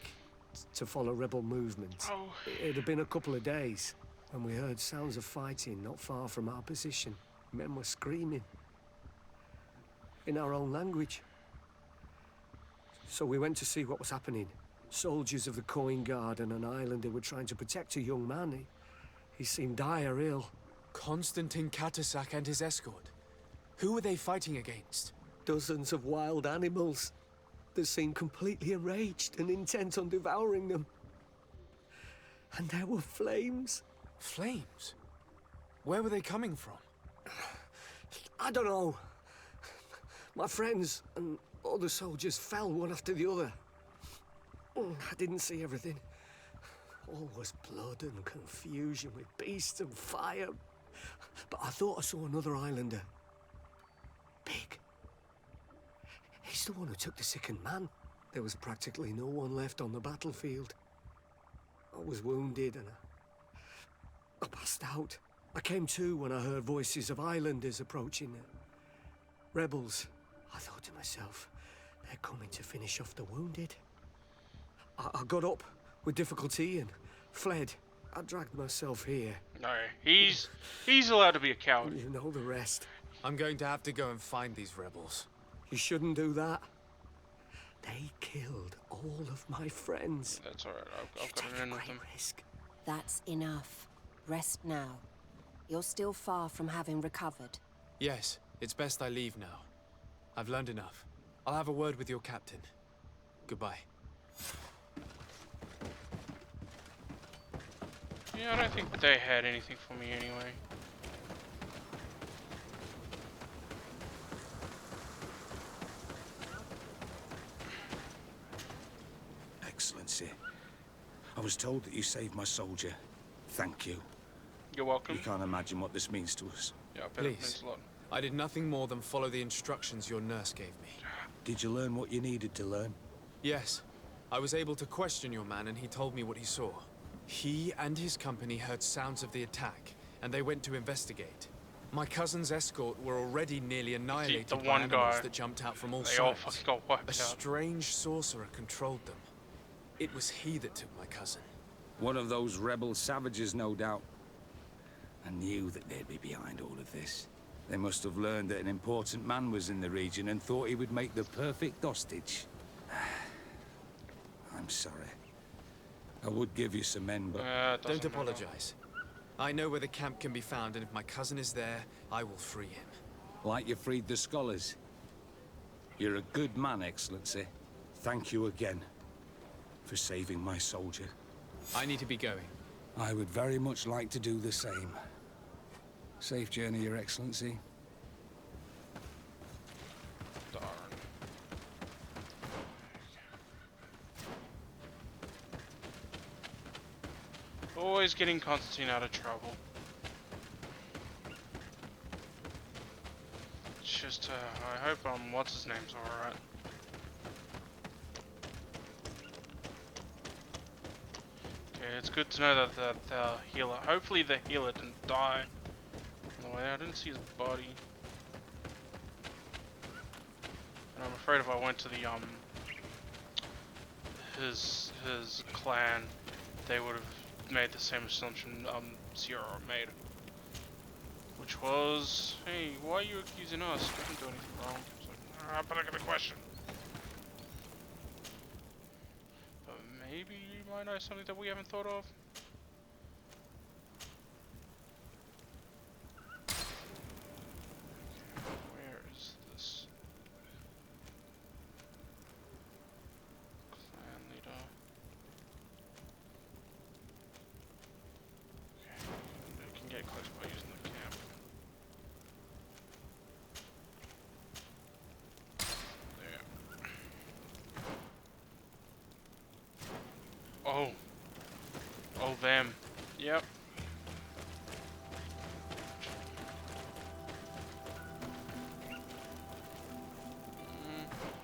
to follow rebel movement. Oh. It had been a couple of days when we heard sounds of fighting not far from our position. Men were screaming in our own language. So we went to see what was happening. Soldiers of the Coin Guard and an islander were trying to protect a young man. He seemed dire ill. Konstantin Katasak and his escort. Who were they fighting against? Dozens of wild animals. They seemed completely enraged and intent on devouring them. And there were flames. Flames? Where were they coming from? I don't know. My friends and other soldiers fell one after the other. I didn't see everything. All was blood and confusion with beasts and fire. But I thought I saw another islander. Big. He's the one who took the sickened man. There was practically no one left on the battlefield. I was wounded and I passed out. I came to when I heard voices of islanders approaching. Rebels. I thought to myself, they're coming to finish off the wounded. I got up with difficulty and fled. I dragged myself here. No, he's allowed to be a coward. You know the rest. I'm going to have to go and find these rebels. You shouldn't do that. They killed all of my friends. That's alright, I'll got it in with them. Risk. That's enough. Rest now. You're still far from having recovered. Yes, it's best I leave now. I've learned enough. I'll have a word with your captain. Goodbye. Yeah, I don't think they had anything for me anyway. Excellency, I was told that you saved my soldier. Thank you. You're welcome. You can't imagine what this means to us. Yeah, I bet it means Please. a lot. I did nothing more than follow the instructions your nurse gave me. Did you learn what you needed to learn? Yes. I was able to question your man and he told me what he saw. He and his company heard sounds of the attack, and they went to investigate. My cousin's escort were already nearly annihilated the by one animals guy, that jumped out from all they all sides. fucking got wiped A out. strange sorcerer controlled them. It was he that took my cousin. One of those rebel savages, no doubt. I knew that they'd be behind all of this. They must have learned that an important man was in the region and thought he would make the perfect hostage. I'm sorry. I would give you some men, but... Don't apologize. I know where the camp can be found, and if my cousin is there, I will free him. Like you freed the scholars. You're a good man, Excellency. Thank you again for saving my soldier. I need to be going. I would very much like to do the same. Safe journey, Your Excellency. Darn. Always getting Constantine out of trouble. just, I hope, what's his name's alright. Okay, it's good to know that the healer, hopefully the healer didn't die on the way. I didn't see his body. And I'm afraid if I went to the, his clan, they would have made the same assumption, Sierra made. Which was, hey, why are you accusing us? We didn't do anything wrong. So, but I got a question. But maybe you might know something that we haven't thought of. Where is this clan leader? Okay, we can get close by using the camp. Oh. Oh, them. Yep.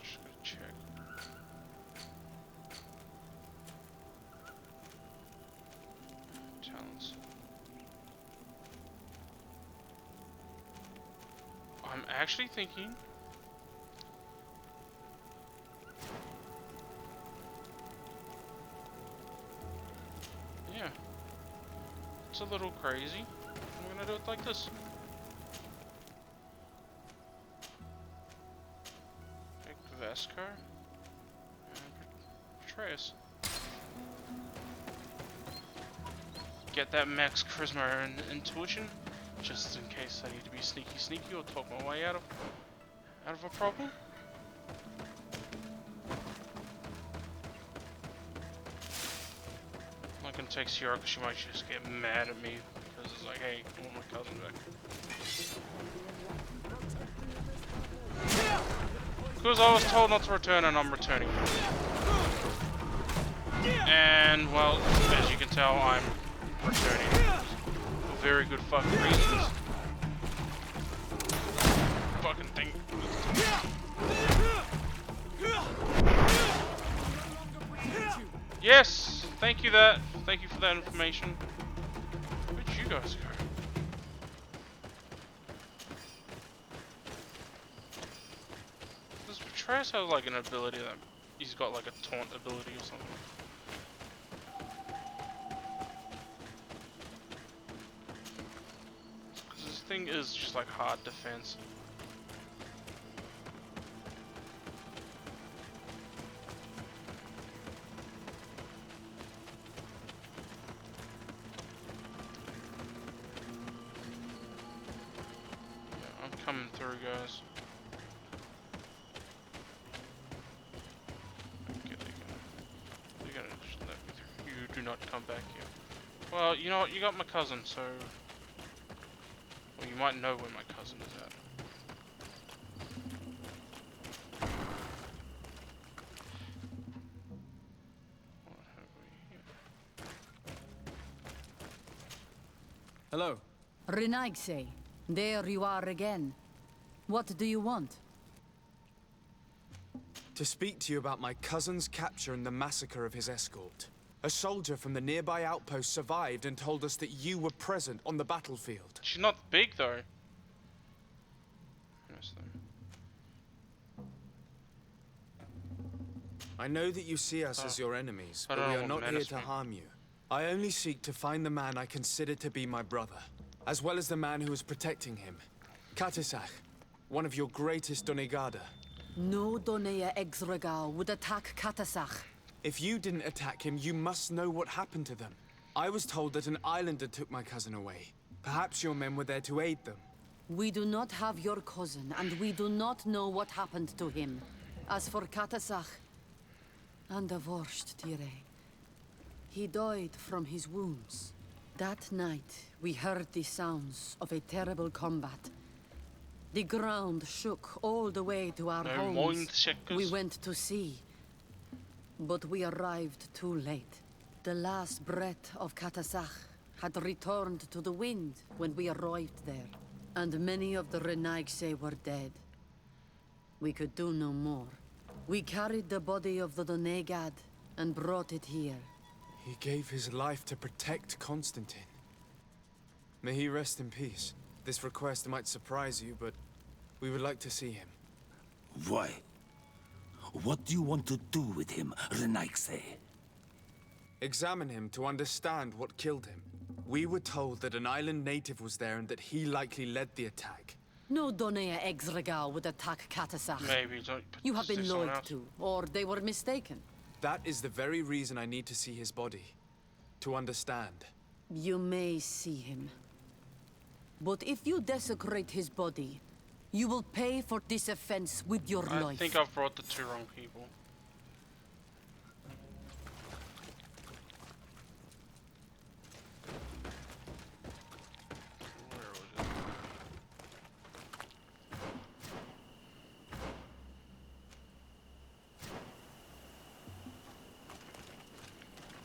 Just gonna check. Talents. I'm actually thinking. Yeah. It's a little crazy. I'm gonna do it like this. Pick Vesco and Patreus. Get that max charisma and intuition, just in case I need to be sneaky or talk my way out of a problem. I'm not gonna take Sierra because she might just get mad at me because it's like, hey, I want my cousin back. Because I was told not to return and I'm returning. And, well, as you can tell, I'm returning for very good fucking reasons. Fucking thing. Yes! Thank you for that information. Where'd you guys go? Does Patreus have like an ability that he's got like a taunt ability or something? Because this thing is just like hard defense. Coming through, guys. Okay, they're gonna just let me through. You do not come back here. Well, you know what? You got my cousin, so. Well, you might know where my cousin is at. What have we here? Hello. Renaigse, there you are again. What do you want? To speak to you about my cousin's capture and the massacre of his escort. A soldier from the nearby outpost survived and told us that you were present on the battlefield. She's not big though. I know that you see us as your enemies, but we are not here to harm you. I only seek to find the man I consider to be my brother, as well as the man who is protecting him. Katisach, one of your greatest Donegada. No Donea Exregal would attack Katasach. If you didn't attack him, you must know what happened to them. I was told that an islander took my cousin away. Perhaps your men were there to aid them. We do not have your cousin, and we do not know what happened to him. As for Katasach, and the Vorsht Tire, he died from his wounds. That night, we heard the sounds of a terrible combat. The ground shook all the way to our homes. We went to see, but we arrived too late. The last breath of Katasach had returned to the wind when we arrived there, and many of the Renaigse were dead. We could do no more. We carried the body of the Donegad and brought it here. He gave his life to protect Constantine. May he rest in peace. This request might surprise you, but we would like to see him. Why? What do you want to do with him, Renaigse? Examine him to understand what killed him. We were told that an island native was there and that he likely led the attack. No Donea Exregal would attack Katasach. Maybe don't. You have been someone lured else. to, or they were mistaken. That is the very reason I need to see his body. To understand. You may see him. But if you desecrate his body, you will pay for this offense with your life. I think I've brought the two wrong people. Where was it?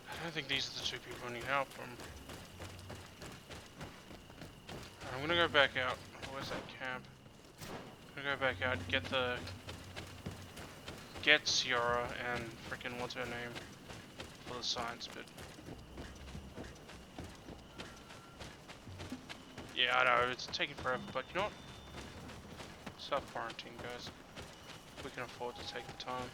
I don't think these are the two people I need help from. I'm gonna go back out. Where's that camp? I'm gonna go back out, get Ciara and frickin' what's her name for the science bit. Yeah, I know, it's taking forever, but you know what? Self-quarantine, guys. We can afford to take the time.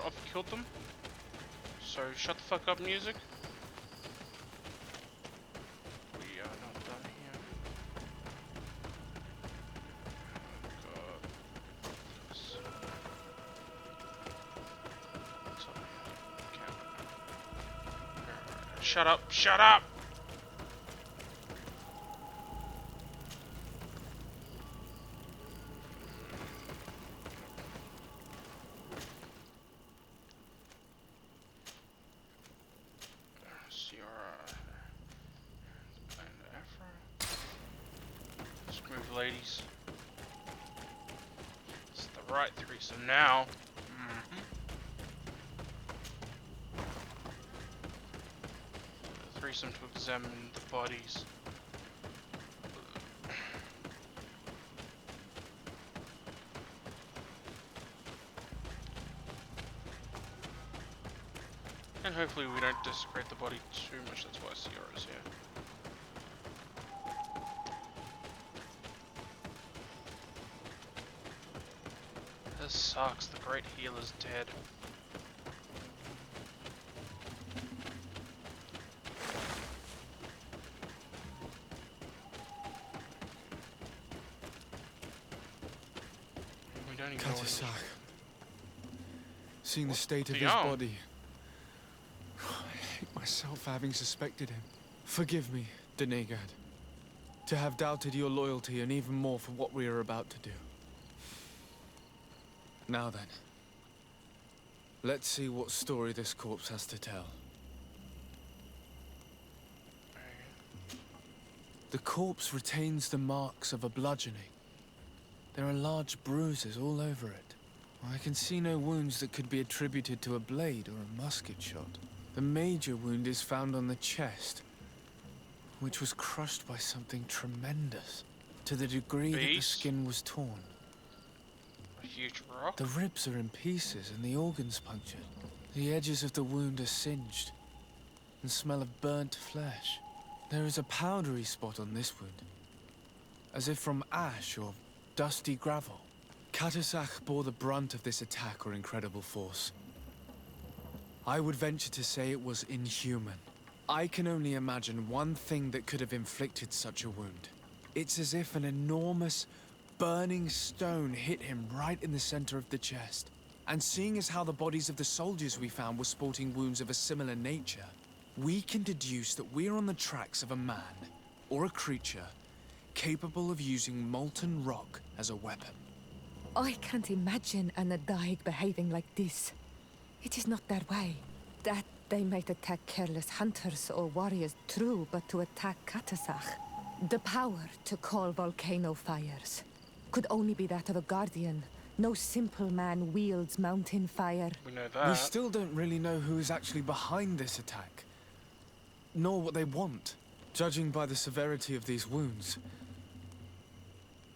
I've killed them. So shut the fuck up, music. We are not done here. God. What's up here? Camp. Shut up! Shut up! Ladies, it's the right threesome now. The threesome to examine the bodies. And hopefully we don't desecrate the body too much. That's why Ciara's here. This sucks, the great healer's dead. We don't even know Katasach. Seeing the state of the his arm? body. I hate myself for having suspected him. Forgive me, Donegad. To have doubted your loyalty and even more for what we are about to do. Now then, let's see what story this corpse has to tell. The corpse retains the marks of a bludgeoning. There are large bruises all over it. I can see no wounds that could be attributed to a blade or a musket shot. The major wound is found on the chest, which was crushed by something tremendous, to the degree that the skin was torn. A huge rock? The ribs are in pieces and the organs punctured. The edges of the wound are singed and smell of burnt flesh. There is a powdery spot on this wound, as if from ash or dusty gravel. Katasach bore the brunt of this attack or incredible force. I would venture to say it was inhuman. I can only imagine one thing that could have inflicted such a wound. It's as if an enormous, burning stone hit him right in the center of the chest. And seeing as how the bodies of the soldiers we found were sporting wounds of a similar nature, we can deduce that we're on the tracks of a man, or a creature, capable of using molten rock as a weapon. I can't imagine an Adaig behaving like this. It is not their way. That they might attack careless hunters or warriors, true, but to attack Katasach, the power to call volcano fires, could only be that of a guardian. No simple man wields mountain fire. We know that. We still don't really know who is actually behind this attack, nor what they want. Judging by the severity of these wounds,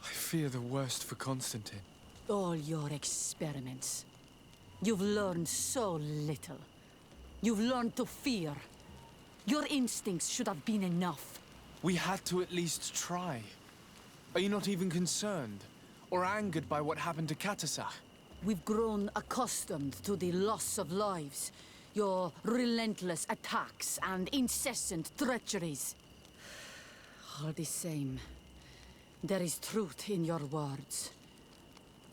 I fear the worst for Constantine. All your experiments. You've learned so little. You've learned to fear. Your instincts should have been enough. We had to at least try. Are you not even concerned or angered by what happened to Katasach? We've grown accustomed to the loss of lives, your relentless attacks and incessant treacheries. All the same, there is truth in your words.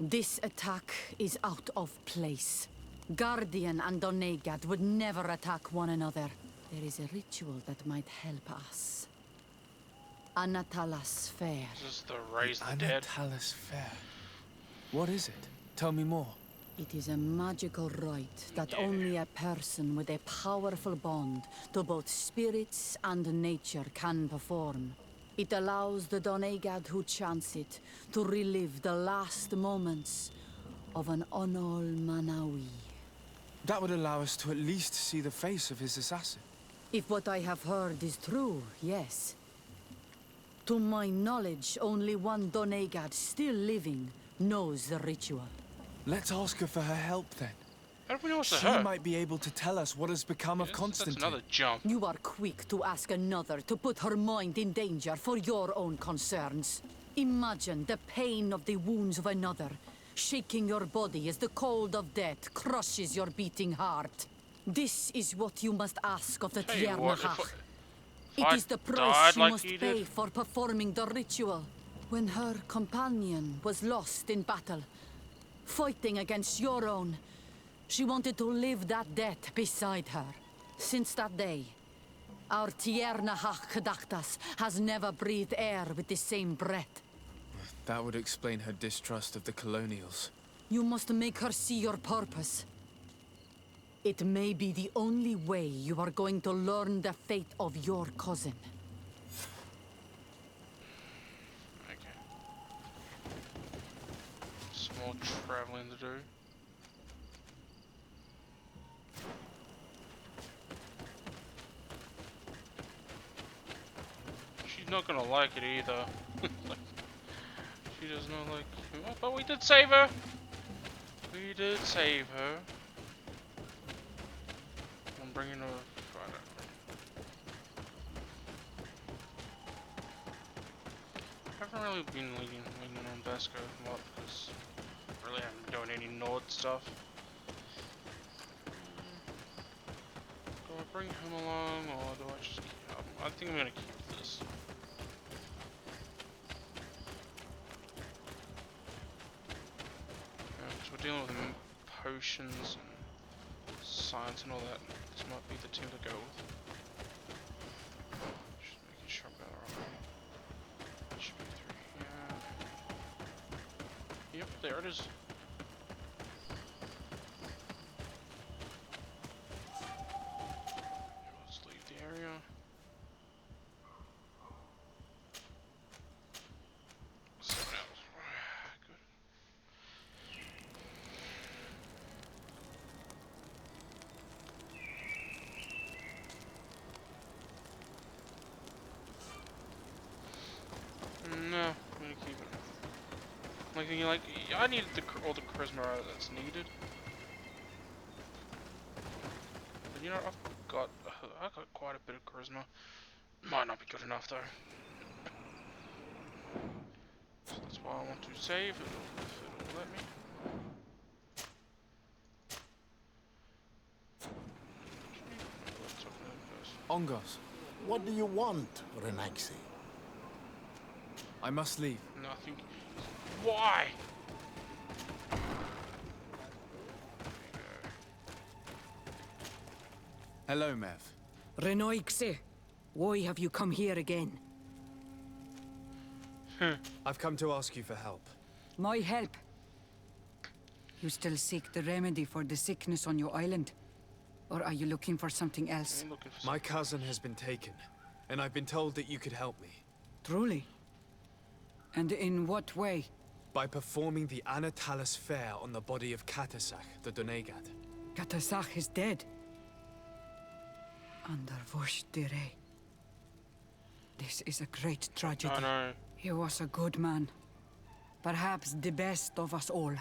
This attack is out of place. Guardian and Donegad would never attack one another. There is a ritual that might help us. Anatalas Fair. This is the Raise the Dead. Anatalas Fair. What is it? Tell me more. It is a magical rite that only a person with a powerful bond to both spirits and nature can perform. It allows the Donegad who chants it to relive the last moments of an Onol Manawi. That would allow us to at least see the face of his assassin. If what I have heard is true, yes. To my knowledge, only one Donegad still living knows the ritual. Let's ask her for her help then. How do we know it's She her? might be able to tell us what has become of Constantine. That's another jump. You are quick to ask another to put her mind in danger for your own concerns. Imagine the pain of the wounds of another, shaking your body as the cold of death crushes your beating heart. This is what you must ask of the Tell you what, Tiernachach. if It I is the died price she like must he pay did. for performing the ritual. When her companion was lost in battle, fighting against your own, she wanted to live that death beside her. Since that day, our Tiernachach Kadachtas has never breathed air with the same breath. That would explain her distrust of the colonials. You must make her see your purpose. It may be the only way you are going to learn the fate of your cousin. Okay. Some more traveling to do. She's not gonna like it either. Like, she does not like. Oh, but we did save her. We did save her. I'm bringing her. I haven't really been leaning on Vasco a lot because I really haven't been doing any Nord stuff. Do I bring him along or do I just keep him? I think I'm gonna keep this. Because we're dealing with potions and science and all that. This might be the team to go with. Just making sure I've got it right. Should be through here. Yep, there it is. Let's leave the area. Someone else. Good. No, I'm gonna keep it. Like, I needed all the charisma that's needed. But you know, I got quite a bit of charisma. Might not be good enough though. So that's why I want to save if it'll let me. Ongos, What do you want, Renaxi? I must leave. Nothing. Why? Hello, Mev. Renoixe, why have you come here again? I've come to ask you for help. My help? You still seek the remedy for the sickness on your island? Or are you looking for something else? My cousin has been taken, and I've been told that you could help me. Truly? And in what way? By performing the Anatalas Fair on the body of Katasach, the Donegad. Katasach is dead. Under Vosh Dire. This is a great tragedy. I know. He was a good man. Perhaps the best of us all.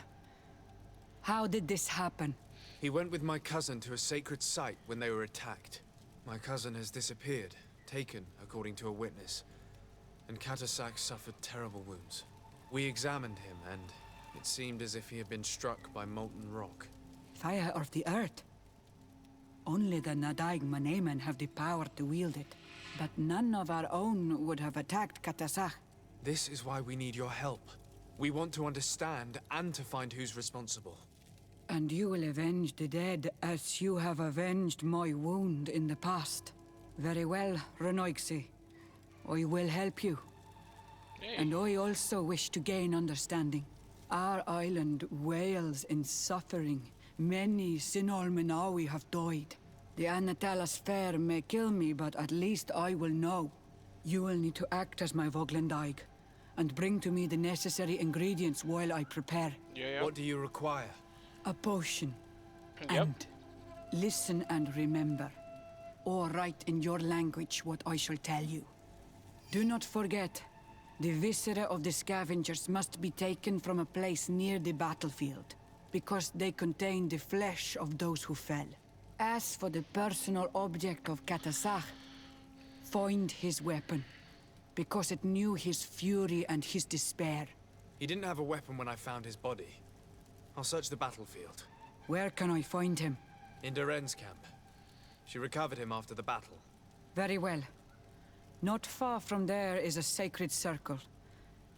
How did this happen? He went with my cousin to a sacred site when they were attacked. My cousin has disappeared, taken, according to a witness. And Katasak suffered terrible wounds. We examined him, and it seemed as if he had been struck by molten rock. Fire of the earth. Only the Nadaig Manemen have the power to wield it. But none of our own would have attacked Katasak. This is why we need your help. We want to understand and to find who's responsible. And you will avenge the dead as you have avenged my wound in the past. Very well, Renoixi. I will help you. Hey. And I also wish to gain understanding. Our island wails in suffering. Many Sinol Menawi have died. The Anatalas Fair may kill me, but at least I will know. You will need to act as my Voglendaig, and bring to me the necessary ingredients while I prepare. Yeah. What do you require? A potion. Yep. And listen and remember, or write in your language what I shall tell you. Do not forget, the viscera of the scavengers must be taken from a place near the battlefield, because they contain the flesh of those who fell. As for the personal object of Katasak, find his weapon, because it knew his fury and his despair. He didn't have a weapon when I found his body. I'll search the battlefield. Where can I find him? In Duren's camp. She recovered him after the battle. Very well. Not far from there is a sacred circle.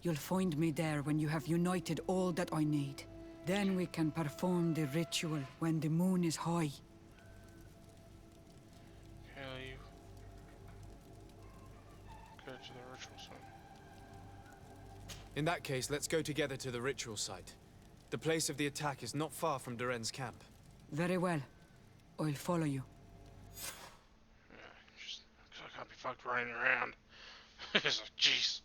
You'll find me there when you have united all that I need. Then we can perform the ritual when the moon is high. Hell, you go to the ritual site. In that case, let's go together to the ritual site. The place of the attack is not far from Duren's camp. Very well. I'll follow you. Yeah, just because I can't be fucked running around. It's like, jeez.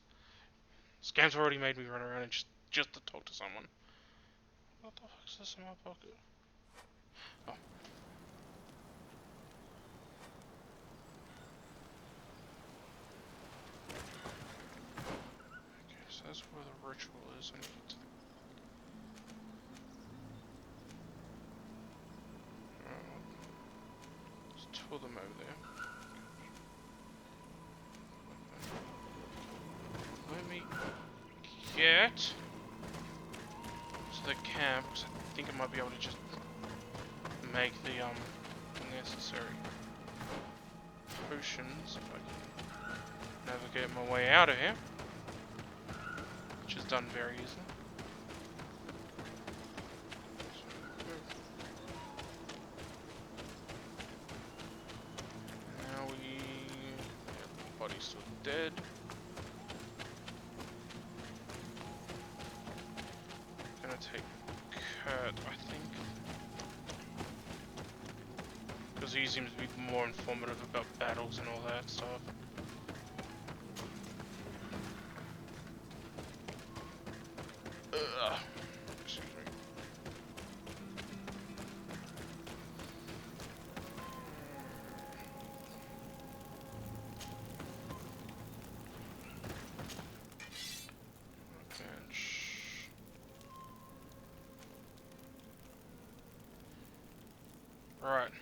This game's already made me run around and just to talk to someone. What the fuck's this in my pocket? Oh. Okay, so that's where the ritual is. I need to get to the... There's two of them over there. Let me get to the camp, 'cause I think I might be able to just make the necessary potions if I can navigate my way out of here, which is done very easily. Now the body's still dead. Gonna take Kurt, I think, because he seems to be more informative about battles and all that stuff. Excuse me. Bench. Right.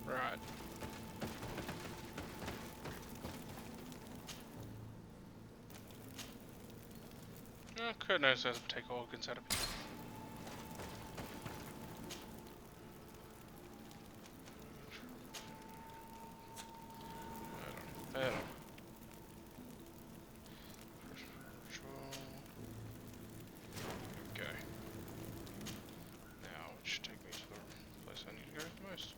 Right. Kurt knows how to take organs out of people. Better. Okay. Now it should take me to the place I need to go the most.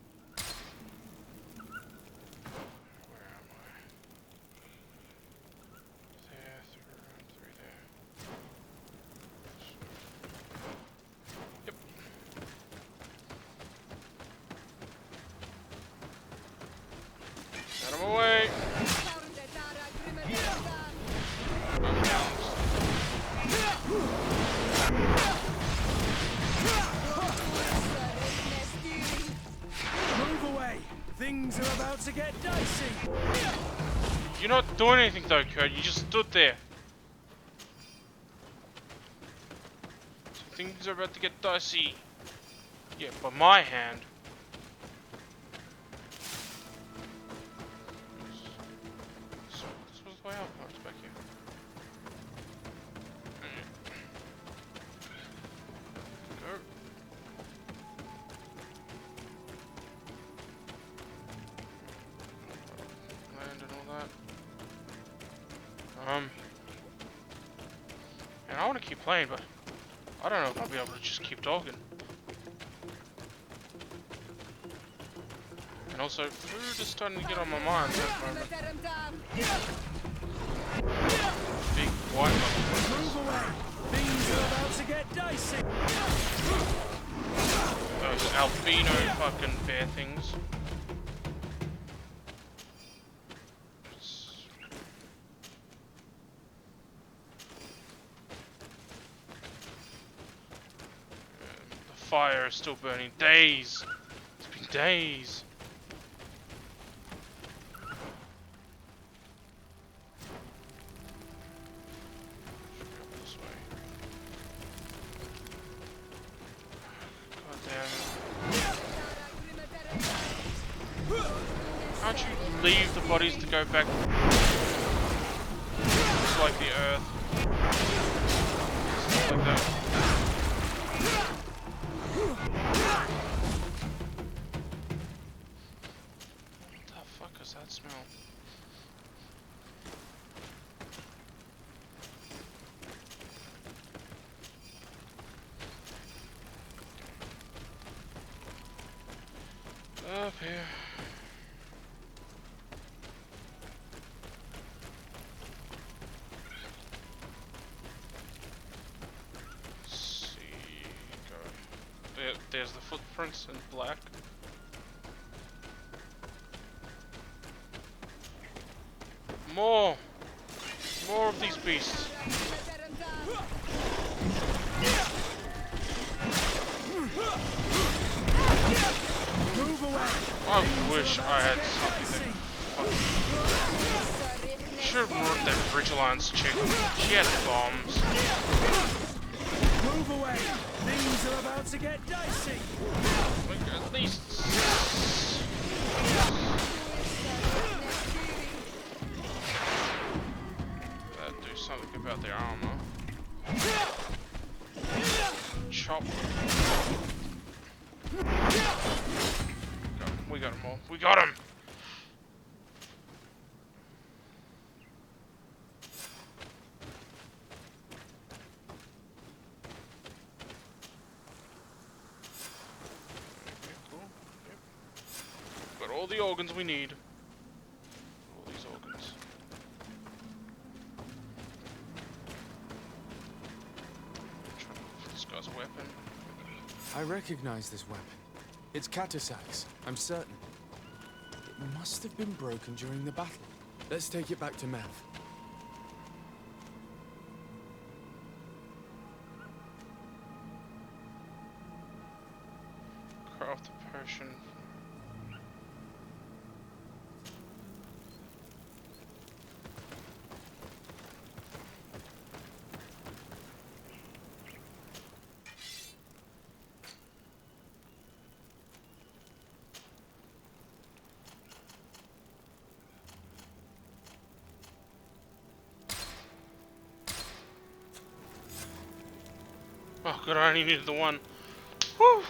Where am I? There, through there. Yep. Out of my way! Move away! Things are about to get dicey! You're not doing anything though, Kurt. You just stood there. So things are about to get dicey. Yeah, by my hand. So this was the way out. Oh, it's back here. Go. Land and all that. And I want to keep playing, but I don't know if I'll be able to just keep talking. And also, food is starting to get on my mind at the moment. Big white Move away! Things are about to get dicey! Those albino fucking bear things. The fire is still burning. Days! It's been days! Can't you leave the bodies to go back? Just like the earth. Stuff like that. What the fuck is that smell? Up here. There's the footprints in black. More of these beasts. Move away. I wish I had something that should have brought that Bridge Alliance chick. She had bombs. Move away! Things are about to get dicey! Like, at least... That'd do something about their armor. Chop. We got them all. We got them! All the organs we need. All these organs. Trying to look for this guy's weapon. I recognize this weapon. It's Katasak's, I'm certain. It must have been broken during the battle. Let's take it back to Mev. Craft a potion. Oh god, I only needed the one. Whew!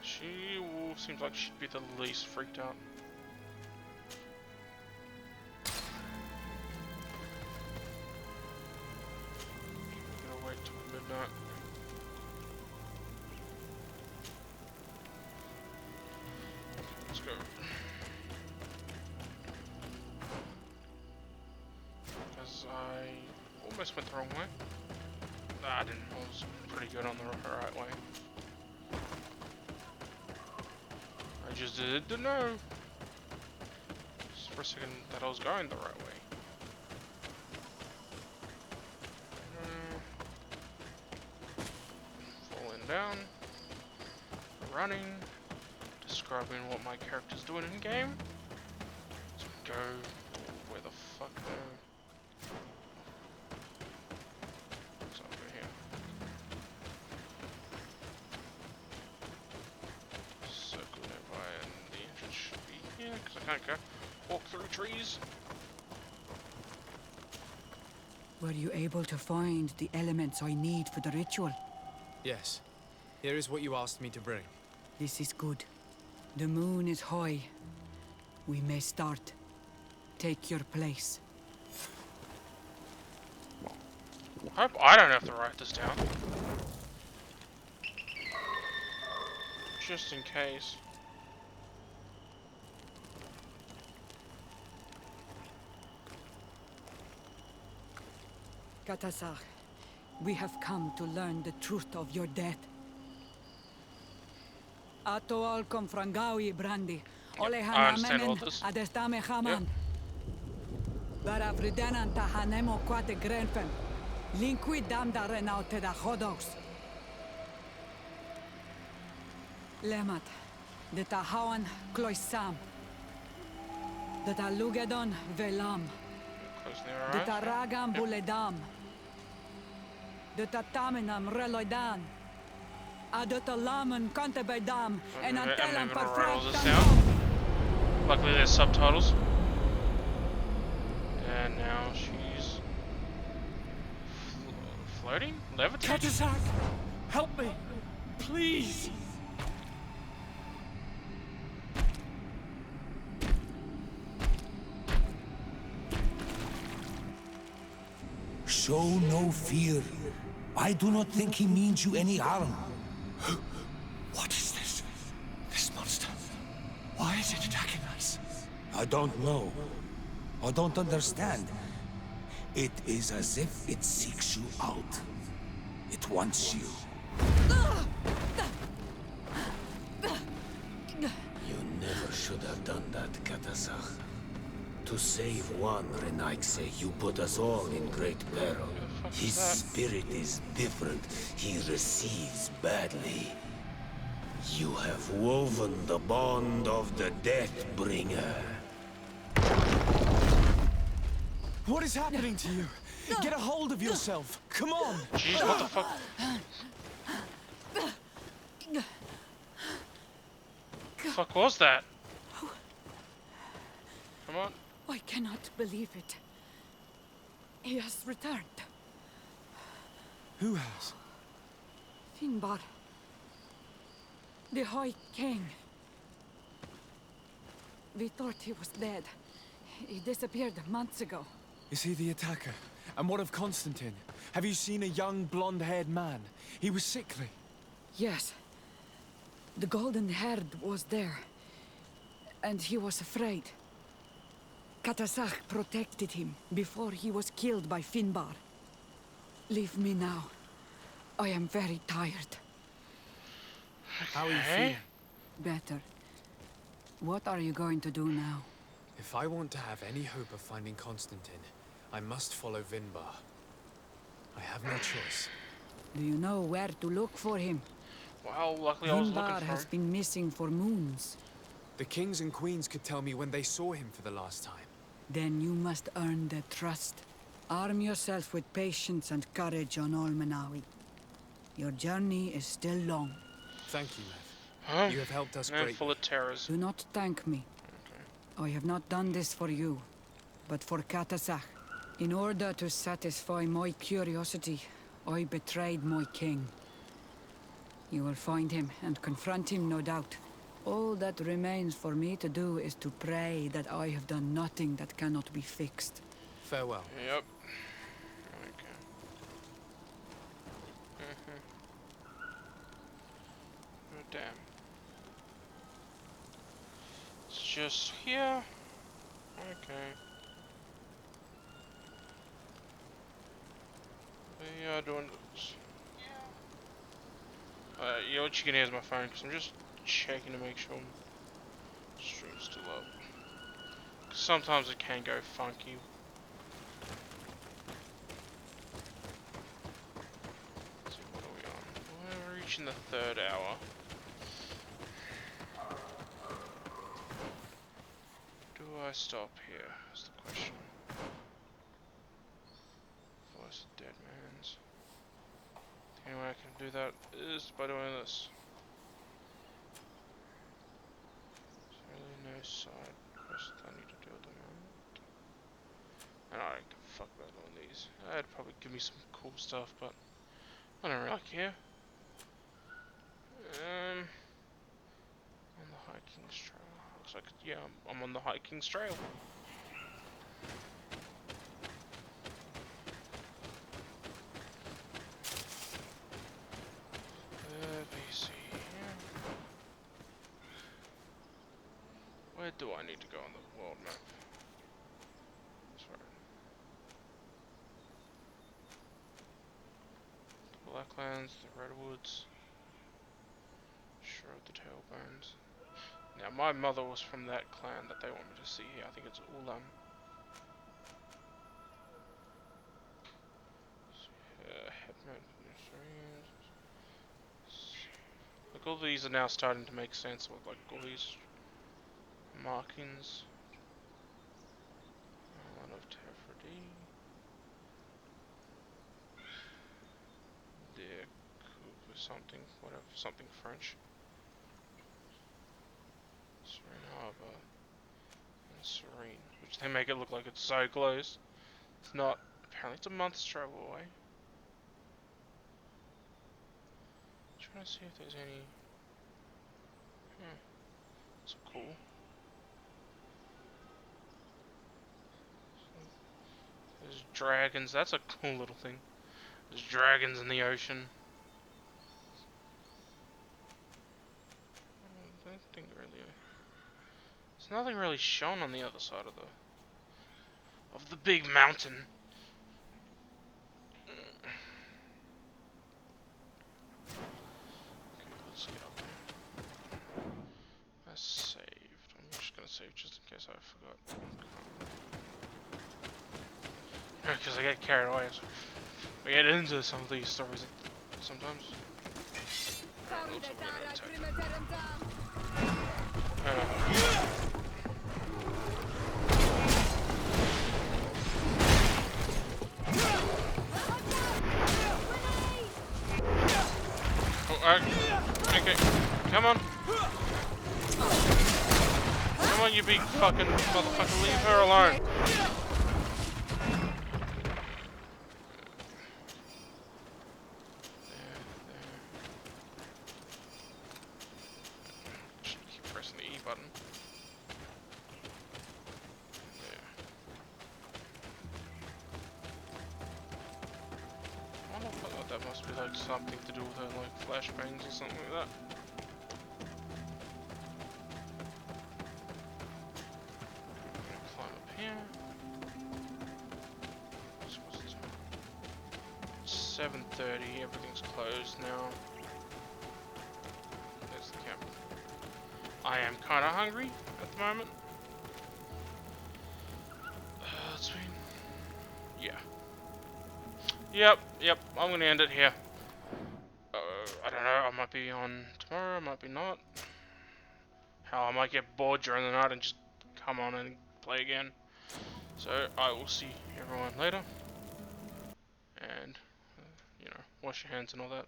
She seems like she'd be the least freaked out. Midnight. Let's go. Because I almost went the wrong way. Nah, I didn't. I was pretty good on the right way. I just didn't know. Just for a second that I was going the right way. Falling down, running, describing what my character's doing in game. So go where the fuck it's over here. Circle nearby, and the entrance should be here because I can't go walk through trees. Were you able to find the elements I need for the ritual? Yes. Here is what you asked me to bring. This is good. The moon is high. We may start. Take your place. I hope I don't have to write this down. Just in case. Katasar, we have come to learn the truth of your death. Ato al confrangawi brandi. Ole hanamenen adestame haman. Baravridenan tahanemo quate grenfem. Linkui damda renaute da hodos. Lemat, de tahawan kloisam. De talugedon velam. De taragam buledam. De tatamenam reloidan. Adotalaman contebedam. And antelam parfractam. Luckily there's subtitles. And now she's floating? Levitating? Katasar! Help me! Please! Show no fear. I do not think he means you any harm. What is this? This monster? Why is it attacking us? I don't know. I don't understand. It is as if it seeks you out. It wants you. You never should have done that, Katasach. To save one Renaikse, you put us all in great peril. His spirit is different. He receives badly. You have woven the bond of the Deathbringer. What is happening to you? Get a hold of yourself. Come on. Jeez, what the fuck? The fuck was that? Come on. I cannot believe it. He has returned. Who has? Finbar. The High King. We thought he was dead. He disappeared months ago. Is he the attacker? And what of Constantine? Have you seen a young, blonde-haired man? He was sickly. Yes. The golden-haired was there. And he was afraid. Katasach protected him before he was killed by Finbar. Leave me now. I am very tired. How are you feeling? Better. What are you going to do now? If I want to have any hope of finding Constantine, I must follow Vinbar. I have no choice. Do you know where to look for him? Wow, luckily I was looking Vinbar for has him. been missing for moons. The kings and queens could tell me when they saw him for the last time. Then you must earn their trust. Arm yourself with patience and courage on Olmenawi. Your journey is still long. Thank you, Lev. Huh? You have helped us Man greatly. full of terrors. Do not thank me. I have not done this for you, but for Katasach. In order to satisfy my curiosity, I betrayed my king. You will find him and confront him, no doubt. All that remains for me to do is to pray that I have done nothing that cannot be fixed. Farewell. Yep. Oh, damn. It's just here. Okay. We are doing this. You know what you can hear is my phone, because I'm just checking to make sure stream's still up. Sometimes it can go funky. So what are we on? We're reaching the 3rd hour. Do I stop here? That's the question. Voice of dead man's. The only way I can do that is by doing this. There's really no side quest I need to do at the moment. And I don't give a fuck about doing these. It'd probably give me some cool stuff, but I don't really care. On the High King's Trail. Looks like, yeah, I'm on the High King's Trail. Let me see here. Where do I need to go on the world map? That's right. The Blacklands, the Redwoods. Sure, the Tailbones. Now, my mother was from that clan that they want me to see here. I think it's Ulan. Like, all these are now starting to make sense with, like, all these markings. One of Tefredi. The Coupe or something, whatever, something French. Serene Harbor. And Serene, which they make it look like it's so close. It's not. Apparently it's a month's travel away. Trying to see if there's any. That's cool. There's dragons. That's a cool little thing. There's dragons in the ocean. I don't think really. There's nothing really shown on the other side of the big mountain. Okay, let's get up there. I saved. I'm just gonna save just in case I forgot. Because I get carried away. So we get into some of these stories sometimes. Okay, come on. Come on, you big fucking motherfucker, leave her alone. Just keep pressing the E button. There. I wonder if that must be like something to do with her, like flashbangs or something like that. Climb up here. What's the time? 7:30. Everything's closed now. There's the camp. I am kind of hungry at the moment. It's been. Yeah. Yep. I'm gonna end it here. I don't know. I might be on tomorrow. I might be not. Hell, I might get bored during the night and just come on and play again. So I will see everyone later. And you know, wash your hands and all that.